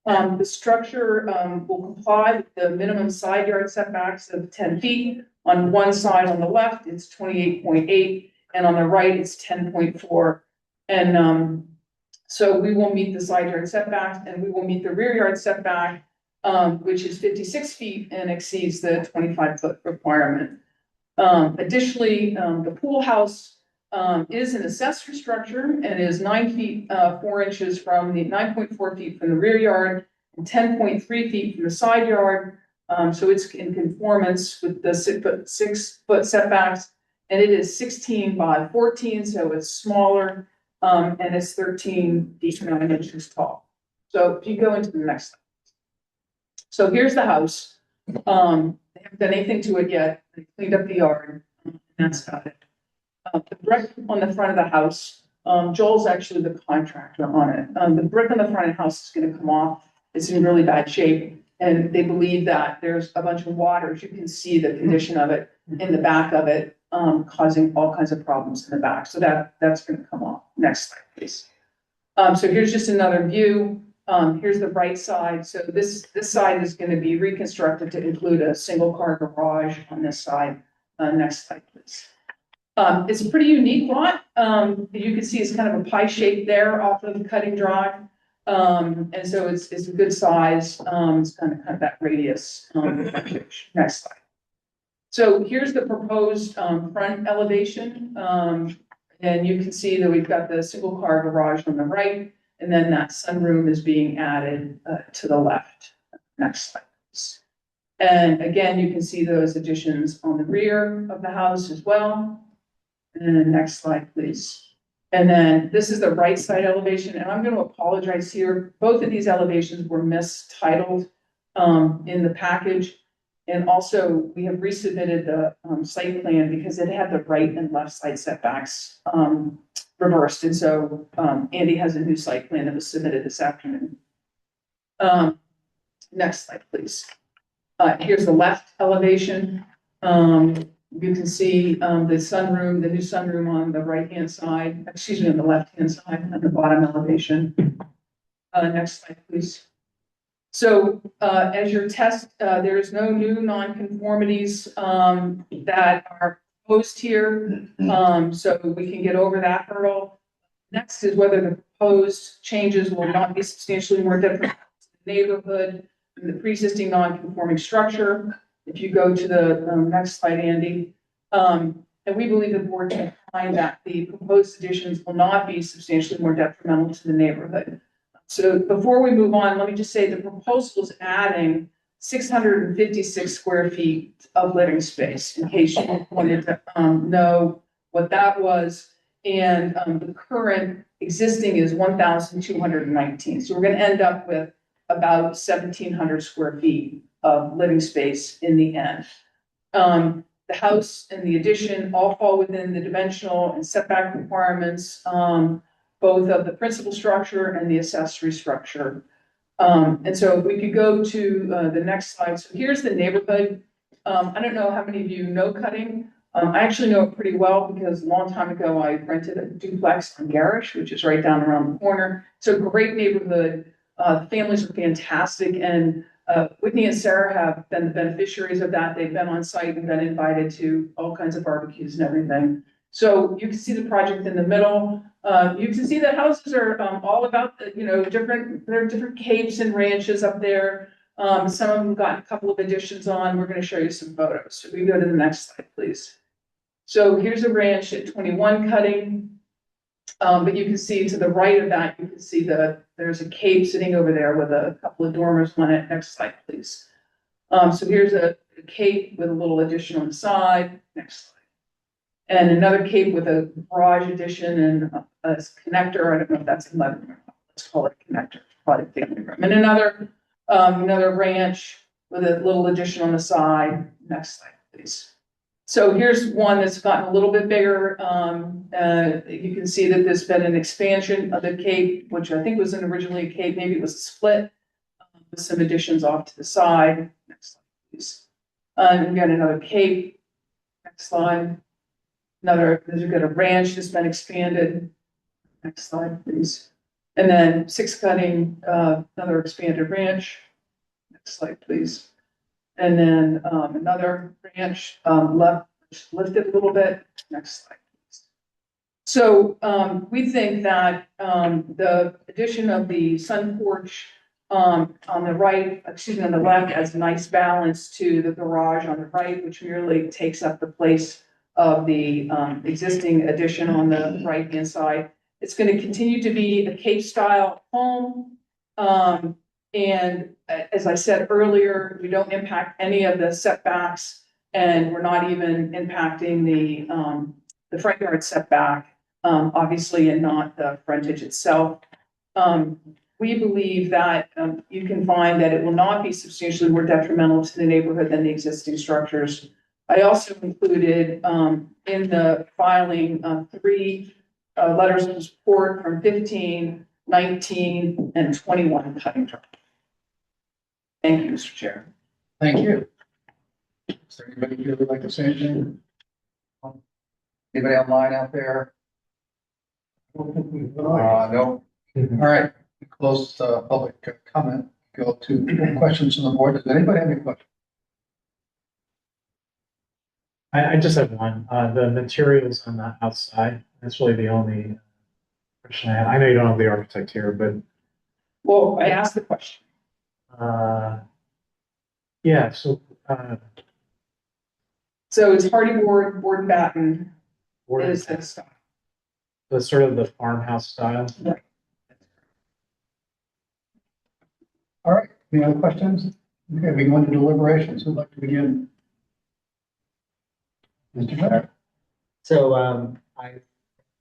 The structure will comply with the minimum side yard setbacks of 10 feet. On one side, on the left, it's 28.8, and on the right, it's 10.4. And so we will meet the side yard setbacks, and we will meet the rear yard setback, which is 56 feet and exceeds the 25-foot requirement. Additionally, the pool house is an accessory structure and is 9 feet 4 inches from the 9.4 feet from the rear yard and 10.3 feet from the side yard. So it's in conformance with the 6-foot setbacks, and it is 16 by 14, so it's smaller, and it's 13 feet 9 inches tall. So if you go into the next slide. So here's the house. They haven't done anything to it yet. They cleaned up the yard, and that's about it. The brick on the front of the house, Joel's actually the contractor on it. The brick on the front of the house is going to come off. It's in really bad shape. And they believe that there's a bunch of water, as you can see the condition of it in the back of it, causing all kinds of problems in the back. So that's going to come off. Next slide, please. So here's just another view. Here's the right side. So this side is going to be reconstructed to include a single car garage on this side. Next slide, please. It's a pretty unique lot. You can see it's kind of a pie shape there off of Cutting Drive. And so it's a good size. It's kind of that radius. Next slide. So here's the proposed front elevation. And you can see that we've got the single car garage on the right, and then that sunroom is being added to the left. Next slide, please. And again, you can see those additions on the rear of the house as well. And next slide, please. And then this is the right side elevation, and I'm going to apologize here. Both of these elevations were mistitled in the package. And also, we have resubmitted the site plan because it had the right and left side setbacks reversed. And so Andy has a new site plan that was submitted this afternoon. Next slide, please. Here's the left elevation. You can see the sunroom, the new sunroom on the right-hand side, excuse me, on the left-hand side, on the bottom elevation. Next slide, please. So as your test, there is no new nonconformities that are proposed here. So we can get over that hurdle. Next is whether the proposed changes will not be substantially more detrimental to the neighborhood than the pre-existing non-conforming structure. If you go to the next slide, Andy. And we believe the board can find that the proposed additions will not be substantially more detrimental to the neighborhood. So before we move on, let me just say the proposal is adding 656 square feet of living space, in case you wanted to know what that was. And the current existing is 1,219. So we're going to end up with about 1,700 square feet of living space in the end. The house and the addition all fall within the dimensional and setback requirements, both of the principal structure and the accessory structure. And so if we could go to the next slide. So here's the neighborhood. I don't know how many of you know Cutting. I actually know it pretty well because a long time ago I rented a duplex on Garish, which is right down around the corner. It's a great neighborhood. The families are fantastic, and Whitney and Sarah have been the beneficiaries of that. They've been on site and been invited to all kinds of barbecues and everything. So you can see the project in the middle. You can see that houses are all about, there are different capes and ranches up there. Some of them got a couple of additions on. We're going to show you some photos. So we go to the next slide, please. So here's a ranch at 21 Cutting. But you can see to the right of that, you can see there's a cape sitting over there with a couple of dormers on it. Next slide, please. So here's a cape with a little addition on the side. Next slide. And another cape with a garage addition and a connector. I don't know if that's 11. Let's call it a connector. Probably a family room. And another ranch with a little addition on the side. Next slide, please. So here's one that's gotten a little bit bigger. You can see that there's been an expansion of the cape, which I think was originally a cape. Maybe it was a split with some additions off to the side. Next slide, please. And again, another cape. Next slide. There's got a ranch that's been expanded. Next slide, please. And then 6 Cutting, another expanded ranch. Next slide, please. And then another ranch lifted a little bit. Next slide, please. So we think that the addition of the sun porch on the right, on the left, adds a nice balance to the garage on the right, which merely takes up the place of the existing addition on the right-hand side. It's going to continue to be a Cape-style home. And as I said earlier, we don't impact any of the setbacks, and we're not even impacting the front yard setback, obviously, and not the frontage itself. We believe that you can find that it will not be substantially more detrimental to the neighborhood than the existing structures. I also included in the filing 3 letters of support from 15, 19, and 21 Cutting Drive. Thank you, Mr. Chair. Thank you. Is there anybody here who would like to say anything? Anybody online out there? No. All right, close public comment. Go to questions from the board. Does anybody have any questions? I just have one. The materials on the outside, that's really the only question I have. I know you don't have the architect here, but, Well, I asked the question. yeah, so, So it's hardy board, board and batten board is and the style. the sort of the farmhouse style. Right. All right, any other questions? Okay, we go into deliberations. Who'd like to begin? Mr. Becker? So,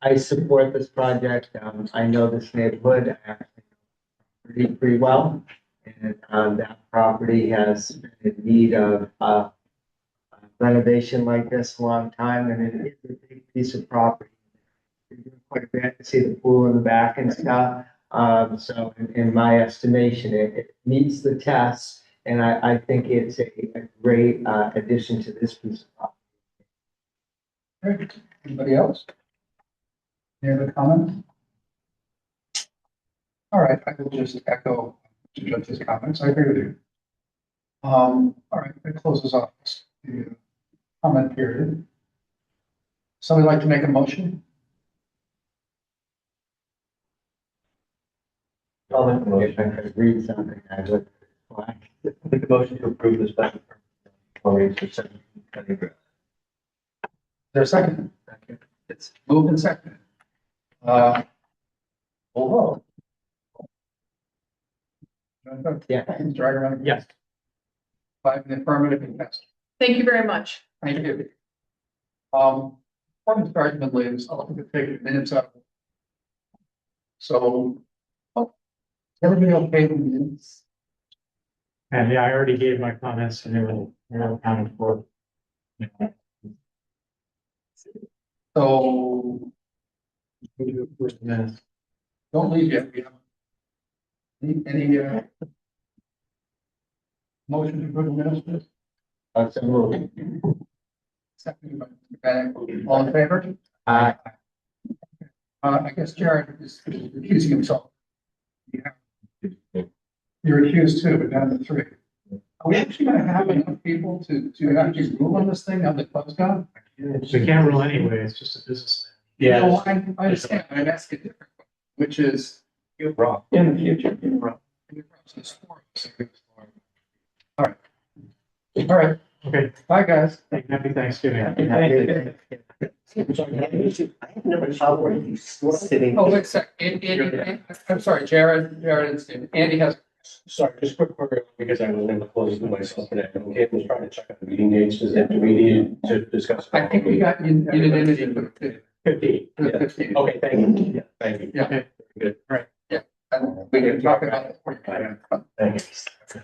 I support this project. I know this neighborhood actually pretty well. And, that property has been in need of, renovation like this a long time, and it is a big piece of property. Quite a bit to see the pool in the back and stuff. So in my estimation, it meets the test, and I think it's a great, addition to this piece of property. Great. Anybody else? Any other comments? All right, I will just echo Judge's comments. I agree with you. All right, that closes off the comment period. Somebody like to make a motion? I'll make a motion. I could read something. I would. Make a motion to approve this special permit. Is there a second? It's moved and seconded. Full vote. Yeah. Mr. Agarwal? Yes. 5 in the affirmative and passed. Thank you very much. Thank you. One argument is, I'll take minutes out. So, everybody okay with minutes? And yeah, I already gave my comments and they were accounted for. So, First minutes. don't leave yet. We have any motion to approve the minutes, please? So moved. Second by Mr. Bennett. All in favor? Aye. I guess Jared is recusing himself. Yeah. You're recused too, but down to 3. Are we actually gonna have enough people to actually rule on this thing on the close down? We can't rule anyway, it's just a business. No, I understand. I'm asking a different question, which is. You're wrong. In the future, you're wrong. All right. All right. Okay, Bye, guys. happy Thanksgiving. I've never saw one of these sitting. Oh, wait a sec. Andy, I'm sorry, Jared and Steve. Andy has. Sorry, just quick query, because I wasn't able to close it myself today. Okay, was trying to check on the meeting dates. Do we need to discuss? I think we got unanimity for the 15. Yeah. 15. Okay, thank you. Yeah, thank you. Yeah. Okay. Good. Right. Yeah. And we can talk about it. Thank you.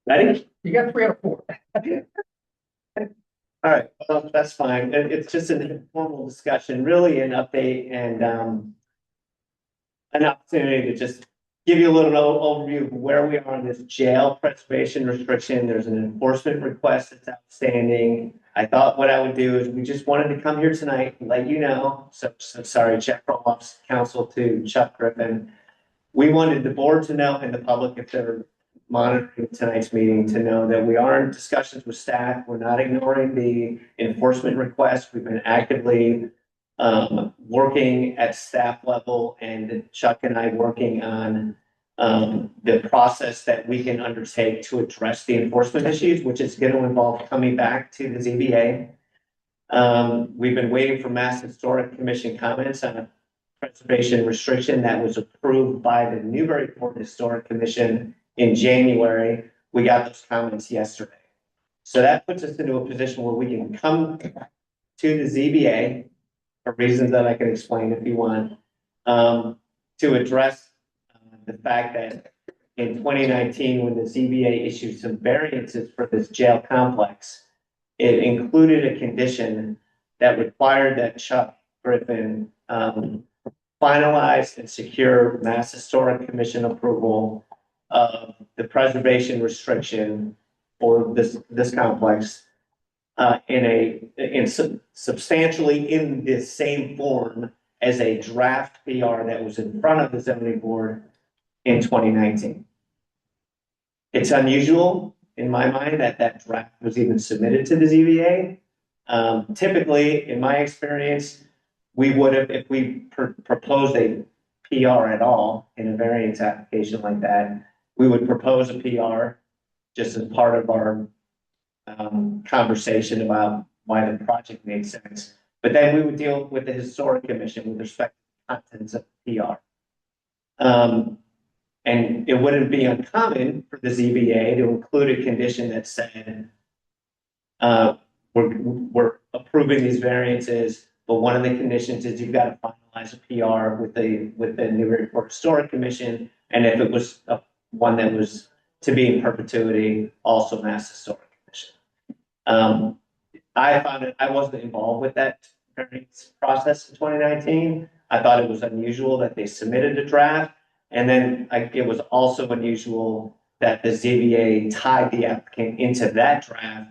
Ready? You got 3 out of 4. All right, well, that's fine. It's just an informal discussion, really an update and an opportunity to just give you a little overview of where we are on this jail preservation restriction. There's an enforcement request that's outstanding. I thought what I would do is we just wanted to come here tonight and let you know. So sorry, Jeff Roloff's counsel to Chuck Griffin. We wanted the board to know and the public, if they're monitoring tonight's meeting, to know that we are in discussions with staff. We're not ignoring the enforcement request. We've been actively working at staff level, and Chuck and I working on the process that we can undertake to address the enforcement issues, which is going to involve coming back to the ZBA. We've been waiting for Mass Historic Commission comments on a preservation restriction that was approved by the Newburyport Historic Commission in January. We got those comments yesterday. So that puts us into a position where we can come to the ZBA for reasons that I can explain if you want, to address the fact that in 2019, when the ZBA issued some variances for this jail complex, it included a condition that required that Chuck Griffin finalize and secure Mass Historic Commission approval of the preservation restriction for this complex substantially in the same form as a draft PR that was in front of the zoning board in 2019. It's unusual in my mind that that draft was even submitted to the ZBA. Typically, in my experience, we would have, if we proposed a PR at all in a variance application like that, we would propose a PR just as part of our conversation about why the project made sense. But then we would deal with the historic commission with respect to the contents of the PR. And it wouldn't be uncommon for the ZBA to include a condition that said, we're approving these variances, but one of the conditions is you've got to finalize a PR with the Newburyport Historic Commission, and if it was one that was to be in perpetuity, also Mass Historic Commission. I found it, I wasn't involved with that variance process in 2019. I thought it was unusual that they submitted a draft, and then it was also unusual that the ZBA tied the applicant into that draft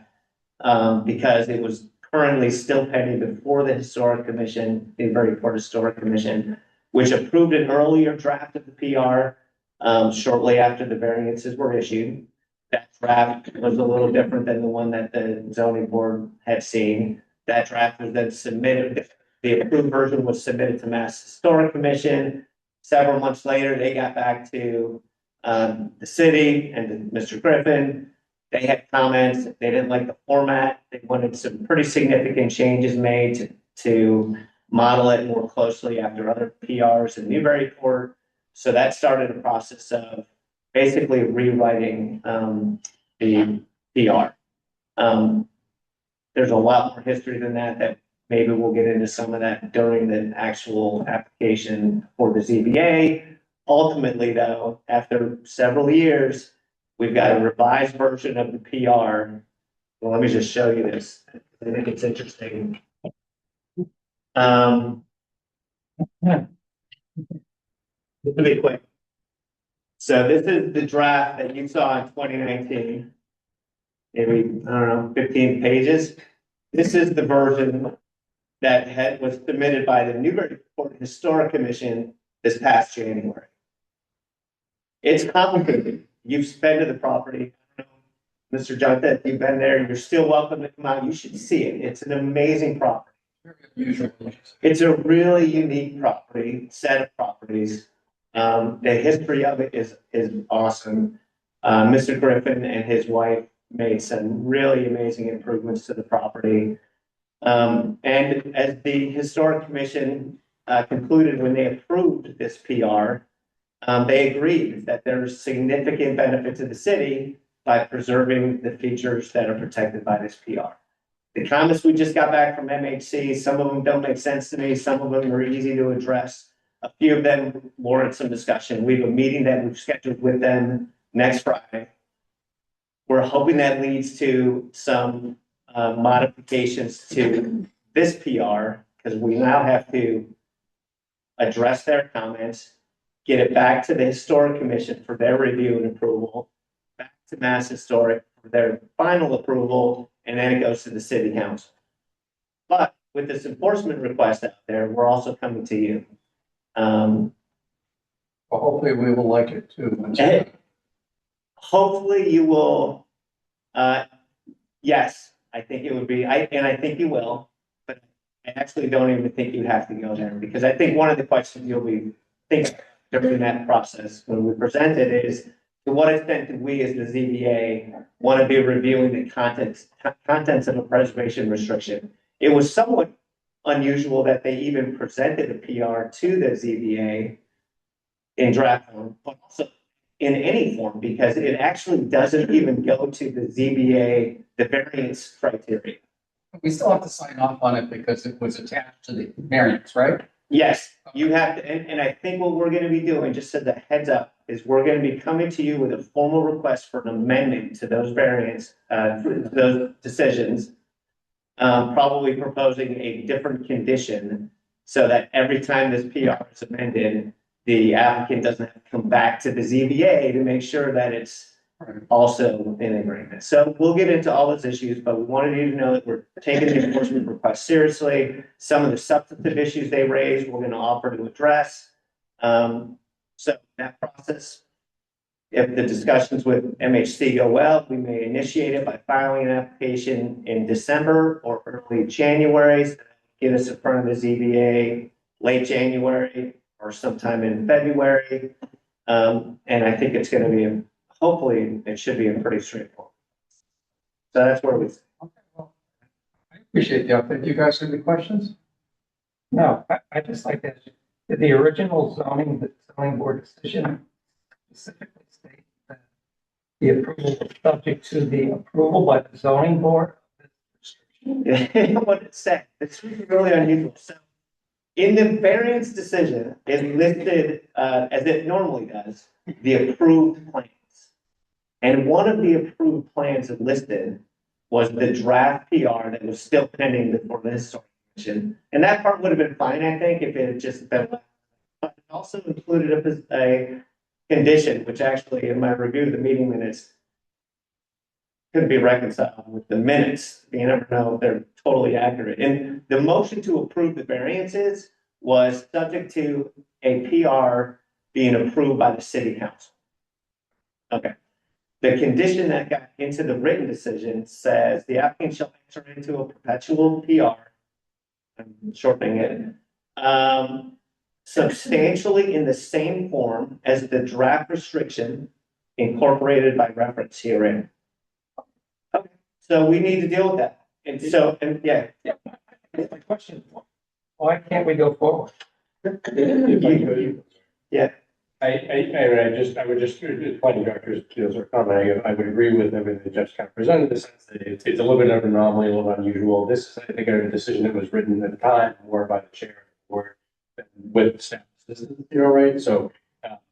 because it was currently still pending before the Historic Commission, the Newburyport Historic Commission, which approved an earlier draft of the PR shortly after the variances were issued. That draft was a little different than the one that the zoning board had seen. That draft was then submitted, the approved version was submitted to Mass Historic Commission. Several months later, they got back to the city and Mr. Griffin. They had comments. They didn't like the format. They wanted some pretty significant changes made to model it more closely after other PRs in Newburyport. So that started a process of basically rewriting the PR. There's a lot more history than that maybe we'll get into some of that during the actual application for the ZBA. Ultimately, though, after several years, we've got a revised version of the PR. Well, let me just show you this. I think it's interesting. This will be quick. So this is the draft that you saw in 2019. Maybe, I don't know, 15 pages. This is the version that was submitted by the Newburyport Historic Commission this past January. It's complicated. You've been to the property. Mr. Joppa, if you've been there, you're still welcome to come out. You should see it. It's an amazing property. It's a really unique property, set of properties. The history of it is awesome. Mr. Griffin and his wife made some really amazing improvements to the property. And as the Historic Commission concluded when they approved this PR, they agreed that there's significant benefit to the city by preserving the features that are protected by this PR. The comments we just got back from MHC, some of them don't make sense to me, some of them are easy to address. A few of them warrant some discussion. We have a meeting that we've scheduled with them next Friday. We're hoping that leads to some modifications to this PR, because we now have to address their comments, get it back to the Historic Commission for their review and approval, back to Mass Historic for their final approval, and then it goes to the City Council. But with this enforcement request out there, we're also coming to you. Well, hopefully we will like it too. Hopefully you will, yes, I think it would be, and I think you will, but I actually don't even think you have to go there, because I think one of the questions you'll be thinking during that process when we present it is, to what extent do we as the ZBA want to be reviewing the contents of a preservation restriction? It was somewhat unusual that they even presented a PR to the ZBA in draft form, but also in any form, because it actually doesn't even go to the ZBA, the variance criteria. We still have to sign off on it because it was attached to the variance, right? Yes, you have to, and I think what we're going to be doing, just as a heads up, is we're going to be coming to you with a formal request for an amendment to those variants, those decisions, probably proposing a different condition so that every time this PR is amended, the applicant doesn't have to come back to the ZBA to make sure that it's also in agreement. So we'll get into all those issues, but we wanted you to know that we're taking the enforcement request seriously. Some of the substantive issues they raised, we're gonna offer to address. So that process, if the discussions with MHC go well, we may initiate it by filing an application in December or early January. So get us in front of the ZBA late January or sometime in February. And I think it's gonna be, hopefully, it should be a pretty straightforward. So that's where we. I appreciate the update. You guys have any questions? No, I just like that. Did the original zoning board decision specifically state that the approval was subject to the approval by the zoning board? What it said, it's really unusual. So in the variance decision, it listed, as it normally does, the approved plans. And one of the approved plans it listed was the draft PR that was still pending before the historic commission. And that part would have been fine, I think, if it had just been, but it also included a condition, which actually in my review of the meeting minutes could be reconciled with the minutes. You never know if they're totally accurate. And the motion to approve the variances was subject to a PR being approved by the city council. Okay. The condition that got into the written decision says the applicant shall enter into a perpetual PR. I'm shortening it. Substantially in the same form as the draft restriction incorporated by reference herein. Okay, so we need to deal with that. And so, and yeah. My question, why can't we go forward? Yeah. I would just, planning directors, are commenting, I would agree with everything that Jeff's kind of presented, in the sense that it's a little bit of an anomaly, a little unusual. This is, I think, a decision that was written at the time, more by the chair of the board with staff assistants, right? So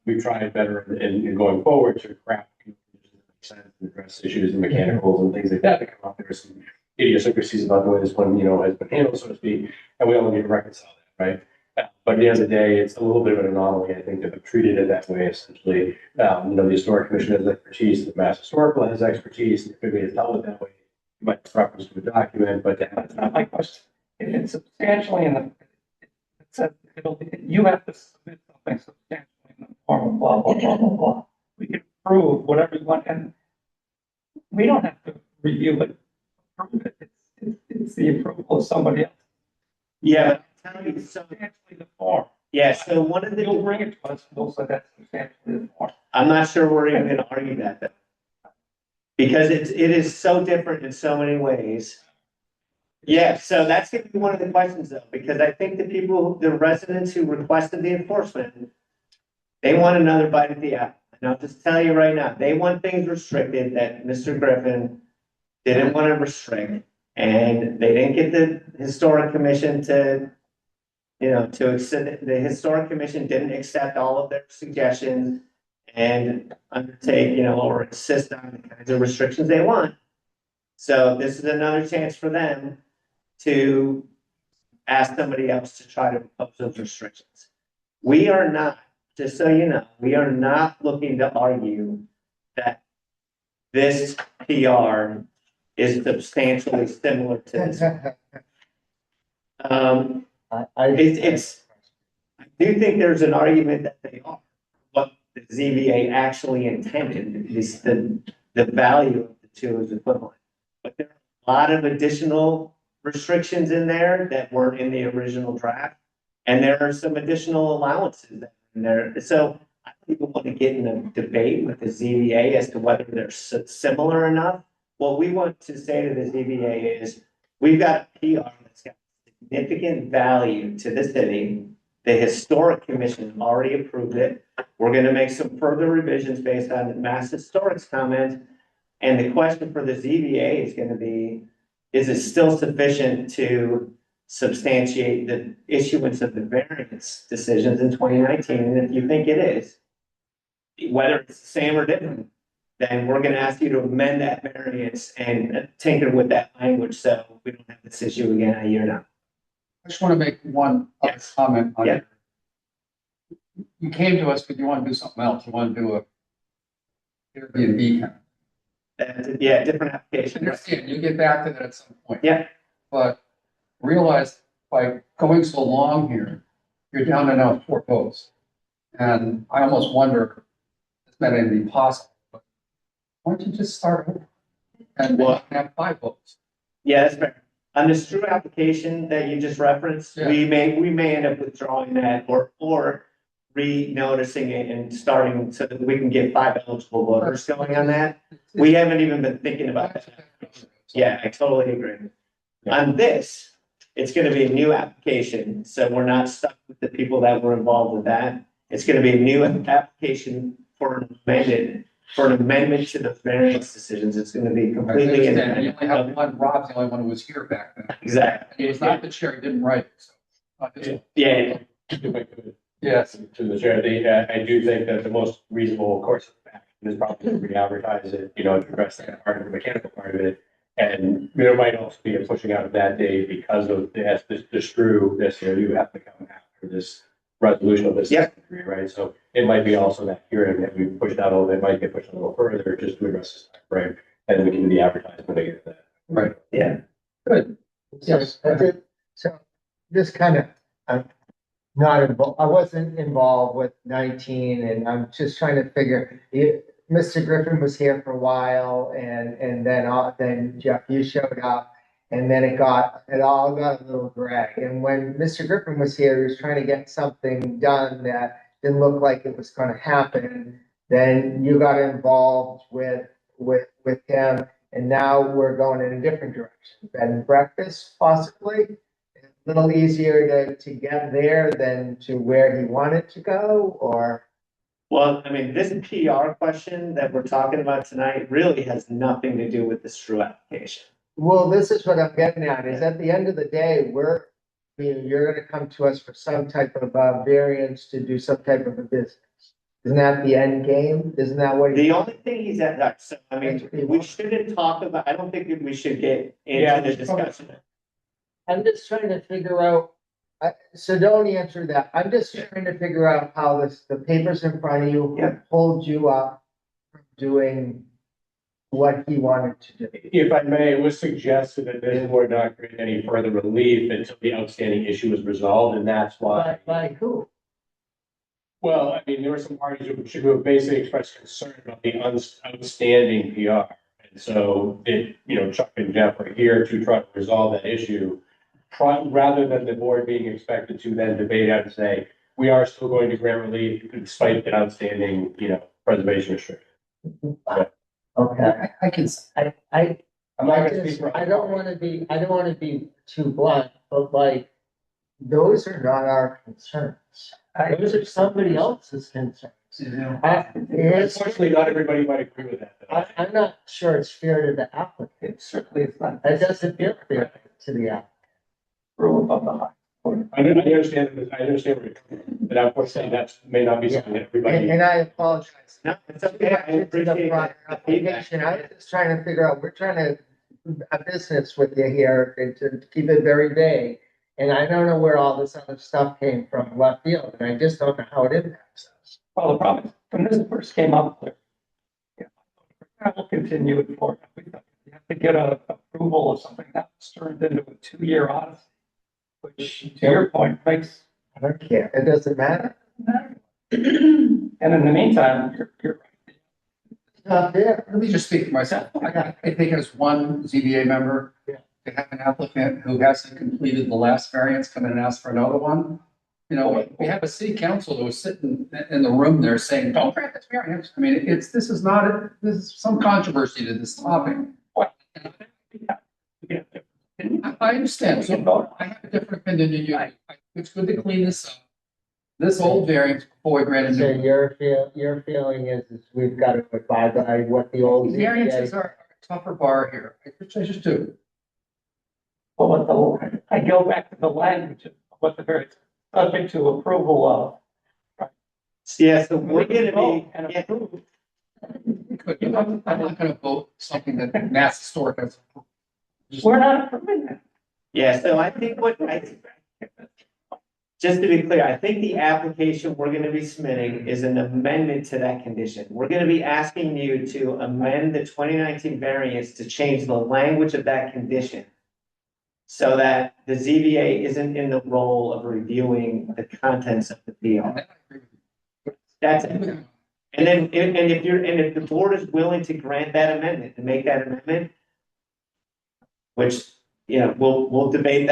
we've tried better in going forward to craft conditions that make sense and address issues and mechanicals and things like that come up. There's some idiosyncrasies about the way this one, has been handled, so to speak, and we all need to reconcile that, right? But at the end of the day, it's a little bit of an anomaly, I think, to have treated it that way, essentially. The Historic Commission has expertise, the Mass Historical has expertise, and if it is dealt with that way, you might reference to a document, but That's not my question. If it's substantially in the, it says you have to submit something substantially in the form of blah, blah, blah, blah, blah. We can prove whatever you want, and we don't have to review it. Approve it. It's the approval of somebody else. Yeah, but tell me, so Substantially the form. yeah, so one of the, You'll bring it to us, we'll say that's substantially the form. I'm not sure we're even gonna argue that though. Because it is so different in so many ways. Yeah, so that's gonna be one of the questions though, because I think the residents who requested the enforcement, they want another bite at the apple. And I'll just tell you right now, they want things restricted that Mr. Griffin didn't want to restrict. And they didn't get the historic commission to accept, the historic commission didn't accept all of their suggestions and undertake, or insist on the kinds of restrictions they want. So this is another chance for them to ask somebody else to try to impose those restrictions. We are not, just so you know, we are not looking to argue that this PR is substantially similar to this. I do think there's an argument that they are. What the ZBA actually intended is the value of the two is equivalent. But there are a lot of additional restrictions in there that weren't in the original draft. And there are some additional allowances that are in there. So I don't even want to get in a debate with the ZBA as to whether they're similar enough. What we want to say to the ZBA is, we've got a PR that's got significant value to the city. The Historic Commission already approved it. We're going to make some further revisions based on the Mass Historic's comment. And the question for the ZBA is going to be, is it still sufficient to substantiate the issuance of the variance decisions in 2019? And if you think it is, whether it's the same or different, then we're going to ask you to amend that variance and tinker with that language so we don't have this issue again a year now. I just want to make one other comment on it. You came to us because you want to do something else. You want to do Airbnb. Yeah, different application. Understand, you'll get back to that at some point. Yeah. But realize by going so long here, you're down to now 4 votes. And I almost wonder if that may be possible, but why don't you just start over? And Well- have 5 votes? Yeah, that's fair. On this true application that you just referenced, Yeah. we may end up withdrawing that or re-noticing it and starting so that we can get 5 eligible voters going on that. We haven't even been thinking about that. Yeah, I totally agree. On this, it's gonna be a new application, so we're not stuck with the people that were involved with that. It's gonna be a new application for an amendment to the variance decisions. It's gonna be I completely understand. You independent. only have one, Rob's the only one who was here back then. Exactly. He was not the chair, he didn't write it, so. Yeah. If I could, Yes. to the chair, I do think that the most reasonable course of action is probably to re-advertise it, to address that part of the mechanical part of it. And there might also be a pushing out of that day because of this STRU, you have to come after this resolution of this. Yeah. Degree, right? So it might be also that hearing that we pushed out a little bit, might get pushed a little further just to address this time frame. And we can do the advertisement again. Right. Yeah. Good. Yes, that's it. So this kind of, I'm not involved, I wasn't involved with 19 and I'm just trying to figure, Mr. Griffin was here for a while and then Jeff, you showed up and then it all got a little gray. And when Mr. Griffin was here, he was trying to get something done that didn't look like it was going to happen. Then you got involved with him. And now we're going in a different direction. Bed and breakfast, possibly. A little easier to get there than to where he wanted to go, or? Well, I mean, this PR question that we're talking about tonight really has nothing to do with the STRU application. Well, this is what I'm getting at, is at the end of the day, you're gonna come to us for some type of variance to do some type of a business. Isn't that the end game? Isn't that what? The only thing he's at, that, so, I mean, we shouldn't talk about, I don't think that we should get into the discussion. I'm just trying to figure out, so don't answer that. I'm just trying to figure out how the papers in front of you hold you up from doing what he wanted to do. If I may, it was suggested that this board not grant any further relief until the outstanding issue is resolved, and that's why. By who? Well, I mean, there were some parties who have basically expressed concern about the outstanding PR. And so Chuck and Jeff are here to try to resolve that issue, rather than the board being expected to then debate out and say, we are still going to grant relief despite the outstanding, preservation restriction. Okay. I'm not gonna speak for. I don't wanna be too blunt, but those are not our concerns. Those are somebody else's concerns. Unfortunately, not everybody might agree with that. I'm not sure it's fair to the applicant. Certainly it's not. It doesn't feel fair to the applicant. Rule above the law. I understand where you're coming from, but unfortunately, that may not be something that everybody. And I apologize. No, it's okay. I appreciate the the feedback. application. I was just trying to figure out, we're trying to do a business with you here and to keep it very vague. And I don't know where all this other stuff came from left field, and I just don't know how it impacts us. Well, the problem is, when this first came up, I will continue it for, you have to get a approval of something that's turned into a 2-year odyssey, which to your point makes. I don't care. It doesn't matter. And in the meantime, you're right. Not there. Let me just speak for myself. I think as one ZBA member, to have an applicant who hasn't completed the last variance come in and ask for another one. We have a city council that was sitting in the room there saying, don't grant this variance. I mean, this is some controversy to this topic. I understand. So I have a different opinion than you. It's good to clean this up. This old variance before we grant a So new. your feeling is we've got to abide by what the old. Variances are a tougher bar here. I just do. Well, I go back to the language of what the variance subject to approval of. Yeah, so we're gonna be. And approve. I'm not gonna vote something that Mass Historic has. We're not approving that. Yeah, so I think just to be clear, I think the application we're gonna be submitting is an amendment to that condition. We're gonna be asking you to amend the 2019 variance to change the language of that condition so that the ZBA isn't in the role of reviewing the contents of the PR. That's it. And then, if the board is willing to grant that amendment, to make that amendment, which, you know, we'll debate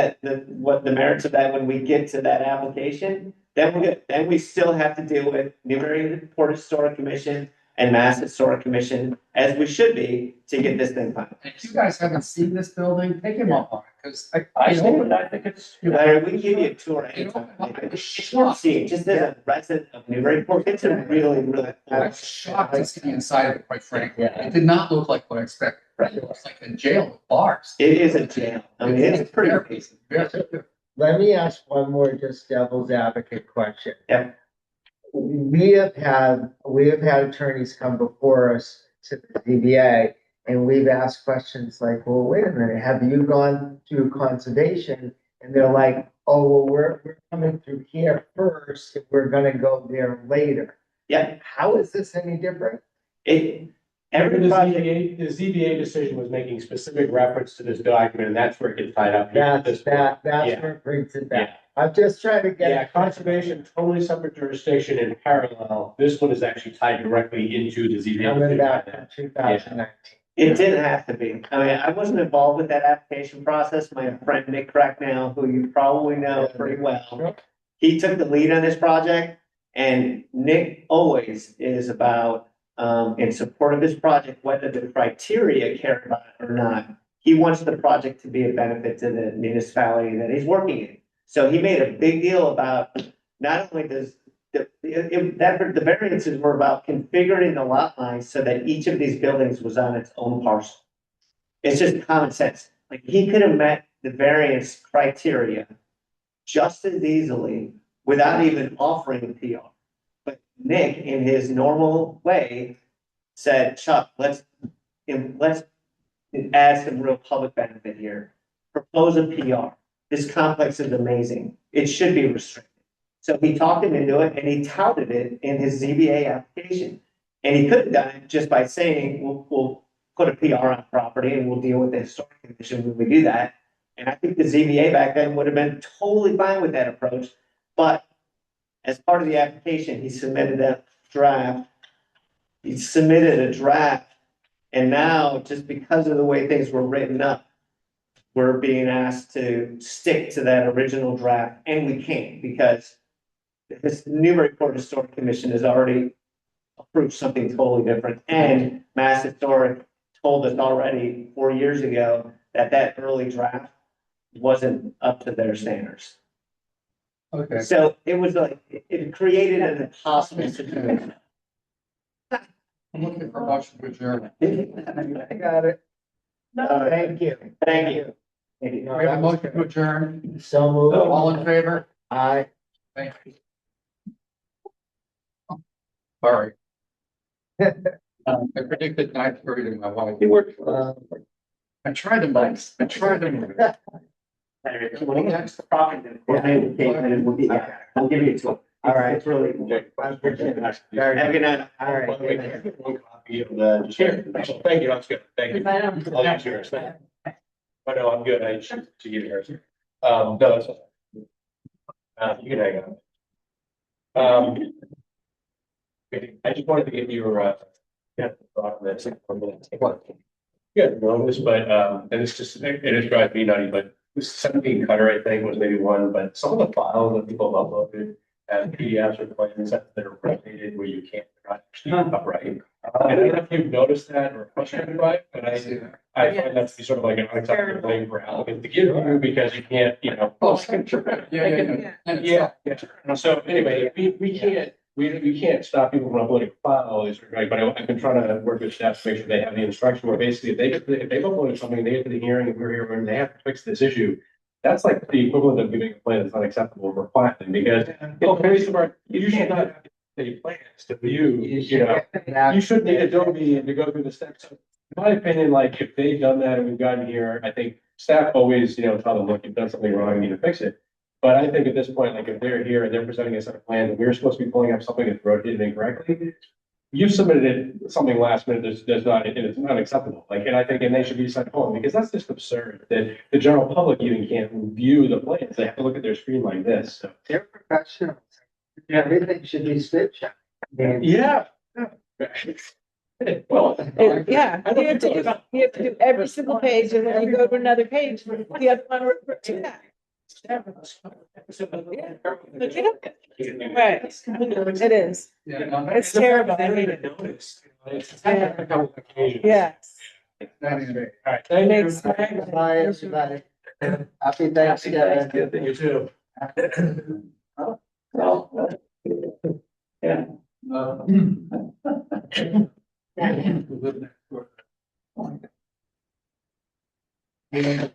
what the merits of that when we get to that application, then we're good. Then we still have to deal with Newburyport Historic Commission and Mass Historic Commission, as we should be, to get this thing finalized. If you guys haven't seen this building, take him up on it, because I think it's. Larry, we can give you a tour anytime. It's worth seeing, just as a resident of Newburyport, it's a really, really. I was shocked to see the inside of it, quite frankly. It did not look like what I expected. It looks like a jail with bars. It is a jail. I mean, it's pretty amazing. Let me ask one more just devil's advocate question. Yeah. We have had attorneys come before us to the ZBA, and we've asked questions like, well, wait a minute, have you gone through conservation? And they're like, oh, well, we're coming through here first, if we're gonna go there later. Yeah. How is this any different? Every The project, ZBA decision was making specific reference to this document, and that's where it gets tied up. That's Yeah. where it brings it back. I'm just trying to get. Yeah, conservation, totally separate jurisdiction in parallel. This one is actually tied directly into the ZBA. Coming back from 2019. it didn't have to be. I mean, I wasn't involved with that application process. My friend Nick Cracknell, who you probably know pretty well, he took the lead on this project. And Nick always is about, in support of this project, whether the criteria care about it or not. He wants the project to be a benefit to the municipality that he's working in. So he made a big deal about not only does the variances were about configuring the lot lines so that each of these buildings was on its own parcel. It's just common sense. Like, he could have met the variance criteria just as easily without even offering a PR. But Nick, in his normal way, said, Chuck, let's add some real public benefit here. Propose a PR. This complex is amazing. It should be restricted. So he talked him into it, and he touted it in his ZBA application. And he could have done it just by saying, we'll put a PR on property and we'll deal with the historic commission when we do that. And I think the ZBA back then would have been totally fine with that approach. But as part of the application, he submitted a draft. And now, just because of the way things were written up, we're being asked to stick to that original draft, and we can't, because this Newburyport Historic Commission has already approved something totally different. And Mass Historic told us already 4 years ago that early draft wasn't up to their standards. Okay. So it was like, it created an impossible situation. I'm looking for a motion to adjourn. I got it. Thank you. Thank you. We have a motion to adjourn. So moved. All in favor? Aye. Thank you. Sorry. I predicted 9:30 to my wife. It worked. I tried to move. That's the problem. I'll give you two. All right. It's really. I appreciate it. Have a good night. All right. One copy of the. Here. Thank you, that's good. Thank you. I'll use yours. Oh, no, I'm good. I should give you yours. No, that's. You can hang on. I just wanted to give you a, thought on this. Yeah, know this, but, and it's just, it is driving me nutty, but this 17 cutter, I think, was maybe one, but some of the files that people have uploaded as PDFs or plans that are rotated where you can't actually upright. And I don't know if you've noticed that or frustrated by it, but I find that to be sort of like an unacceptable thing for applicants to give you because you can't, you know. Yeah. So anyway, we can't stop people from uploading files, right? But I've been trying to work with staff to make sure they have the instruction where basically if they've uploaded something, they get to the hearing and we're here and they have to fix this issue. That's like the equivalent of giving a plan that's unacceptable for filing because you should not have any plans to view, you know, you should need Adobe and to go through the steps. In my opinion, like if they've done that and we've gotten here, I think staff always, you know, tell them, look, you've done something wrong, you need to fix it. But I think at this point, like if they're here and they're presenting a set of plans, and we're supposed to be pulling up something that's rotated incorrectly, you submitted something last minute that's not, and it's unacceptable. Like, and I think, and they should be sent home because that's just absurd that the general public even can't view the plans. They have to look at their screen like this. So. They're professionals. Everything should be spit checked. Yeah. Well, Yeah, you have to do every single page and then you go to another page, the other one, yeah. Right, it is. Yeah. It's terrible, I hate it. Yes. All right, thank you. Bye, everybody. Happy Thanksgiving. You too. Yeah. Yeah.